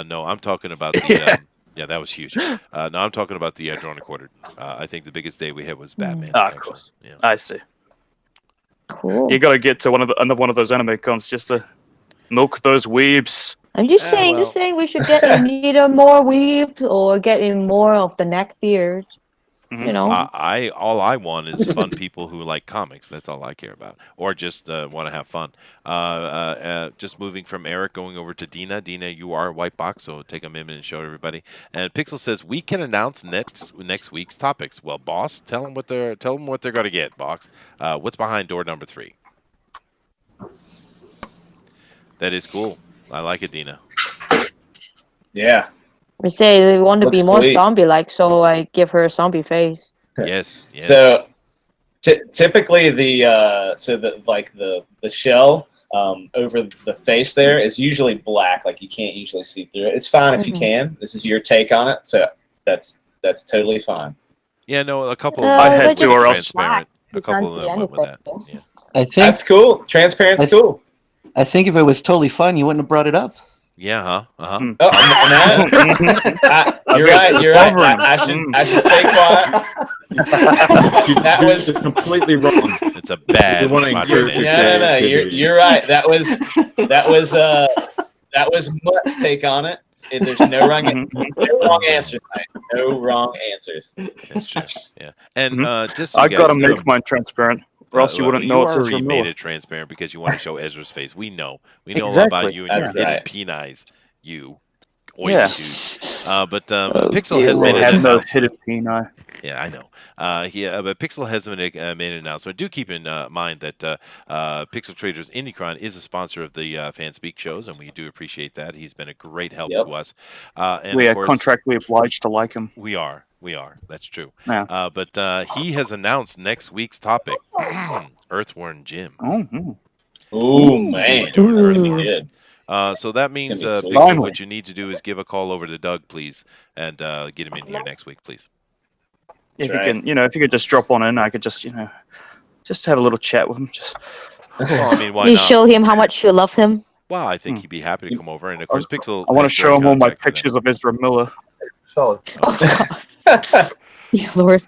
no, I'm talking about the yeah, that was huge. No, I'm talking about the drone recorded. I think the biggest day we had was Batman. Of course. Yeah. I see. Cool. You got to get to another one of those anime cons just to milk those weebs. I'm just saying we should get in either more weebs or get in more of the neckbeards. All I want is fun people who like comics. That's all I care about, or just want to have fun. Just moving from Eric going over to Dina. Dina, you are white box, so take a minute and show everybody. And Pixel says we can announce next week's topics. Well, boss, tell them what they're going to get. Box, what's behind door number 3? That is cool. I like it, Dina. Yeah. We say they want to be Looks more sweet. zombie-like, so I give her a zombie face. Yes. So typically the shell over the face there is usually black, like you can't usually see through it. It's fine if you can. This is your take on it, so that's totally fine. Yeah, no, a couple I of them had went to or else- transparent. A You couple can't of see them went with that. anything. Yeah. I think That's cool. Transparent's cool. I think if it was totally fun, you wouldn't have brought it up. Yeah, huh? Uh-huh. Mm. Oh, no. You're right. You're right. I should stay quiet. That was It's completely wrong. It's a bad You wanna modern encourage name. No. You're right. That was Mutt's take on it. And there's no wrong answers. Mate. No wrong answers. That's true. Yeah. And just so I you guys gotta know, make mine transparent, or else you wouldn't know it's already Ezra made Miller. it transparent because you want to show Ezra's face. We know a lot Exactly. about you and your That's hidden right. peneyes. You, Yeah. But Oh, Pixel dear has made They an have no announcement. hidden peni. Yeah, I know. But Pixel has made an announcement. Do keep in mind that Pixel Traders Indicron is a sponsor of the FanSpeak shows, and we do appreciate that. He's been a great help to us. And We of are course, contractually obliged to like him. we are. That's true. Yeah. But he has announced next week's topic: Earthworm Jim. Oh man, Doing that's gonna be Earthworm. good. So that means, It's gonna be sweet. Pixel, Finally. what you need to do is give a call over to Doug, please, and get him in here next week, please. If right. you can, if you could just drop on in, I could just, just have a little chat with him. Just Well, I mean, why You not? show him how much you love him. Well, I think he'd be happy to come over, and of course, Pixel. I want to has show direct him all my contact with pictures of Ezra Miller. Solid. Oh God, dear Lord.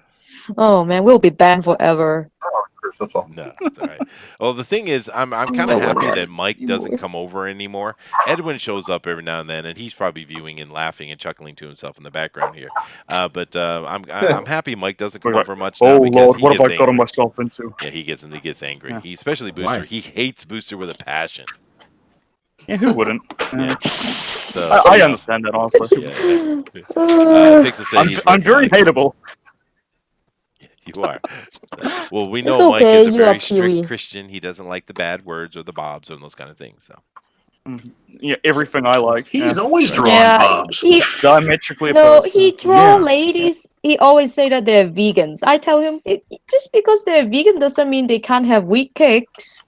Oh man, we'll be banned forever. Chris, that's all. No, it's all right. Well, the thing is, I'm kind of happy that Mike doesn't come over anymore. Edwin shows up every now and then, and he's probably viewing and laughing and chuckling to himself in the background here. But I'm happy Mike doesn't come over much now Oh because Lord, he what gets have I gotten angry. myself into? Yeah, he gets angry. Yeah. He especially Booster. Why? He hates Booster with a passion. Yeah, who wouldn't? Yeah. I understand that honestly. Yeah. Pixel said he's I'm very hateable. You are. Well, we It's know Mike okay, is a you are very strict Pee-wee. Christian. He doesn't like the bad words or the bobs and those kind of things. So. Yeah, everything I like. He's always drawing Yeah, Bobs. he Diametrically no, opposed. he draw Yeah. ladies. He always say that they're vegans. I tell him just because they're vegan doesn't mean they can't have wheat cakes.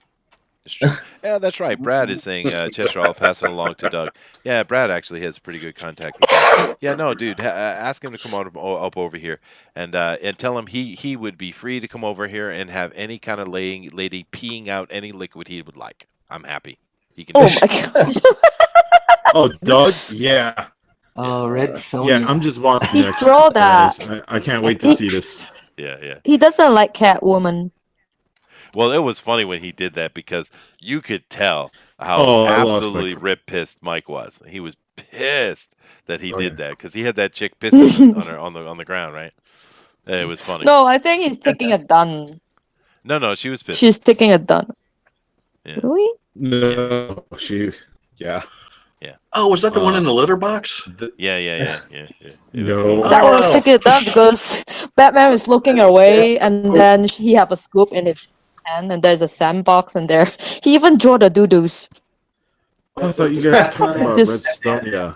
It's true. Yeah, that's right. Brad is saying, Chester, I'll pass it along to Doug. Yeah, Brad actually has pretty good contact with Doug. Yeah, no, dude, ask him to come on up over here and tell him he would be free to come over here and have any kind of lady peeing out any liquid he would like. I'm happy. He can. Oh my gosh. Oh, Doug? Yeah. Oh, Red Sony. Yeah, I'm just watching He next. draw that. guys. I can't wait to see this. Yeah. He doesn't like Catwoman. Well, it was funny when he did that because you could tell how I lost my absolutely rip pissed Mike was. He was pissed that he Oh, did yeah. that because he had that chick pissing on the ground, right? It was funny. No, I think he's taking a dun. No, she was pissed. She's taking a dun. Yeah. Really? No, yeah. Oh, was that the one in the litter box? Yeah. It was No. funny. That Oh, was no. taking a dun because Batman is looking away and then he have a scoop in his hand and there's a sandbox in there. He even drew the doo-doos. I thought you guys were talking about This- Redstone.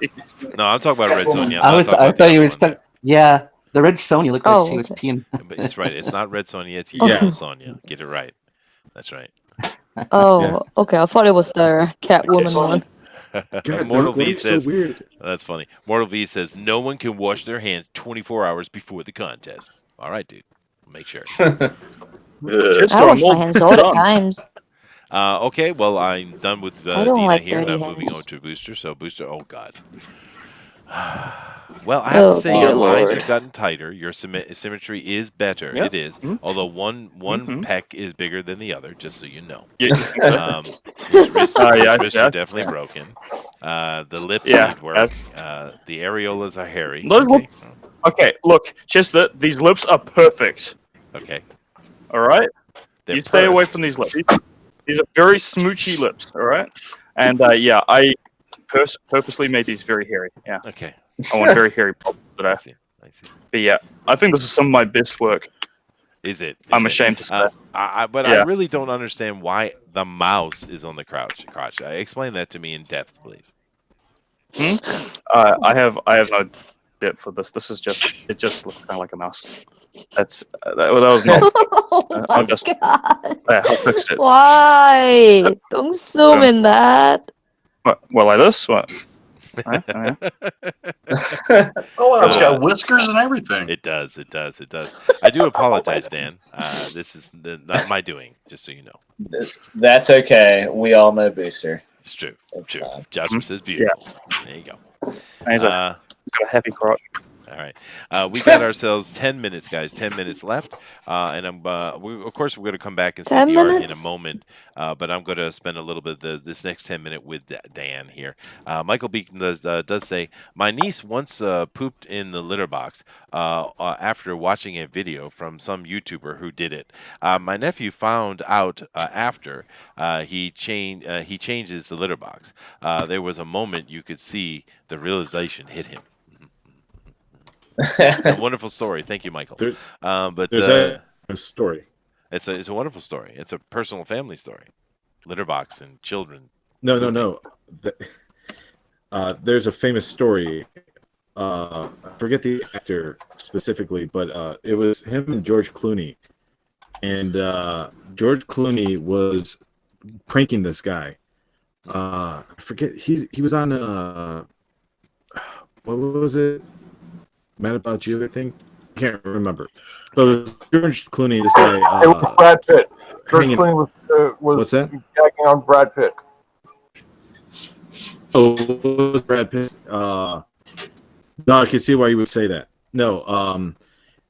No, I'm talking about Red Sonja. I thought you were stuck. Yeah, the Red Sony looked like Oh, she was okay. peeing. But it's right. It's not Red Sonja. It's Yeah. Evil Sonja. Get it right. That's right. Oh, okay. I thought it was the Catwoman one. God, Mortal that V looks says, so weird. that's funny. Mortal V says, no one can wash their hands 24 hours before the contest. All right, dude. Make sure. Ugh. I wash my hands all the times. Okay, well, I'm done with I don't Dina like here, and dirty I'm moving hands. on to Booster. So, Booster, oh, God. Well, I have Oh, to say, dear your lines Lord. have gotten tighter. Your symmetry is better. Yep. It is. Mhm. Although one Mhm. peck is bigger than the other, just so you know. Yeah. His wrists Yeah, are definitely yeah. broken. The lips Yeah, need work. that's- The areolas are hairy. Those Okay. lips- Okay, look, Chester, these lips are perfect. Okay. All right, They're you stay away pursed. from these lips. These are very smoochy lips. All right, and yeah, I purposely made these very hairy. Yeah, Okay. I want very hairy pops today. I see. But yeah, I think this is some of my best work. Is it? I'm ashamed to say. But I really don't understand why the mouse is on the crotch. Explain that to me in depth, please. I have no depth for this. This is just it. Just looks kind of like a mouse. That was not. Oh my god! I'll fix it. Why? Don't zoom in that. What? Well, like this. What? Oh, wow, it's got whiskers and everything. It does. I do apologize, Dan. This is not my doing, just so you know. That's okay. We all know Booster. It's true. It's fine. Joshua says beautiful. Yeah. There you go. He's got a happy crotch. All right, we got ourselves 10 minutes, guys. 10 minutes left, and of course we're going to come back and see the art in a moment. But I'm going to spend a little bit this next 10 minutes with Dan here. Michael Beacon does say, my niece once pooped in the litter box after watching a video from some YouTuber who did it. My nephew found out after he changes the litter box. There was a moment you could see the realization hit him. A wonderful story. Thank you, Michael. There's a story. It's a wonderful story. It's a personal family story. Litter box and children. No. There's a famous story. I forget the actor specifically, but it was him and George Clooney. And George Clooney was pranking this guy. I forget. He was on what was it? Mad About You, I think. I can't remember. But it was George Clooney, this guy. It was Brad Pitt. George Clooney was what's that? gagging on Brad Pitt. Oh, it was Brad Pitt. No, I can see why you would say that. No,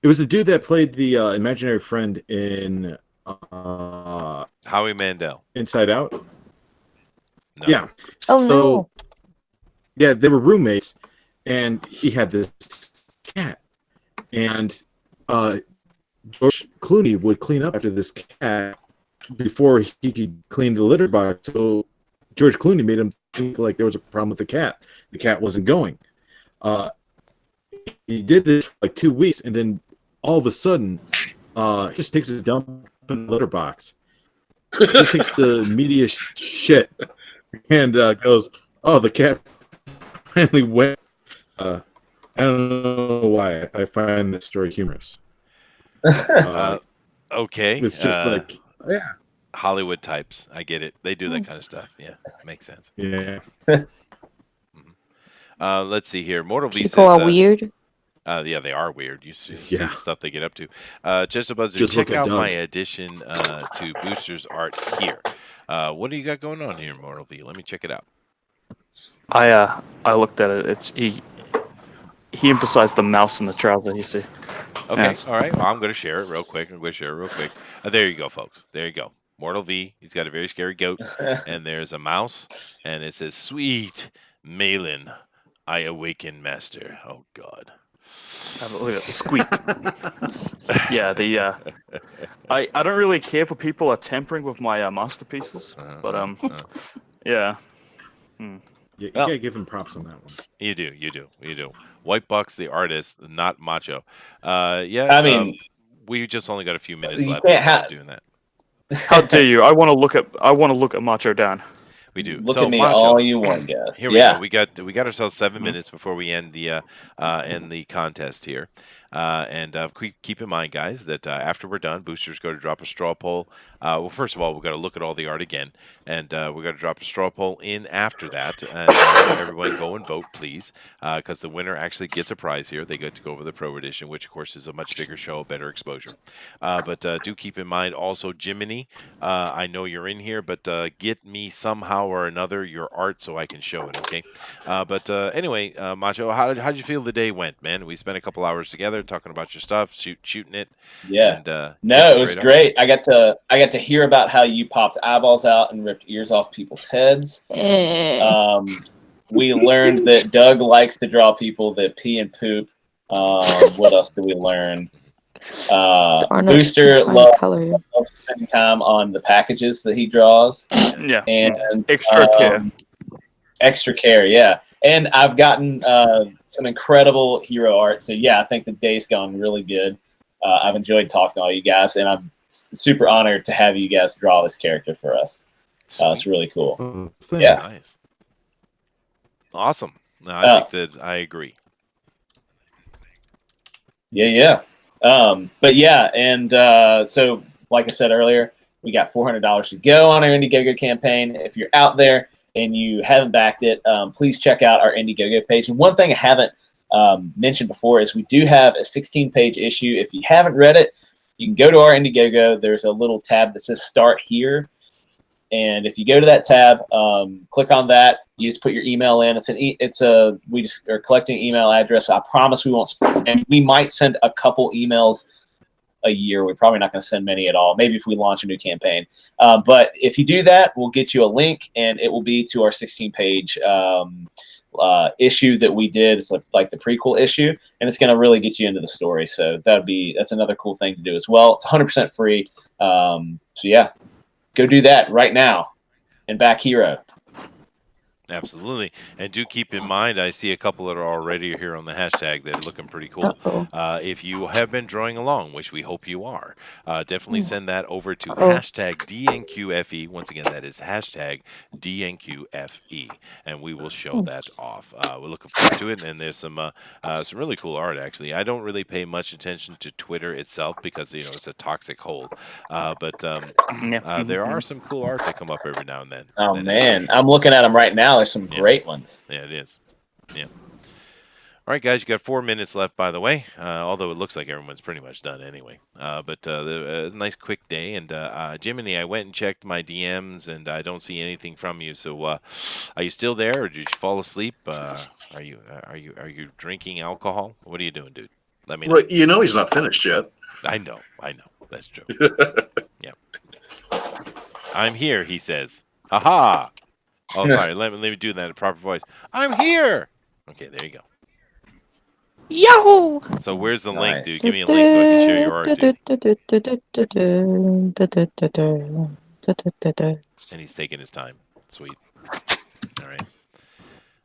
it was the dude that played the imaginary friend in Howie Mandel. Inside Out. No. Yeah. Oh no. Yeah, they were roommates, and he had this cat, and George Clooney would clean up after this cat before he could clean the litter box. So George Clooney made him think like there was a problem with the cat. The cat wasn't going. He did this for like 2 weeks, and then all of a sudden, he just takes a dump in the litter box. Just takes the meatiest shit and goes, "Oh, the cat finally went." I don't know why I find this story humorous. Okay. It's just like, yeah. Hollywood types. I get it. They do that kind of stuff. Yeah, makes sense. Yeah. Let's see here. Mortal V People says, are weird. Yeah, they are weird. You see the stuff they get up to. Just a buzzer. Just Check look at out Doug. my addition to Booster's art here. What do you got going on here, Mortal V? Let me check it out. I looked at it. He emphasized the mouse in the trouser. You see. Okay. All right. Well, I'm going to share it real quick. There you go, folks. There you go. Mortal V. He's got a very scary goat, and there's a mouse, and it says, "Sweet Malin, I awaken, master." Oh God. Look at squeak. Yeah, I don't really care for people are tampering with my masterpieces, but yeah. You gotta give him props on that one. You do. White Box, the artist, not Macho. Yeah. I mean, we just only got a few minutes you left. can't Doing that. How dare you? I want to look at Macho down. We do. Look so, at me Macho, all you want, guys. Here we go. We got ourselves 7 minutes before we end the contest here. And keep in mind, guys, that after we're done, Booster's going to drop a straw poll. Well, first of all, we've got to look at all the art again, and we're going to drop a straw poll in after that. And everyone go and vote, please, because the winner actually gets a prize here. They get to go over the Pro Edition, which, of course, is a much bigger show, better exposure. But do keep in mind also, Jiminy, I know you're in here, but get me somehow or another your art so I can show it, okay? But anyway, Macho, how did you feel the day went, man? We spent a couple hours together talking about your stuff, shooting it. Yeah. And, no, it was great. I got to hear about how you popped eyeballs out and ripped ears off people's heads. We learned that Doug likes to draw people that pee and poop. What else did we learn? Booster loves spending time on the packages that he draws. Yeah. And extra care. Extra care, yeah. And I've gotten some incredible Hiro art. So, yeah, I think the day's gone really good. I've enjoyed talking to all you guys, and I'm super honored to have you guys draw this character for us. It's really cool. Oh, Yeah. thanks. Nice. Awesome. No, I think that I agree. Yeah. But yeah, and so like I said earlier, we got $400 to go on our Indiegogo campaign. If you're out there and you haven't backed it, please check out our Indiegogo page. And one thing I haven't mentioned before is we do have a 16-page issue. If you haven't read it, you can go to our Indiegogo. There's a little tab that says Start Here. And if you go to that tab, click on that. You just put your email in. We just are collecting email address. I promise we won't. And we might send a couple emails a year. We're probably not going to send many at all. Maybe if we launch a new campaign. But if you do that, we'll get you a link, and it will be to our 16-page issue that we did. It's like the prequel issue, and it's going to really get you into the story. So that's another cool thing to do as well. It's 100% free. So yeah. Go do that right now and back Hiro. Absolutely. And do keep in mind, I see a couple that are already here on the hashtag that are looking pretty cool. If you have been drawing along, which we hope you are, definitely send that over to hashtag DNQFE. Once again, that is hashtag DNQFE, and we will show that off. We're looking forward to it, and there's some really cool art, actually. I don't really pay much attention to Twitter itself because, it's a toxic hole, but there are some cool art that come up every now and then. Oh, man. I'm looking at them right now. There's some great ones. Yeah, it is. Yeah. All right, guys, you got 4 minutes left, by the way, although it looks like everyone's pretty much done anyway. But a nice quick day. And Jiminy, I went and checked my DMs, and I don't see anything from you. So are you still there, or did you fall asleep? Are you drinking alcohol? What are you doing, dude? Let me know. Well, he's not finished yet. I know. That's true. Yeah. I'm here, he says. Ha-ha! Oh, sorry. Let me do that in proper voice. I'm here. Okay, there you go. Yahoo! So where's the link, dude? Give me a link so I can share your art, dude. And he's taking his time. Sweet. All right.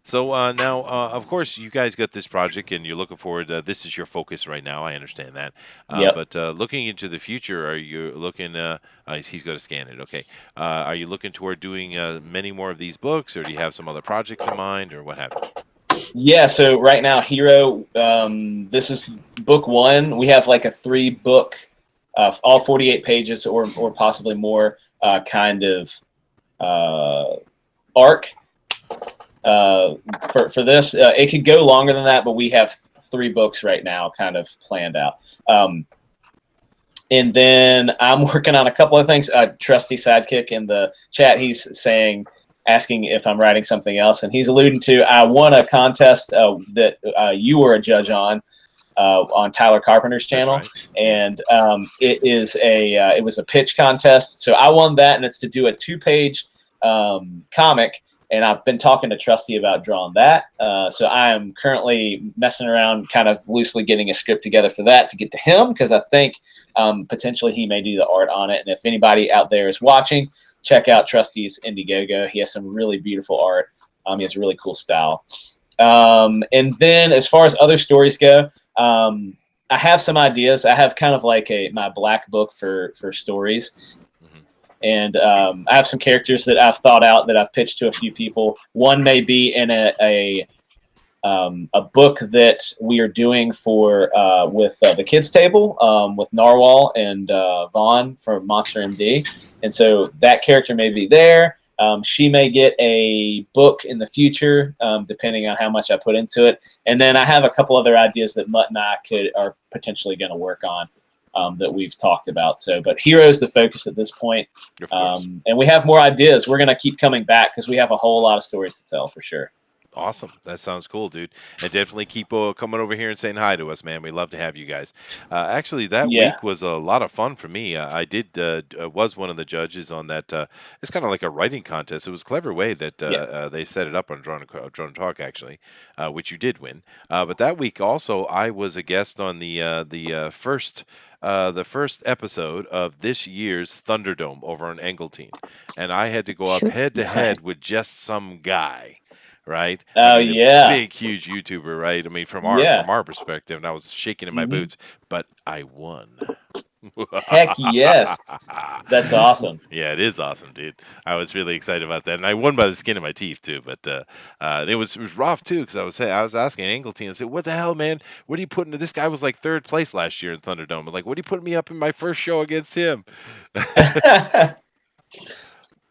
So now, of course, you guys got this project, and you're looking forward. This is your focus right now. I understand that. Yep. But looking into the future, are you looking? He's going to scan it. Okay. Are you looking toward doing many more of these books, or do you have some other projects in mind, or what have you? Yeah. So right now, Hiro, this is book 1. We have like a 3-book, all 48 pages or possibly more kind of arc. For this, it could go longer than that, but we have 3 books right now kind of planned out. And then I'm working on a couple of things. Trusty Sidekick in the chat, he's asking if I'm writing something else, and he's alluding to I won a contest that you were a judge on Tyler Carpenter's channel. Right. And it was a pitch contest, so I won that, and it's to do a 2-page comic. And I've been talking to Trusty about drawing that. So I am currently messing around, kind of loosely getting a script together for that to get to him, because I think potentially he may do the art on it. And if anybody out there is watching, check out Trusty's Indiegogo. He has some really beautiful art. He has a really cool style. And then as far as other stories go, I have some ideas. I have kind of like my black book for stories. And I have some characters that I've thought out that I've pitched to a few people. One may be in a book that we are doing for with the kids table with Narwhal and Vaughn from Monster MD, and so that character may be there. She may get a book in the future, depending on how much I put into it. And then I have a couple other ideas that Mutt and I are potentially going to work on. That we've talked about. But Hiro is the focus at this point. And we have more ideas. We're going to keep coming back because we have a whole lot of stories to tell for sure. Awesome. That sounds cool, dude. And definitely keep coming over here and saying hi to us, man. We love to have you guys. Actually, that week was a lot of fun for me. I was one of the judges on that. It's kind of like a writing contest. It was a clever way that they set it up on Drawn and Talk, actually, which you did win. But that week also, I was a guest on the first episode of this year's Thunderdome over on Engletein, and I had to go up head to head with just some guy. right? Oh, I mean, a yeah. big, huge YouTuber, right? I mean, from Yeah. our perspective, and I was shaking in my Mhm. boots, but I won. Heck yes. That's awesome. Yeah, it is awesome, dude. I was really excited about that, and I won by the skin of my teeth too. But it was rough too because I was asking Angleton, I said, "What the hell, man? What are you putting?" This guy was like third place last year in Thunderdome. I'm like, what are you putting me up in my first show against him?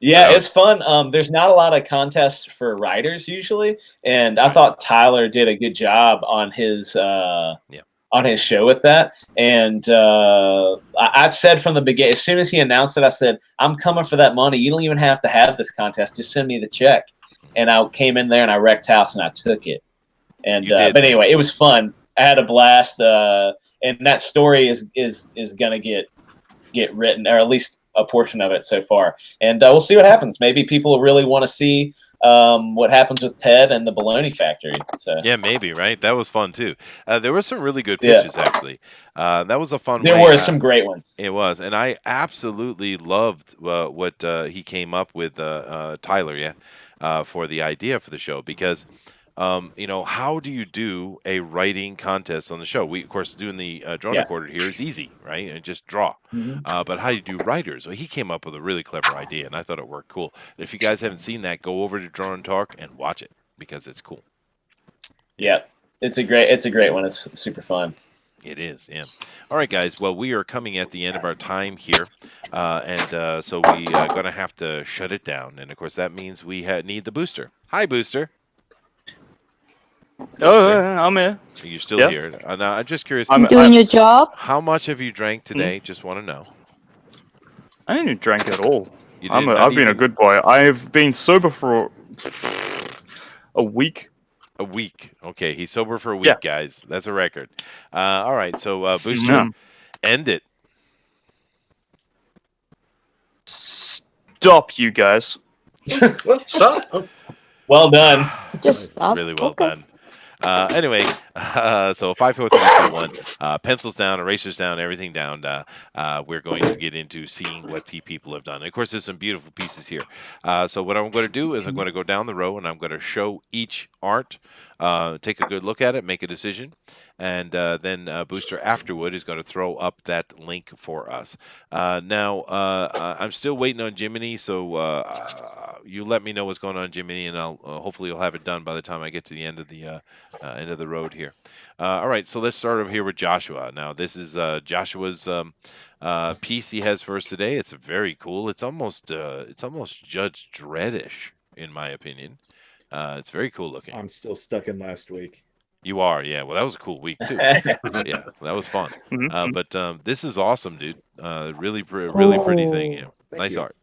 Yeah, So, it's fun. There's not a lot of contests for writers usually, and I right. thought Tyler did a good job on his show with that. And I said from the beginning, as soon as he announced it, I said, "I'm coming for that money. You don't even have to have this contest. Just send me the check." And I came in there and I wrecked house and I took it. And You did, but man. anyway, it was fun. I had a blast. And that story is gonna get written, or at least a portion of it so far. And we'll see what happens. Maybe people really want to see what happens with Ted and the Baloney Factory. So Yeah, maybe, right? That was fun too. There were some really good yeah, pitches actually. That was a fun there way. were some great ones. It was, and I absolutely loved what he came up with, Tyler, yeah, for the idea for the show because, how do you do a writing contest on the show? We, of course, doing the drone Yeah. recorder here is easy, right? And just draw. Mhm. But how do you do writers? Well, he came up with a really clever idea, and I thought it worked cool. If you guys haven't seen that, go over to Drone and Talk and watch it because it's cool. Yeah, it's a great one. It's super fun. It is, yeah. All right, guys. Well, we are coming at the end of our time here, and so we are going to have to shut it down. And of course, that means we need the booster. Hi, booster. Oh, Booster, I'm here. you're still Yeah. here. Now, I'm just curious. I'm- Doing your job? How much have you drank today? Just want to know. I didn't drink at all. You I've not been a even good boy. I've been sober for a week. a week. Okay, he's sober for a week, Yeah. guys. That's a record. All right, so booster, Yeah. end it. Stop, you guys. Well, stop. Oh, Well done. Just stop. Really well Okay. done. Anyway, so 5, 4, 3, 2, 1. Pencils down, erasers down, everything down. We're going to get into seeing what people have done. And of course, there's some beautiful pieces here. So what I'm going to do is I'm going to go down the row and I'm going to show each art. Take a good look at it, make a decision, and then Booster afterward is going to throw up that link for us. Now, I'm still waiting on Jiminy, so you let me know what's going on, Jiminy, and I'll hopefully you'll have it done by the time I get to the end of the road here. All right, so let's start over here with Joshua. Now, this is Joshua's piece he has for us today. It's very cool. It's almost Judge Dredd-ish, in my opinion. It's very cool looking. I'm still stuck in last week. You are, yeah. Well, that was a cool week too. Yeah, that was fun. Mhm. But this is awesome, dude. Really pretty thing. Yeah, nice you. art.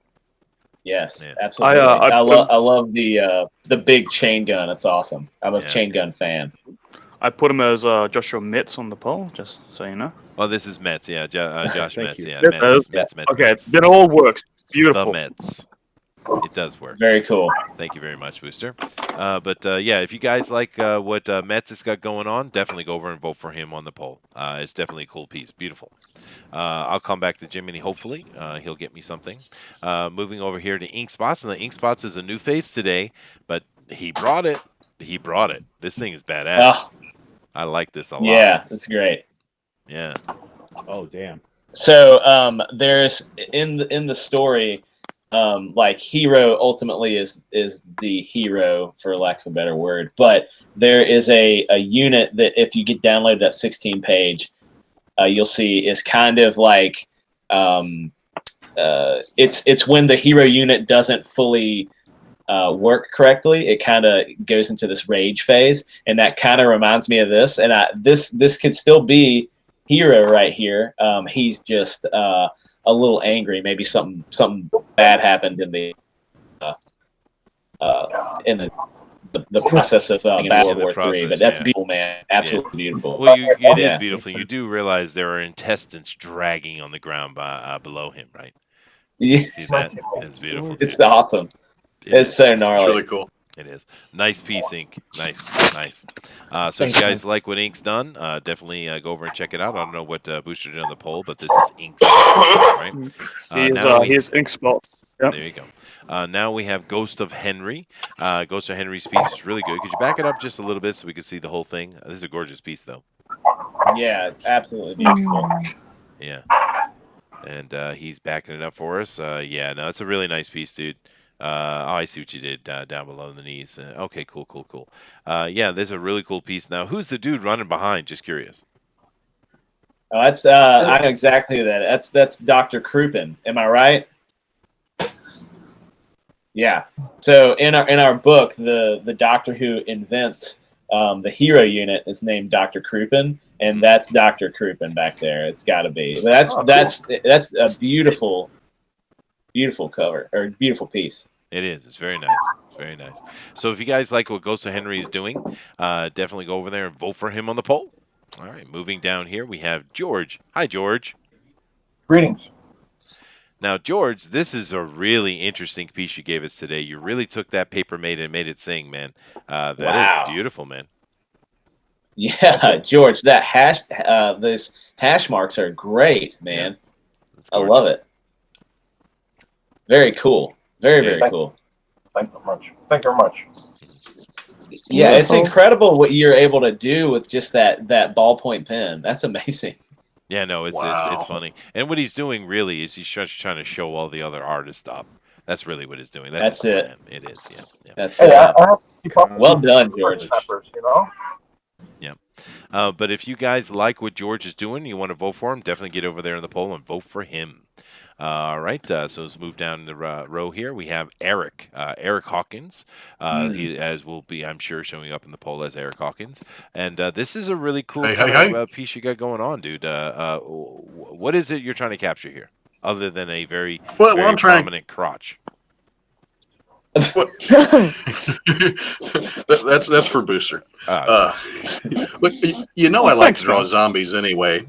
Yes, Man. absolutely. I I love the big chain gun. It's awesome. I'm a Yeah. chain gun fan. I put him as Joshua Metz on the poll, just so you know. Oh, this is Mets. Yeah, Josh Thank Mets. you. Yeah, Yeah. Mets. Okay, Mets. then it all works. The Beautiful. Mets. It does work. Very cool. Thank you very much, Booster. But yeah, if you guys like what Mets has got going on, definitely go over and vote for him on the poll. It's definitely a cool piece. Beautiful. I'll come back to Jiminy, hopefully. He'll get me something. Moving over here to Ink Spots. And the Ink Spots is a new face today, but he brought it. He brought it. This thing is badass. Oh, I like this a lot. yeah, that's great. Yeah. Oh damn. So there's in the story, like Hiro ultimately is the hero, for lack of a better word. But there is a unit that if you get downloaded that 16 page, you'll see is kind of like it's when the hero unit doesn't fully work correctly. It kind of goes into this rage phase, and that kind of reminds me of this. And this could still be Hiro right here. He's just a little angry. Maybe something bad happened in the process of in World War III. But that's beautiful, man. Absolutely beautiful. Well, it is Yeah. beautiful. You do realize there are intestines dragging on the ground below him, right? Yeah. See that? It's beautiful. It's dude. awesome. It It's is. so it's gnarly. really cool. It is. Nice piece, Ink. Nice. So if you guys like what Ink's done, definitely go over and check it out. I don't know what Booster did on the poll, but this is Ink's right? Here's Now here's Ink Spots. Yep. There you go. Now we have Ghost of Henry. Ghost of Henry's piece is really good. Could you back it up just a little bit so we can see the whole thing? This is a gorgeous piece, though. Yeah, it's absolutely beautiful. Yeah. And he's backing it up for us. Yeah, no, it's a really nice piece, dude. Oh, I see what you did down below the knees. Okay, cool, cool, cool. Yeah, there's a really cool piece. Now, who's the dude running behind? Just curious. Oh, that's I know exactly who that is. That's Dr. Crouppen. Am I right? Yeah. So in our book, the doctor who invents the Hiro unit is named Dr. Crouppen, and that's Dr. Crouppen back there. It's got to be. But that's a beautiful cover or beautiful piece. It is. It's very nice. It's very nice. So if you guys like what Ghost of Henry is doing, definitely go over there and vote for him on the poll. All right, moving down here, we have George. Hi, George. Greetings. Now, George, this is a really interesting piece you gave us today. You really took that paper made and made it sing, man. That is beautiful, man. Yeah, George, that those hash marks are great, man. Yeah, I love it. Very cool. Very cool. Thank you very much. Thank you very much. Yeah, it's incredible what you're able to do with just that ballpoint pen. That's amazing. Yeah, no, it's funny. And what he's doing really is he's just trying to show all the other artists up. That's really what he's doing. That's his plan. It is, yeah. That's Hey, it. I have to keep up Well with done, the George. peppers, you know? Yeah. But if you guys like what George is doing, you want to vote for him, definitely get over there in the poll and vote for him. All right, so let's move down the row here. We have Eric Hawkins. He will be, I'm sure, showing up in the poll as Eric Hawkins. And this is a really cool piece you got going on, dude. What is it you're trying to capture here, other than a very prominent crotch? That's for Booster. But I like to draw zombies anyway.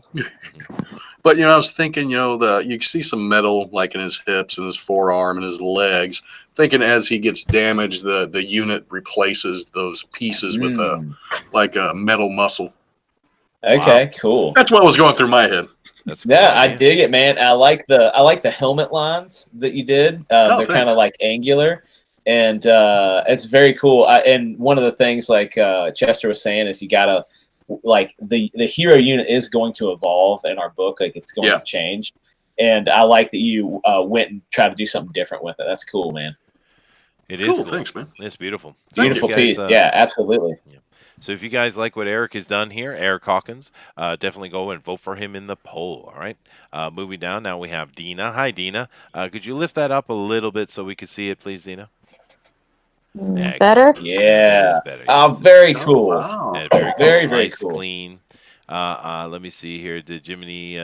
But I was thinking, you see some metal like in his hips and his forearm and his legs. Thinking as he gets damaged, the unit replaces those pieces with a metal muscle. Okay, cool. That's what was going through my head. That's cool. I dig it, man. I like the helmet lines that you did. They're kind of like angular, and it's very cool. And one of the things, like Chester was saying, is you gotta the Hiro unit is going to evolve in our book. Like it's going to change, and I like that you went and tried to do something different with it. That's cool, man. It is cool. Thanks, man. It's beautiful. Beautiful piece. Yeah, absolutely. Yeah. So if you guys like what Eric has done here, Eric Hawkins, definitely go and vote for him in the poll. All right. Moving down, now we have Dina. Hi, Dina. Could you lift that up a little bit so we could see it, please, Dina? Better? Yeah. Better. Very cool. Wow. Yeah, very cool. Very Nice, cool. Clean. Let me see here. Did Jiminy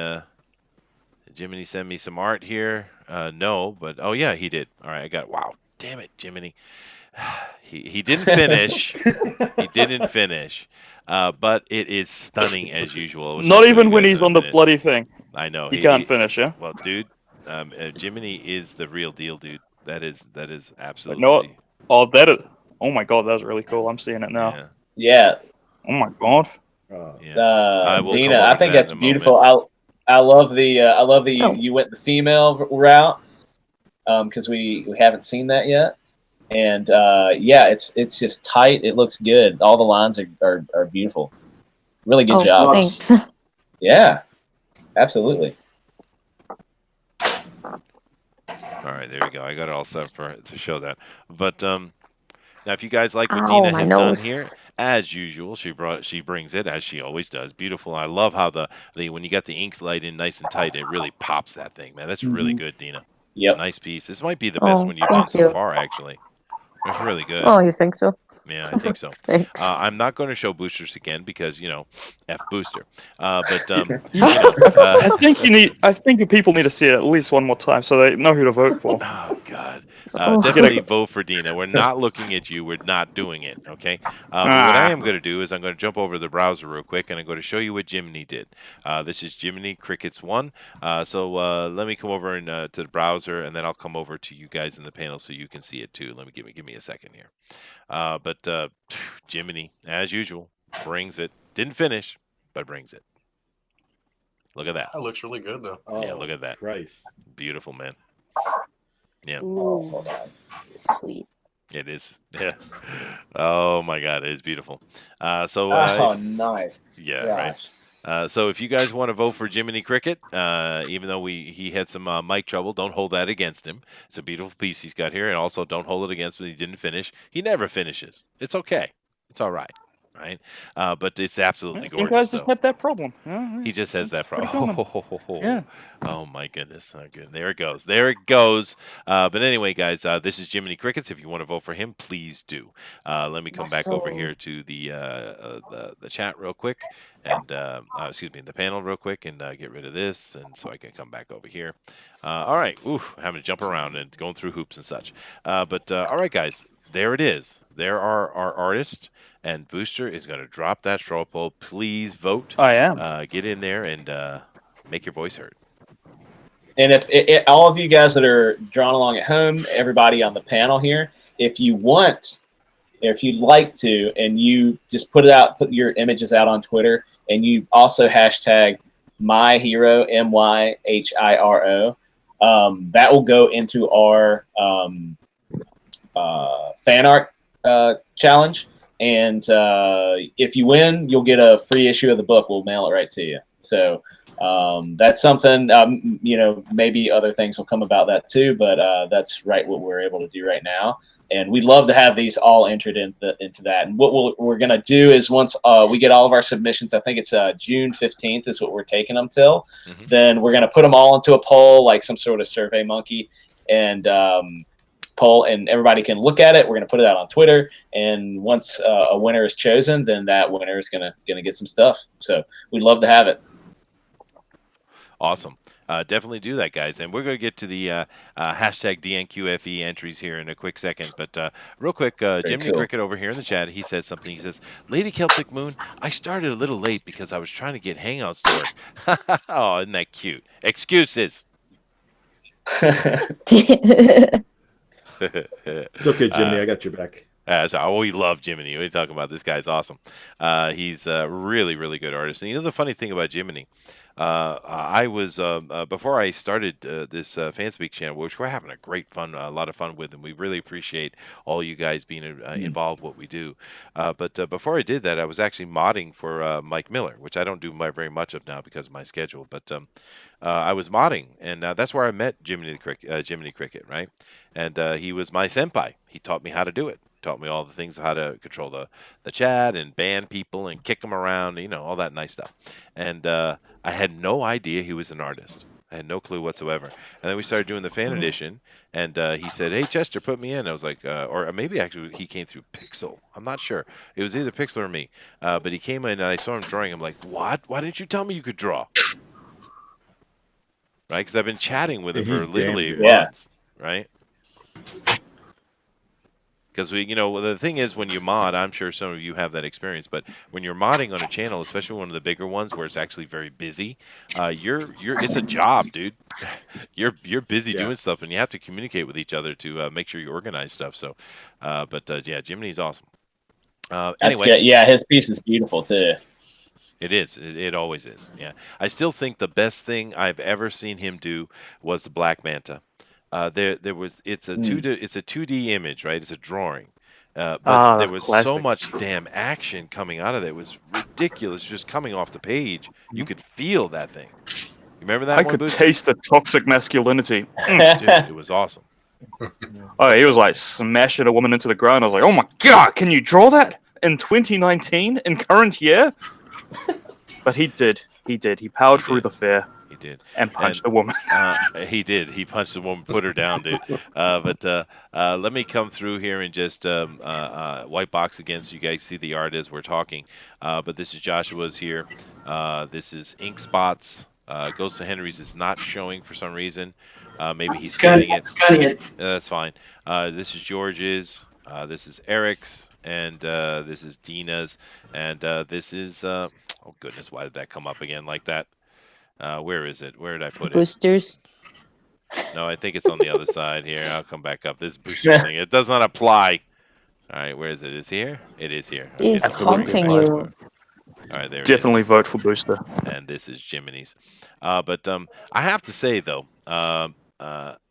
send me some art here? No, but oh yeah, he did. All right, I got. Wow, damn it, Jiminy. He didn't finish. He didn't finish. But it is stunning as usual. Not even when he's on the bloody thing. I know. He can't finish, yeah? Well, dude, Jiminy is the real deal, dude. That is absolutely. No. Oh, my god, that was really cool. I'm seeing it now. Yeah. Oh my god. Dina, I think that's beautiful. I love the you went the female route because we haven't seen that yet, and it's just tight. It looks good. All the lines are beautiful. Really good job. Thanks. Yeah, absolutely. All right, there we go. I got it all set to show that. But now, if you guys like what Dina has done here, as usual, she brings it as she always does. Beautiful. I love how the when you got the inks laid in nice and tight, it really pops that thing, man. That's really good, Dina. Yep. Nice piece. This might be the best one you've done so far, actually. It's really good. Oh, you think so? Yeah, I think so. Thanks. I'm not going to show boosters again because F booster. I think people need to see it at least one more time so they know who to vote for. Oh God. Definitely vote for Dina. We're not looking at you. We're not doing it. Okay. But what I am going to do is I'm going to jump over to the browser real quick and I'm going to show you what Jiminy did. This is Jiminy Crickets 1. So let me come over to the browser and then I'll come over to you guys in the panel so you can see it too. Let me give me a second here. But Jiminy, as usual, brings it. Didn't finish, but brings it. Look at that. That looks really good, though. Yeah, look at that. Christ. Beautiful, man. Yeah. Ooh, sweet. It is. Yeah. Oh my God, it is beautiful. Oh, nice. Yeah, right. Gosh. So if you guys want to vote for Jiminy Cricket, even though he had some mic trouble, don't hold that against him. It's a beautiful piece he's got here, and also don't hold it against him. He didn't finish. He never finishes. It's okay. It's all right. Right. But it's absolutely Some gorgeous, guys just though. have that problem. Yeah, He just has that pretty problem. common. Yeah. Oh my goodness. Oh, good. There it goes. There it goes. But anyway, guys, this is Jiminy Crickets. If you want to vote for him, please do. Let me come back over here to the chat real quick, and excuse me, the panel real quick, and get rid of this, and so I can come back over here. All right. Oof, having to jump around and going through hoops and such. But all right, guys, there it is. There are our artists. And Booster is going to drop that straw poll. Please vote. I am. Get in there and make your voice heard. And if all of you guys that are drawn along at home, everybody on the panel here, if you want, if you'd like to, and you just put your images out on Twitter, and you also hashtag my hero, MYHIRO, that will go into our fan art challenge. And if you win, you'll get a free issue of the book. We'll mail it right to you. So that's something, maybe other things will come about that too, but that's right what we're able to do right now. And we'd love to have these all entered into that. And what we're going to do is once we get all of our submissions, I think it's June 15th is what we're taking them till. Mm-hmm. Then we're going to put them all into a poll, like some sort of Survey Monkey, and poll, and everybody can look at it. We're going to put it out on Twitter, and once a winner is chosen, then that winner is going to get some stuff. So we'd love to have it. Awesome. Definitely do that, guys. And we're going to get to the hashtag DNQFE entries here in a quick second. But real quick, Jiminy Cricket over here in the chat, he says something. He says, Lady Celtic Moon, I started a little late because I was trying to get Hangouts to work. Oh, isn't that cute? Excuses. It's okay, Jimmy. I got your back. We love Jiminy. What are you talking about? This guy's awesome. He's a really, really good artist. And you know the funny thing about Jiminy? I was before I started this Fanspeak channel, which we're having a lot of fun with, and we really appreciate all you guys being involved with what we do. But before I did that, I was actually modding for Mike Miller, which I don't do very much of now because of my schedule. But I was modding, and that's where I met Jiminy Cricket, right? And he was my senpai. He taught me how to do it. Taught me all the things, how to control the chat and ban people and kick them around, all that nice stuff. And I had no idea he was an artist. I had no clue whatsoever. And then we started doing the fan edition, and he said, "Hey, Chester, put me in." I was like, or maybe actually he came through Pixel. I'm not sure. It was either Pixel or me. But he came in, and I saw him drawing. I'm like, "What? Why didn't you tell me you could draw?" Right? Because I've been chatting with him for literally months, right? Because the thing is, when you mod, I'm sure some of you have that experience, but when you're modding on a channel, especially one of the bigger ones where it's actually very busy, it's a job, dude. You're busy doing stuff, and you have to communicate with each other to make sure you organize stuff. So, yeah, Jiminy's awesome. Anyway, yeah, his piece is beautiful too. It is. It always is. Yeah, I still think the best thing I've ever seen him do was the Black Manta. It's a 2D image, right? It's a drawing, but there was so much damn action coming out of it. It was ridiculous, just coming off the page. You could feel that thing. You remember that? I could taste the toxic masculinity. Dude, it was awesome. Oh, he was like smashing a woman into the ground. I was like, oh my god, can you draw that in 2019 in current year? But he did. He powered through the fear. He did. And punched a woman. He did. He punched a woman, put her down, dude. But let me come through here and just white box again so you guys see the art as we're talking. But this is Joshua's here. This is Ink Spots. Ghost of Henry's is not showing for some reason. Maybe he's scanning it. That's fine. This is George's. This is Eric's. And this is Dina's. And this is... oh, goodness. Why did that come up again like that? Where is it? Where did I put it? Boosters. No, I think it's on the other side here. I'll come back up. This booster thing. It does not apply. All right, where is it? Is here? It is here. He's haunting you. All right, there. Definitely vote for Booster. And this is Jiminy's. But I have to say though,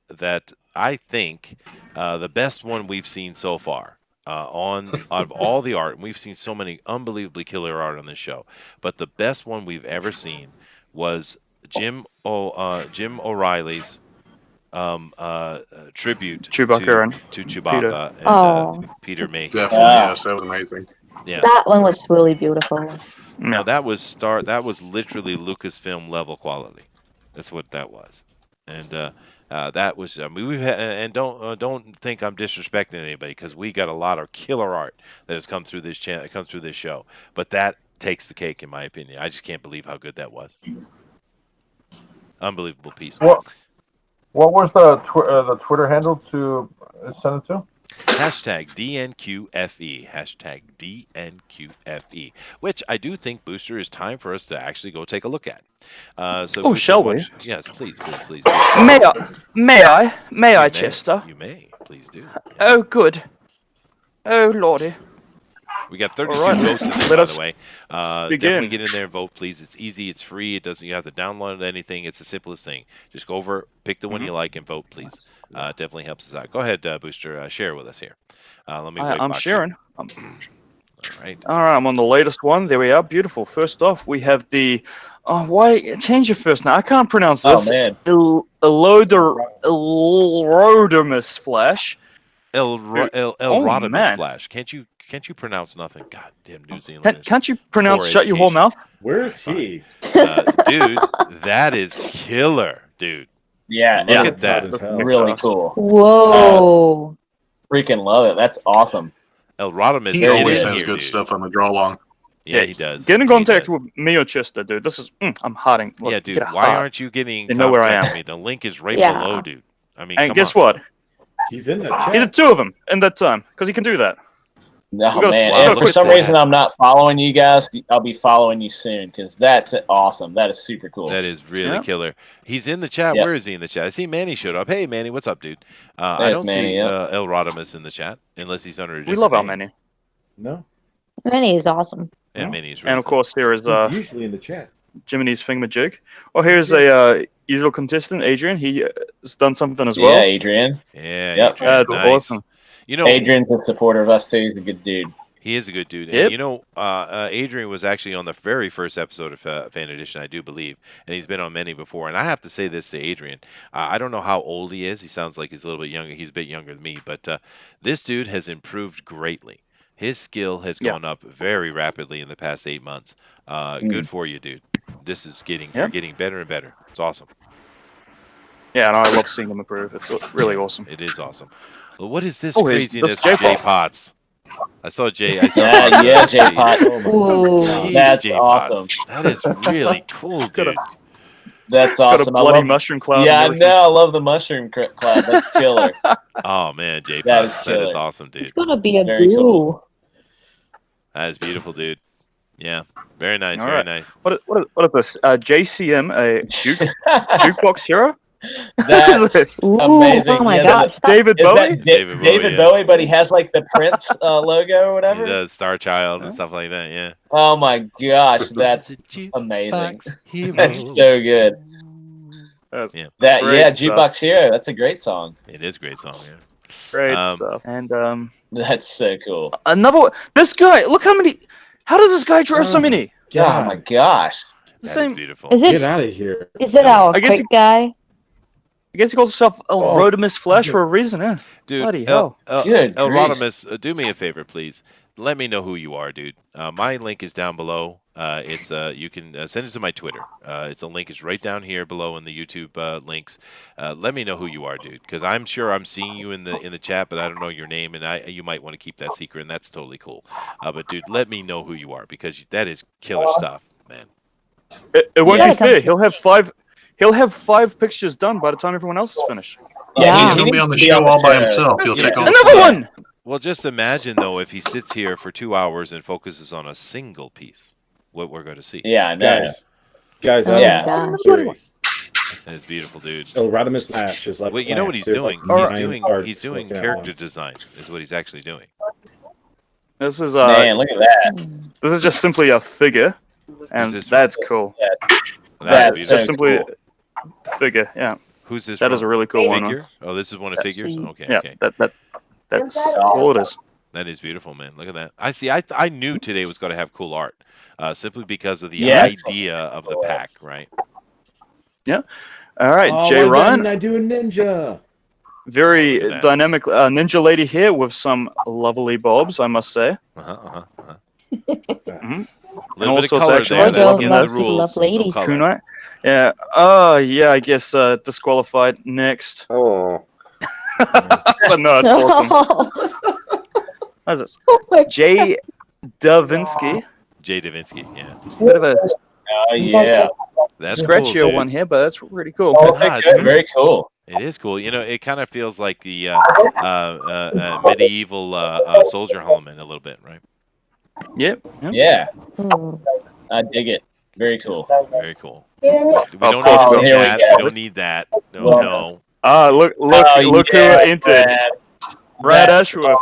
that I think the best one we've seen so far on out of all the art, and we've seen so many unbelievably killer art on this show, but the best one we've ever seen was Jim O'Reilly's tribute Chewbacca and to Peter. Chewbacca and Oh, Peter Mayhew. Definitely, yes, that was amazing. Yeah. that one was really beautiful. No, that was literally Lucasfilm level quality. That's what that was. And that was, I mean, we've had, and don't think I'm disrespecting anybody, because we got a lot of killer art that has come through this channel, come through this show. But that takes the cake in my opinion. I just can't believe how good that was. Unbelievable piece. What was the Twitter handle to send it to? Hashtag DNQFE. Hashtag DNQFE. Which I do think, Booster, is time for us to actually go take a look at. So Oh, Booster, shall we? Yes, please. May I, Chester? You may. Please do. Oh, good. Oh, lordy. We got 32 All right, votes in there, let by us the way. begin. Definitely get in there and vote, please. It's easy. It's free. It doesn't. You have to download anything. It's the simplest thing. Just go over, pick the one you like, and vote, please. Definitely helps us out. Go ahead, Booster. Share with us here. Let me. I'm sharing. All right. All right, I'm on the latest one. There we are. Beautiful. First off, we have the. Oh, why change your first name? I can't pronounce Oh this. man, Elrodimus Flash. Rodimus man. Flash. Can't you pronounce nothing? God damn New Zealanders. Can't you pronounce Poor "shut your whole education. mouth"? Where is he? Dude, that is killer, dude. yeah, Look yeah, at that. Hot as hell. really cool. Whoa. Freaking love it. That's awesome. Rodimus. He get always in has here, good dude. stuff on the draw long. Yeah, he does. Get in He contact does. with me or Chester, dude. This is. I'm hiding. Look, Yeah, dude. get a Why heart. aren't you getting in You know where I contact am. with me? The link is right Yeah. below, dude. I mean, And come guess on. what? He's in the Either chat. two of them in that time, because he can do that. Oh We gotta- man, wow, and look for at some that. reason I'm not following you guys. I'll be following you soon because that's awesome. That is super cool. That is really Yeah. killer. He's in the chat. Yep. Where is he in the chat? I see Manny showed up. Hey, Manny, what's up, dude? I There's don't Manny, see yep. El Rodimus in the chat unless he's under a different We love our name. menu. No, Manny is awesome. Yeah, No. Manny's really And of cool. course, here is he's usually in the chat. Jiminy's Thingamajig. Oh, here's a usual contestant, Adrian. He has done something as well. Yeah, Adrian. Yeah, Yep. Adrian, That's nice. awesome. You know, Adrian's a supporter of us too. He's a good dude. he is a good dude. Yep. And you know, Adrian was actually on the very first episode of Fan Edition, I do believe, and he's been on many before. And I have to say this to Adrian. I don't know how old he is. He sounds like he's a little bit younger. He's a bit younger than me, but this dude has improved greatly. His skill has Yeah. gone up very rapidly in the past 8 months. Good for you, dude. This is Yeah. you're getting better and better. It's awesome. Yeah, and I love seeing him improve. It's really awesome. It is awesome. Well, what is this Oh, craziness that's with Jay J-Pop. Potts? I saw Jay. I saw Yeah, Potts. yeah, Jay Pot. Whoa. Jeez, That's Jay awesome. Potts. That is really cool, dude. That's Got a awesome. I bloody love. mushroom cloud. Yeah, I and everything. know. I love the mushroom cloud. That's killer. Oh man, Jay That Potts. is That is killer. awesome, dude. It's gonna be a Very glue. cool. That is beautiful, dude. Yeah, very nice, All very right. nice. What is this? JCM, a jukebox hero? That's this? Ooh, amazing. oh my He has gosh. that's- David Is Bowie? that David David, Bowie, yeah. Bowie? But he has like the Prince logo or whatever. He does Star Child and Yeah. stuff like that. Yeah. Oh my gosh, that's The amazing. Jukebox Hero. That's so good. That's Yeah. That great yeah, stuff. Jukebox Hero. That's a great song. It is a great song. Yeah. Great Um, stuff. And That's so cool. another one. This guy, look how many. How does this guy draw so many? Oh my gosh. The That is same. beautiful. Is Get it out of here. is it our I guess quick you- guy? I guess he calls himself Rodimus Flash for a reason, eh? Dude, Bloody hell. Good grief. Rodimus, do me a favor, please. Let me know who you are, dude. My link is down below. It's you can send it to my Twitter. It's a link is right down here below in the YouTube links. Let me know who you are, dude, because I'm sure I'm seeing you in the chat, but I don't know your name, and you might want to keep that secret, and that's totally cool. But dude, let me know who you are because that is killer stuff, man. It won't Yeah. be fair. He'll have five. He'll have 5 pictures done by the time everyone else is finished. Yeah. He's he going to be needs on the to be show all by show. himself. He'll Yeah. take all the Another spotlight. one. Well, just imagine though if he sits here for 2 hours and focuses on a single piece, what we're going to see. Yeah, I know. Guys, Oh Yeah. my gosh. serious. It's beautiful, dude. Rodimus Flash is like. Well, you know what he's there's doing? like He's 9 doing cards he's doing working at character once. design. Is what he's actually doing. This is Man, look at that. this is just simply a figure, and Is this- that's cool. That's That's It's beautiful. just simply cool. a figure. Yeah. Who's this That from? is a really cool one. Figure? Oh, this is one of figures. Sweet. Okay, Yeah, okay. that's all it is. That is beautiful, man. Look at that. I see. I knew today was going to have cool art, simply because of the Yes. idea of the pack, right? Yeah. All right, Oh, Jay why Ryan. didn't I do a ninja? Very Oh, look at that. dynamic ninja lady here with some lovely bobs, I must say. A And little bit also of it's color actually there. That's lovely against the enough. People rules. love No ladies. color. Kunai. Yeah. Yeah. I guess disqualified next. Oh. But no, it's awesome. How's this? Oh my Jay Davinsky. Jay Davinsky, yeah. Bit of a Oh yeah. That's scratchier cool, dude. one here, but that's pretty cool. Oh, Ah, good. Very cool. It is cool. You know, it kind of feels like the medieval soldier helmet a little bit, right? Yep. Yeah. Hmm. I dig it. Very cool. Very cool. We Of don't course, need to Bill. see Here we that. go. We don't need that. No. Ah, look Oh, who yeah, entered. Brad That's Ashworth.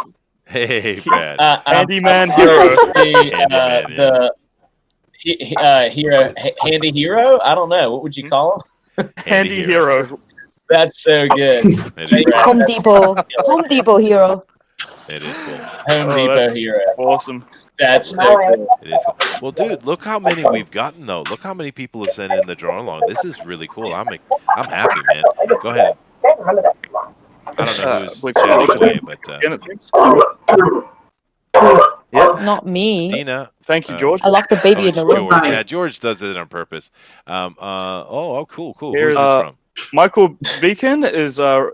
Hey, Brad. Handyman I'm Hero. Hero, handy hero. I don't know. What would you call him? Handy Hero. That's so good. It is, Home Depot. Home Depot hero. it is cool. Home Oh, Depot that's hero. awesome. That's so cool. It is cool. Well, dude, look how many we've gotten though. Look how many people have sent in the draw along. This is really cool. I'm happy, man. Go ahead. I don't know who's Blake chatting George. away, but Again, it seems. Yeah. Not me. Dina. Thank you, George. I locked the baby in it's the room. George. Yeah, George does it on purpose. Cool. Here's, Who's this from? Michael Beacon is Hero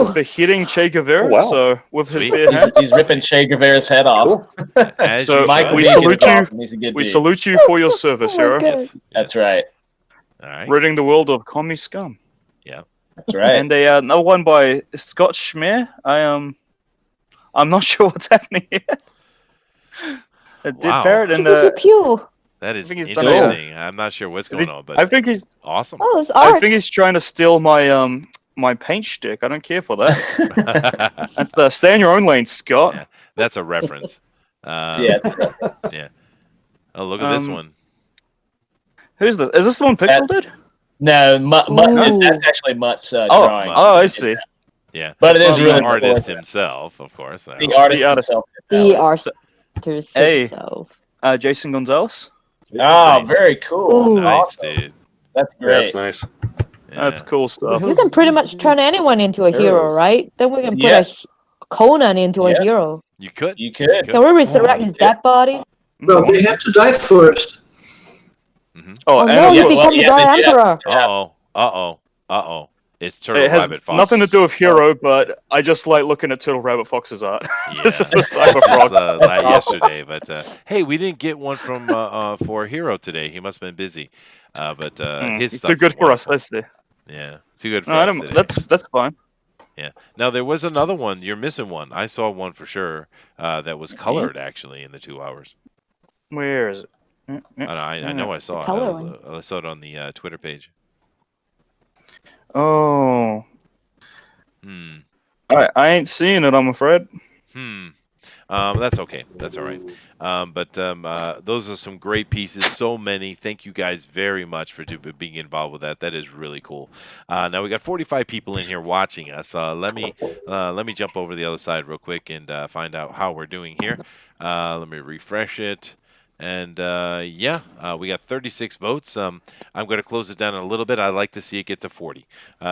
is beheading Che Guevara. Oh, wow. So with his Sweet. bare hands. He's ripping Che Guevara's head off. As So you Mike, should. we Beacon salute is you. awesome. He's a good We dude. salute you for your service, Oh my Hero. God. Yes. That's right. All right. Ridding the world of commie scum. That's right. And another one by Scott Schmear. I'm not sure what's happening here. Did Wow. Parrot and Pew, pew, pew. That is I think he's done interesting. I'm not sure what's going on, but I think he's awesome. Oh, it's I art. think he's trying to steal my my paint stick. I don't care for that. That's stay in your own lane, Scott. Yeah, that's a reference. Yeah. Yeah. Oh, look at this one. Who's this? Is this the one Pixel did? No, Mutt, Ooh. that's actually Mutt's drawing. Mutt. Oh, I see. Yeah. But it is Well, the really artist cool. himself, of course. The artist himself. The artist Hey. himself. Jason Gonzalez. Oh, Nice. very cool. Ooh. Nice, Awesome. dude. That's Yeah, great. that's nice. Yeah. That's cool stuff. You can pretty much turn anyone into a hero, Arrows. right? Then we can put Yeah. Conan into Yeah. a hero. You could. You could. Can we resurrect his dead body? No, they have to die first. Oh, Oh and no, of you course, become the Dark Emperor. Uh-oh. It's Turtle it has Rabbit Fox. nothing to do with Hero, but I just like looking at Turtle Rabbit Fox's art. Yeah. This is a This cyber is, frog. like yesterday, but hey, we didn't get one from for Hero today. He must have been busy. But his It's stuff too good is for us. wonderful. Let's see. Yeah, too good for No, I us don't, today. that's fine. Yeah. Now there was another one. You're missing one. I saw one for sure that was colored actually in the 2 hours. Where is it? I know I saw it. color one. I saw it on the Twitter page. Oh, Hmm. I ain't seeing it. I'm afraid. That's okay. That's all right. But those are some great pieces. So many. Thank you guys very much for being involved with that. That is really cool. Now we got 45 people in here watching us. Let me jump over the other side real quick and find out how we're doing here. Let me refresh it. And we got 36 votes. I'm going to close it down a little bit. I'd like to see it get to 40.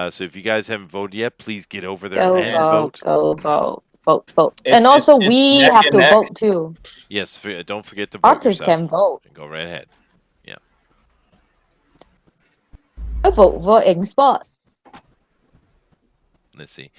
So if you guys haven't voted yet, please get over there Go and vote, vote. go vote, vote. It's- And also, it's we neck have and to neck. vote too. Yes, don't forget to vote Artists yourself. can vote. Go right ahead. I vote in spot. Let's see.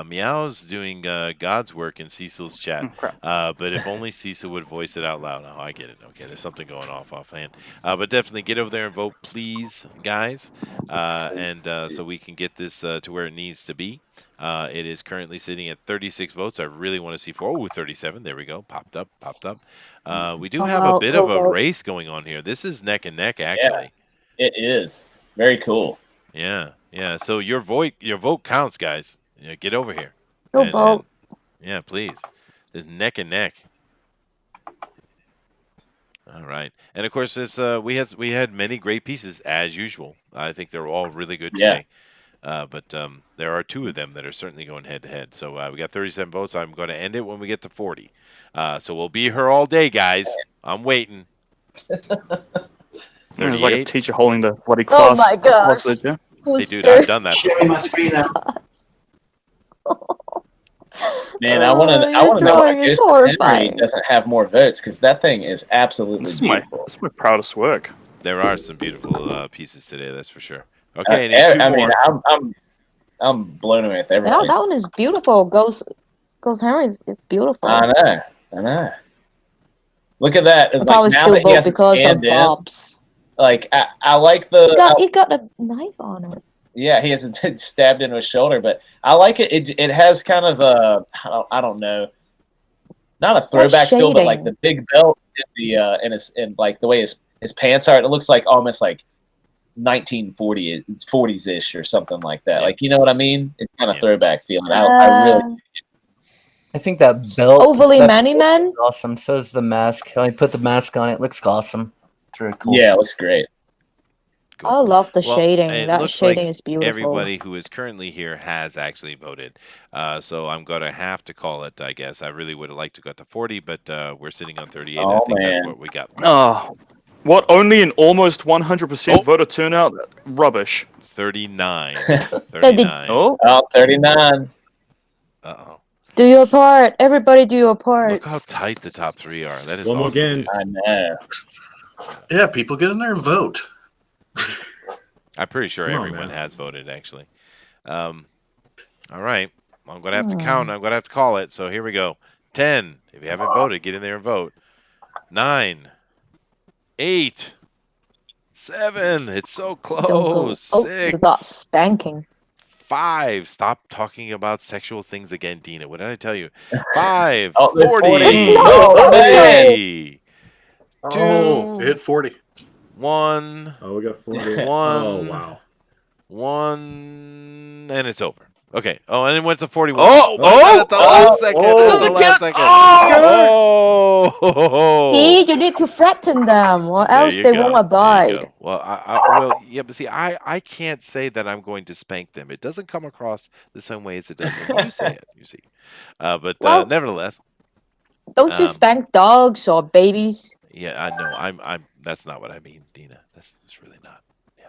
Meow's doing God's work in Cecil's chat. Oh, crap. But if only Cecil would voice it out loud. Oh, I get it. Okay, there's something going offhand. But definitely get over there and vote, please, guys. So we can get this to where it needs to be. It is currently sitting at 36 votes. I really want to see 37. There we go. Popped up. We do have a bit of a race going on here. This is neck and neck, actually. It is. Very cool. Yeah. So your vote counts, guys. Get over here. Go vote. Yeah, please. There's neck and neck. All right, and of course, this we had many great pieces as usual. I think they're all really good Yeah. today. But there are two of them that are certainly going head to head. So we got 37 votes. I'm going to end it when we get to 40. So we'll be here all day, guys. I'm waiting. It's like a 38. teacher holding the bloody Oh class my gosh. hostage. Yeah? Hey, dude, I've done that before. Sharing my screen now. Man, I want to your know why drawing is Ghost of Henry horrifying. doesn't have more votes, because that thing is absolutely This is my beautiful. proudest work. There are some beautiful pieces today, that's for sure. Okay, I need two I more. mean, I'm blown away with everything. Yeah, that one is beautiful. Ghost Henry is beautiful. I know. Look at that. I Like, probably now still that he vote has it because of scanned in, Bob's. like I like the. It got a knife on it. Yeah, he hasn't stabbed into his shoulder, but I like it. It has kind of a I don't know, not a throwback feel, but like the big belt in like the way his pants are. It looks like almost like 1940s ish or something like that. Yeah. Like, you know what I mean? It's kind of throwback feeling. I really. I think that belt. Overly that many belt men. is awesome. So is the mask. I put the mask on. It looks awesome. It's really cool. Yeah, it looks great. Cool. I love the Well, shading. it That looks shading like is beautiful. everybody who is currently here has actually voted. So I'm going to have to call it, I guess. I really would have liked to go to 40, but we're sitting on 38. Oh, I think man. that's what we got. Oh, what? Only an almost 100% voter turnout? Rubbish. 39. 39. Oh, 39. Uh-oh. Do your part. Everybody do your part. Look how tight the top three are. That is One more awesome, again. dude. I know. Yeah, people get in there and vote. I'm pretty sure Come on, everyone man. has voted, actually. All right. I'm going to have to count. I'm going to have to call it. So here we go. 10. If you haven't voted, get in there and vote. 9. 8. 7. It's so close. Oh, 6. you got spanking. 5. Stop talking about sexual things again, Dina. What did I tell you? 5. Oh, 40. 40. Oh, man. 3. 2. Oh, hit 40. 1. Oh, we got 40. 1. Oh, wow. 1. And it's over. Okay. Oh, and it went to 41. At the last second. At the last second. Oh! See, you need to threaten them, or There else you they go. won't There you abide. go. Well, well, yeah, but see, I can't say that I'm going to spank them. It doesn't come across the same way as it does when you say it. You see, but Well, nevertheless, Don't you spank dogs or babies? yeah, I know. I'm. That's not what I mean, Dina. That's really not. Yeah.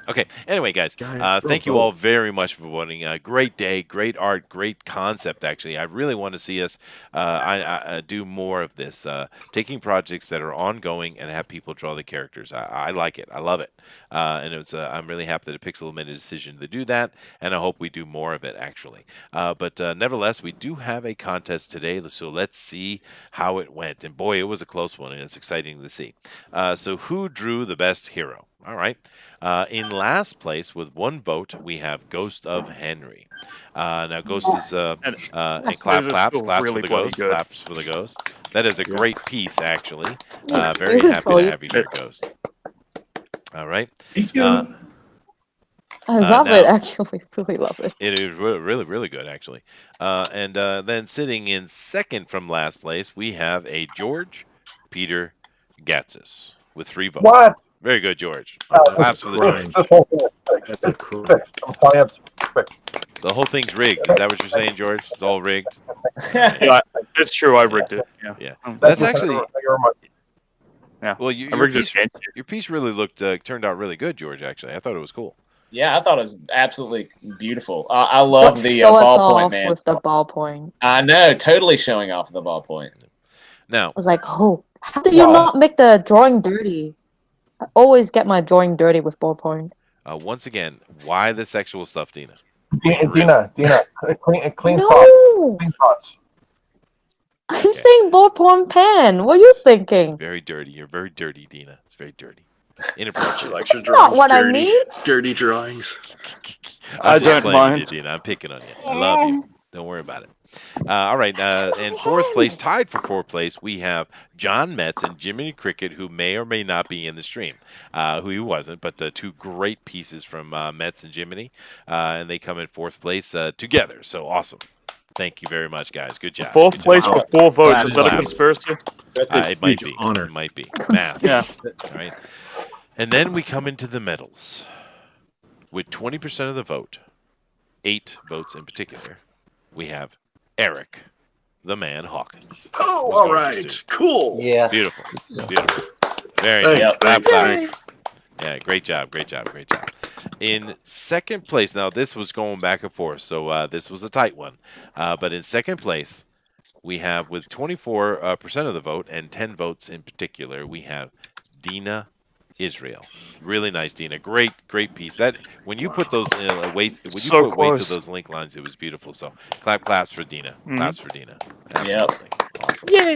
Okay. Anyway, guys, thank you all very much for voting. Great day, great art, great concept. Actually, I really want to see us I do more of this, taking projects that are ongoing and have people draw the characters. I like it. I love it. And it's I'm really happy that Pixel made a decision to do that, and I hope we do more of it. Actually, but nevertheless, we do have a contest today, so let's see how it went. And boy, it was a close one, and it's exciting to see. So who drew the best hero? All right. In last place with 1 vote, we have Ghost of Henry. Now, Ghost is and claps really for the Ghost. good. Claps for the Ghost. That is a great piece, actually. It's Very happy beautiful. to have you here, Ghost. All right. Thank you. I love now- it, actually. Really love it. It is really, really good, actually. And then sitting in second from last place, we have a George Peter Gatsis with 3 votes. What? Very good, George. Uh, Claps for the George. This whole thing is fixed. That's a It's crime. fixed. I'm telling you, it's fixed. The whole thing's rigged. Is that what you're saying, George? It's all rigged? yeah, it's true. I rigged it. Yeah. Yeah. Thank That's you actually... very much. Yeah. Well, I rigged it against you. your piece really turned out really good, George, actually. I thought it was cool. Yeah, I thought it was absolutely beautiful. I love Don't the show us ballpoint, off man. with the ballpoint. I know, totally showing off the ballpoint. Now, I was like, oh, how do you Wow. not make the drawing dirty? I always get my drawing dirty with ballpoint. once again, why the sexual stuff, Dina? Dina, clean No! thoughts. Clean thoughts. I'm saying ballpoint pen. What are you thinking? Very dirty. You're very dirty, Dina. It's very dirty. She Inappropriate. likes your That's not drawings what I dirty. mean. Dirty drawings. I I'm just don't playing with mind. you, Dina. I'm picking on you. I love you. Don't worry about it. All right. In fourth place, tied for fourth place, we have John Metz and Jiminy Cricket, who may or may not be in the stream. Who he wasn't, but 2 great pieces from Metz and Jiminy. And they come in fourth place together. So awesome. Thank you very much, guys. Good job. Fourth Good place job. for 4 votes. Is that a Claps. conspiracy? That's a It might huge be. honor. It might be. Math. Yeah. All right. And then we come into the medals. With 20% of the vote, 8 votes in particular, we have Eric, the man Hawkins. Oh, Who's all going to right. Stu. Cool. Yeah. Beautiful. Beautiful. Very Thanks, nice. Clap, thanks, clap. thanks. Yeah, great job, great job, great job. In second place, now this was going back and forth, so this was a tight one. But in second place, we have with 24% of the vote and 10 votes in particular, we have Dina Israel. Really nice, Dina. Great, great piece. That when you put those weight, when you So put weight to close. those link lines, it was beautiful. So claps for Dina. Claps for Dina. Yep. Absolutely awesome. Yay!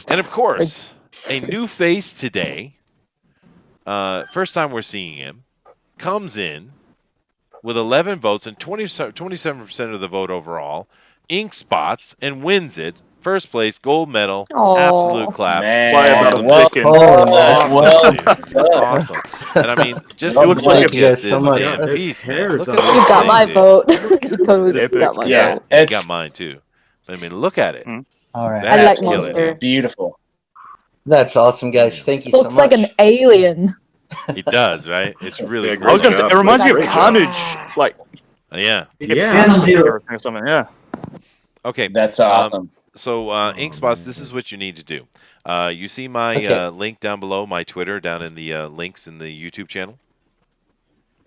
And of course, a new face today. First time we're seeing him, comes in with 11 votes and 27% of the vote overall, ink spots, and wins it. First place, gold medal, absolute Oh, claps. Man, By about Awesome. a well dickon. done, Awesome, well dude. done. Awesome. And I mean, just It looks like look a- Thank you at guys this so much. damn There's piece, man. hairs Look on at it. you this got thing, my dude. vote. You totally Epic. got my Yeah, vote. He it's got mine too. I mean, look at it. All right. I That's like killing Monster. it. beautiful. That's awesome, guys. Thank you so Looks like much. an alien. It does, right? It's really Yeah, cool. I was great gonna say, job. it reminds me of Great job. Carnage. Like, Yeah. Yeah. Venom Hero. or something. Yeah. Okay. That's awesome. So, ink spots, this is what you need to do. You see my Okay. link down below, my Twitter, down in the links in the YouTube channel.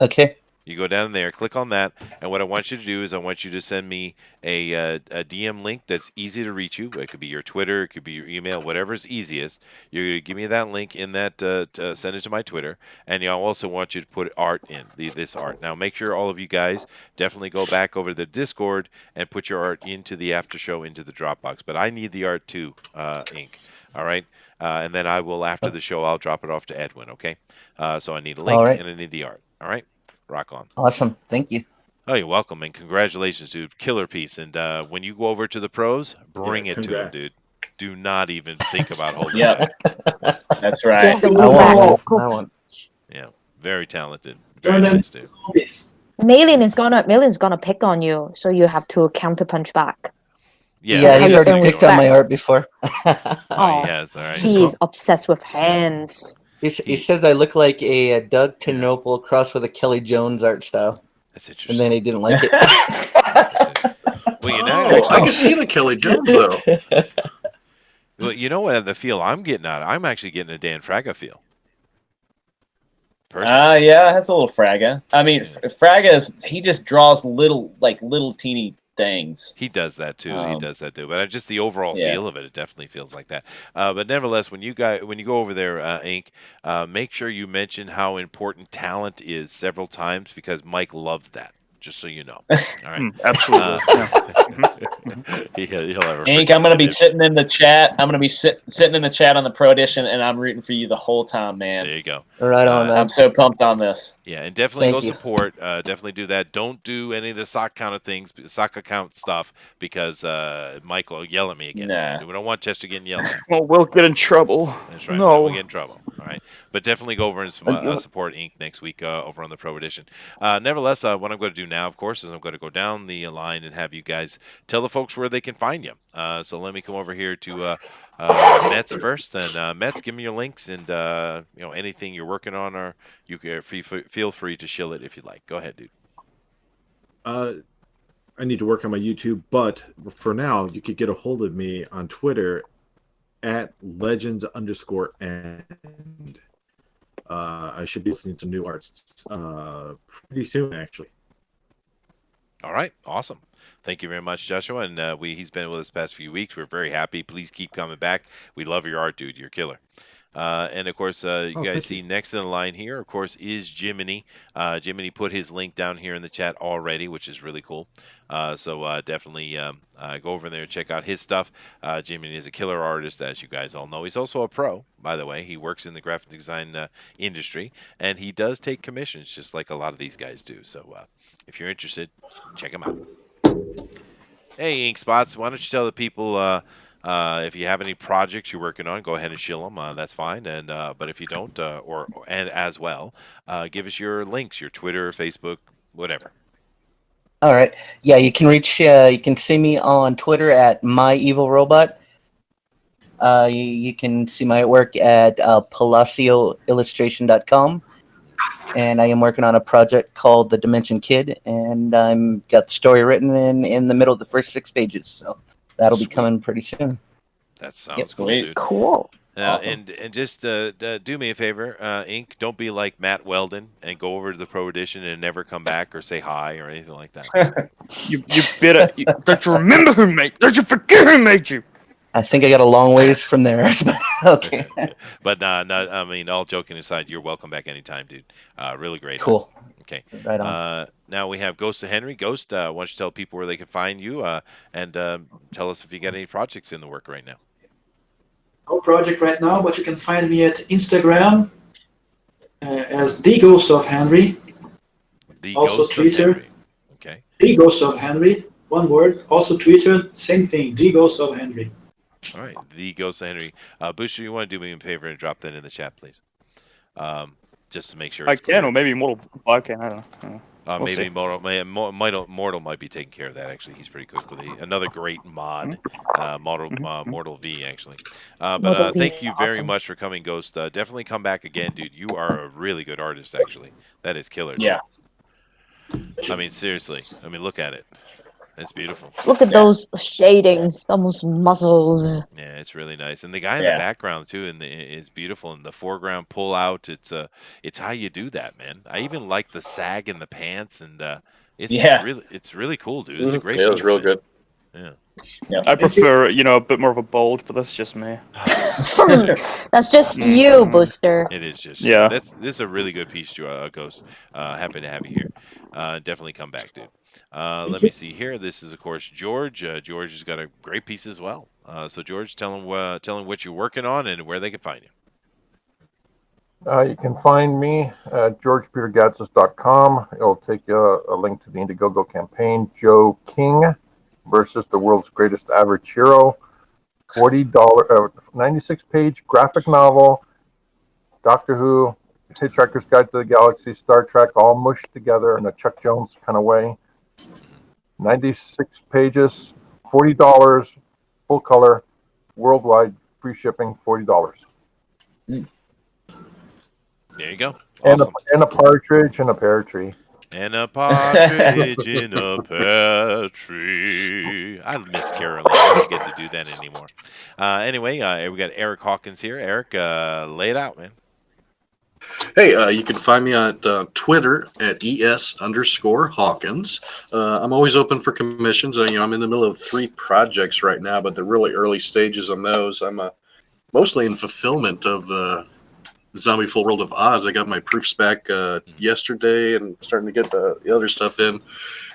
Okay. You go down there, click on that, and what I want you to do is I want you to send me a DM link that's easy to reach you. It could be your Twitter, it could be your email, whatever's easiest. You're going to give me that link in that, send it to my Twitter, and I also want you to put art in, this art. Now, make sure all of you guys definitely go back over to the Discord and put your art into the after show, into the Dropbox. But I need the art too, Ink. All right? And then I will, after the show, I'll drop it off to Edwin, okay? So I need a link, All right. and I need the art. All right? Rock on. Awesome. Thank you. Oh, you're welcome, and congratulations, dude. Killer piece. And when you go over to the pros, bring it to them, congrats. dude. Do not even think about holding Yep. back. That's right. Yeah, I back. won't. I won't. Yeah, very talented. Very Jordan, nice, dude. zombies. Malin is gonna pick on you, so you have to counterpunch back. Yeah, Yeah, how he's you already earn picked on my respect. art before. Oh, he has. All right. He's obsessed with hands. He says I look like a Doug Tenople crossed with a Kelly Jones art style, That's and interesting. then he didn't like it. Well, you know, Oh, I actually, can see the Kelly Jones though. well, you know what? The feel I'm getting out. I'm actually getting a Dan Fraga feel. Personally. Yeah, it has a little Fraga. I mean, Yeah. Fraga he just draws little teeny things. He does that too. He does that too. But just the overall Yeah. feel of it definitely feels like that. But nevertheless, when you go over there, Ink, make sure you mention how important talent is several times because Mike loves that. Just so you know. All right. Absolutely. He'll have a Ink, freaking I'm gonna be fit. sitting in the chat. I'm gonna be sitting in the chat on the Pro Edition, and I'm rooting for you the whole time, man. There you go. Right on, I'm man. so pumped on this. Yeah, and definitely Thank go you. support. Definitely do that. Don't do any of the sock count of things, sock account stuff, because Mike will yell at me again. Nah. We don't want Chester getting yelled at. Well, we'll get in trouble. That's right. No. We'll get in trouble. All right. But definitely go over and support Ink next week over on the Pro Edition. Nevertheless, what I'm going to do now, of course, is I'm going to go down the line and have you guys tell the folks where they can find you. So let me come over here to Mets first. And Mets, give me your links and anything you're working on, or you can feel free to shill it if you'd like. Go ahead, dude. I need to work on my YouTube, but for now, you could get a hold of me on Twitter at legends_end. I should be listening to new arts pretty soon, actually. All right, awesome. Thank you very much, Joshua. And he's been with us the past few weeks. We're very happy. Please keep coming back. We love your art, dude. You're a killer. And of course, you guys see next in the line here, of course, is Jiminy. Jiminy put his link down here in the chat already, which is really cool. So definitely go over there and check out his stuff. Jiminy is a killer artist, as you guys all know. He's also a pro, by the way. He works in the graphic design industry, and he does take commissions, just like a lot of these guys do. So if you're interested, check him out. Hey, Ink Spots, why don't you tell the people if you have any projects you're working on, go ahead and shill them. That's fine. And but if you don't, and as well, give us your links, your Twitter, Facebook, whatever. All right. Yeah, you can reach. You can see me on Twitter at myevilrobot. You can see my work at palacioillustration.com. and I am working on a project called The Dimension Kid, and I'm got the story written in the middle of the first 6 pages, so that'll be Sweet. coming pretty soon. That sounds cool, Sweet. dude. Cool. Awesome. And just do me a favor, Ink. Don't be like Matt Weldon and go over to the Pro Edition and never come back or say hi or anything like that. You better. Don't you remember who made? Don't you forget who made you? I think I got a long ways from there. Okay. But no, I mean, all joking aside, you're welcome back anytime, dude. Really great. Cool. Okay. Right on. Now we have Ghost of Henry. Ghost, why don't you tell people where they can find you and tell us if you got any projects in the work right now. No project right now, but you can find me at Instagram as the Ghost of Henry. The Also Ghost Twitter. Of Henry. Okay. The Ghost of Henry. One word. Also Twitter. Same thing. The Ghost of Henry. All right. The Ghost of Henry. Booster, you want to do me a favor and drop that in the chat, please? Just to make sure I it's can, clear. or maybe Mortal. I can. I don't know. We'll Maybe see. Mortal might be taking care of that. Actually, he's pretty quick with another great mod, Mortal V actually. Mortal V, Thank you very awesome. much for coming, Ghost. Definitely come back again, dude. You are a really good artist, actually. That is killer. Dude. Yeah. I mean, seriously. I mean, look at it. It's beautiful. Look at those shadings, those muscles. Yeah, it's really nice, and the guy in the background too, and is beautiful. And the foreground pull out, it's how you do that, man. I even like the sag in the pants, and it's really cool, dude. It's a great. Yeah, it's real good. Yeah. I prefer, a bit more of a bold, but that's just me. That's just you, Booster. It is just Yeah. This is a really good piece, Ghost. Happy to have you here. Definitely come back, dude. Let me see here. This is, of course, George. George has got a great piece as well. So, George, tell him what you're working on and where they can find you. You can find me at georgepetergatzis.com. It'll take you a link to the Indiegogo campaign, Joe King versus the world's greatest average hero. $40, 96-page graphic novel, Doctor Who, Hitchhiker's Guide to the Galaxy, Star Trek, all mushed together in a Chuck Jones kind of way. 96 pages, $40, full color, worldwide, free shipping, $40. There you go. Awesome. And a partridge in a pear tree. And a partridge in a pear tree. I miss Caroline. I don't get to do that anymore. Anyway, we got Eric Hawkins here. Eric, lay it out, man. Hey, you can find me on Twitter at ES_Hawkins. I'm always open for commissions. I'm in the middle of 3 projects right now, but the really early stages on those. I'm mostly in fulfillment of Zombie Full World of Oz. I got my proofs back yesterday and starting to get the other stuff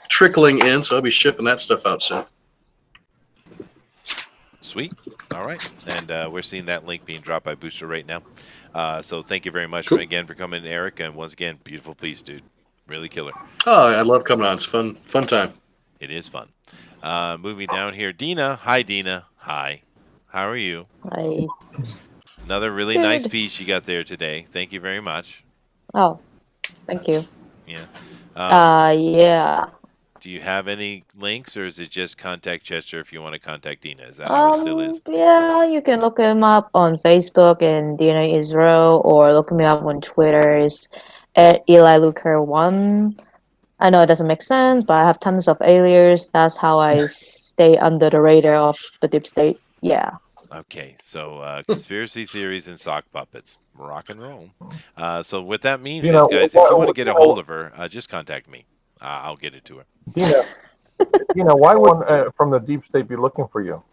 trickling in, so I'll be shipping that stuff out soon. Sweet. All right. And we're seeing that link being dropped by Booster right now. So thank you very much again for coming, Eric. And once again, beautiful piece, dude. Really killer. Oh, I love coming on. It's fun time. It is fun. Moving down here, Dina. Hi, Dina. Hi. How are you? Hi. Another really nice piece you got there today. Thank you very much. Oh, thank you. Yeah. Yeah. Do you have any links, or is it just contact Chester if you want to contact Dina? Is that how it still is? Yeah, you can look him up on Facebook and Dina Israel, or look me up on Twitter. It's at EliLuker1. I know it doesn't make sense, but I have tons of aliases. That's how I stay under the radar of the deep state. Yeah. Okay, so conspiracy theories and sock puppets. Rock and roll. So what that means is, guys, if you want to get a hold of her, just contact me. I'll get it to her. Dina, why would from the deep state be looking for you?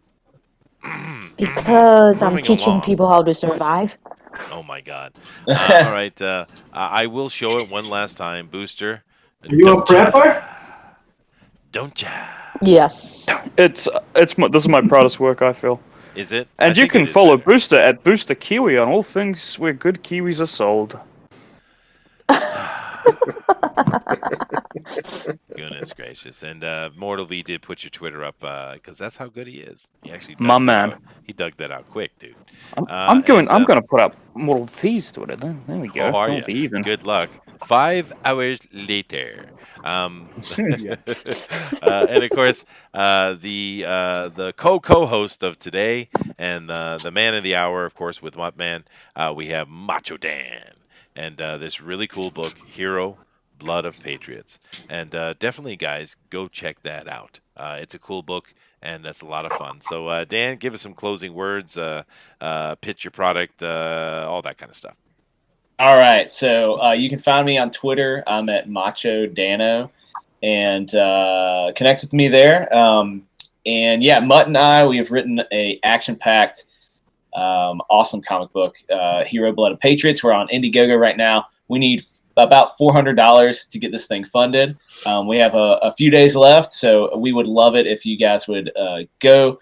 Because I'm teaching people how to survive. Oh my God! All right, I will show it one last time, Booster. Are you a prepper? Don't ya? Yes. This is my proudest work, I feel. Is it? And you can follow Booster at Booster Kiwi on all things where good kiwis are sold. Goodness gracious! And Mortal V did put your Twitter up because that's how good he is. He actually he dug that out quick, dude. I'm going to put up Mortal V's Twitter. There we go. Oh, are you? Even. Good luck. 5 hours later. And of course, the co-host of today and the man of the hour, of course, with Mutt Man, we have Macho Dan. and this really cool book, Hiro, Blood of Patriots. And definitely, guys, go check that out. It's a cool book, and that's a lot of fun. So, Dan, give us some closing words, pitch your product, all that kind of stuff. All right. So you can find me on Twitter. I'm at Macho Dano, and connect with me there. And yeah, Mutt and I, we have written a action-packed, awesome comic book, Hiro, Blood of Patriots. We're on Indiegogo right now. We need about $400 to get this thing funded. We have a few days left, so we would love it if you guys would go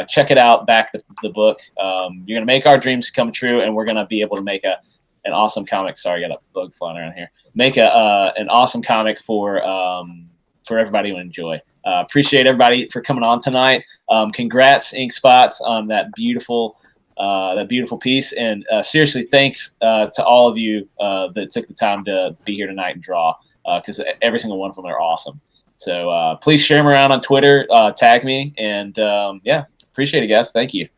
check it out, back the book. You're going to make our dreams come true, and we're going to be able to make an awesome comic. Sorry, I got a bug flying around here. Make an awesome comic for everybody to enjoy. Appreciate everybody for coming on tonight. Congrats, Ink Spots, on that beautiful piece. And seriously, thanks to all of you that took the time to be here tonight and draw, because every single one of them are awesome. So please share them around on Twitter, tag me, and yeah, appreciate it, guys. Thank you.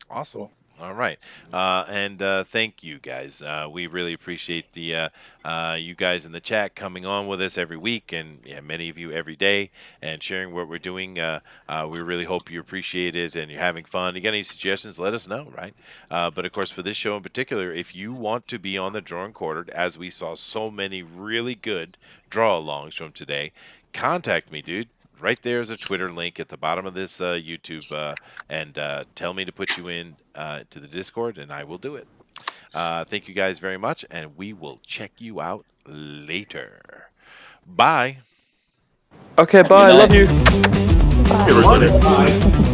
Awesome. All right. And thank you, guys. We really appreciate the you guys in the chat coming on with us every week, and many of you every day, and sharing what we're doing. We really hope you appreciate it and you're having fun. You got any suggestions, let us know, right? But of course, for this show in particular, if you want to be on the Draw and Quartered, as we saw so many really good draw-alongs from today, contact me, dude. Right there's a Twitter link at the bottom of this YouTube, and tell me to put you in to the Discord, and I will do it. Thank you guys very much, and we will check you out later. Bye. Okay, bye. Love you. Everybody. Bye.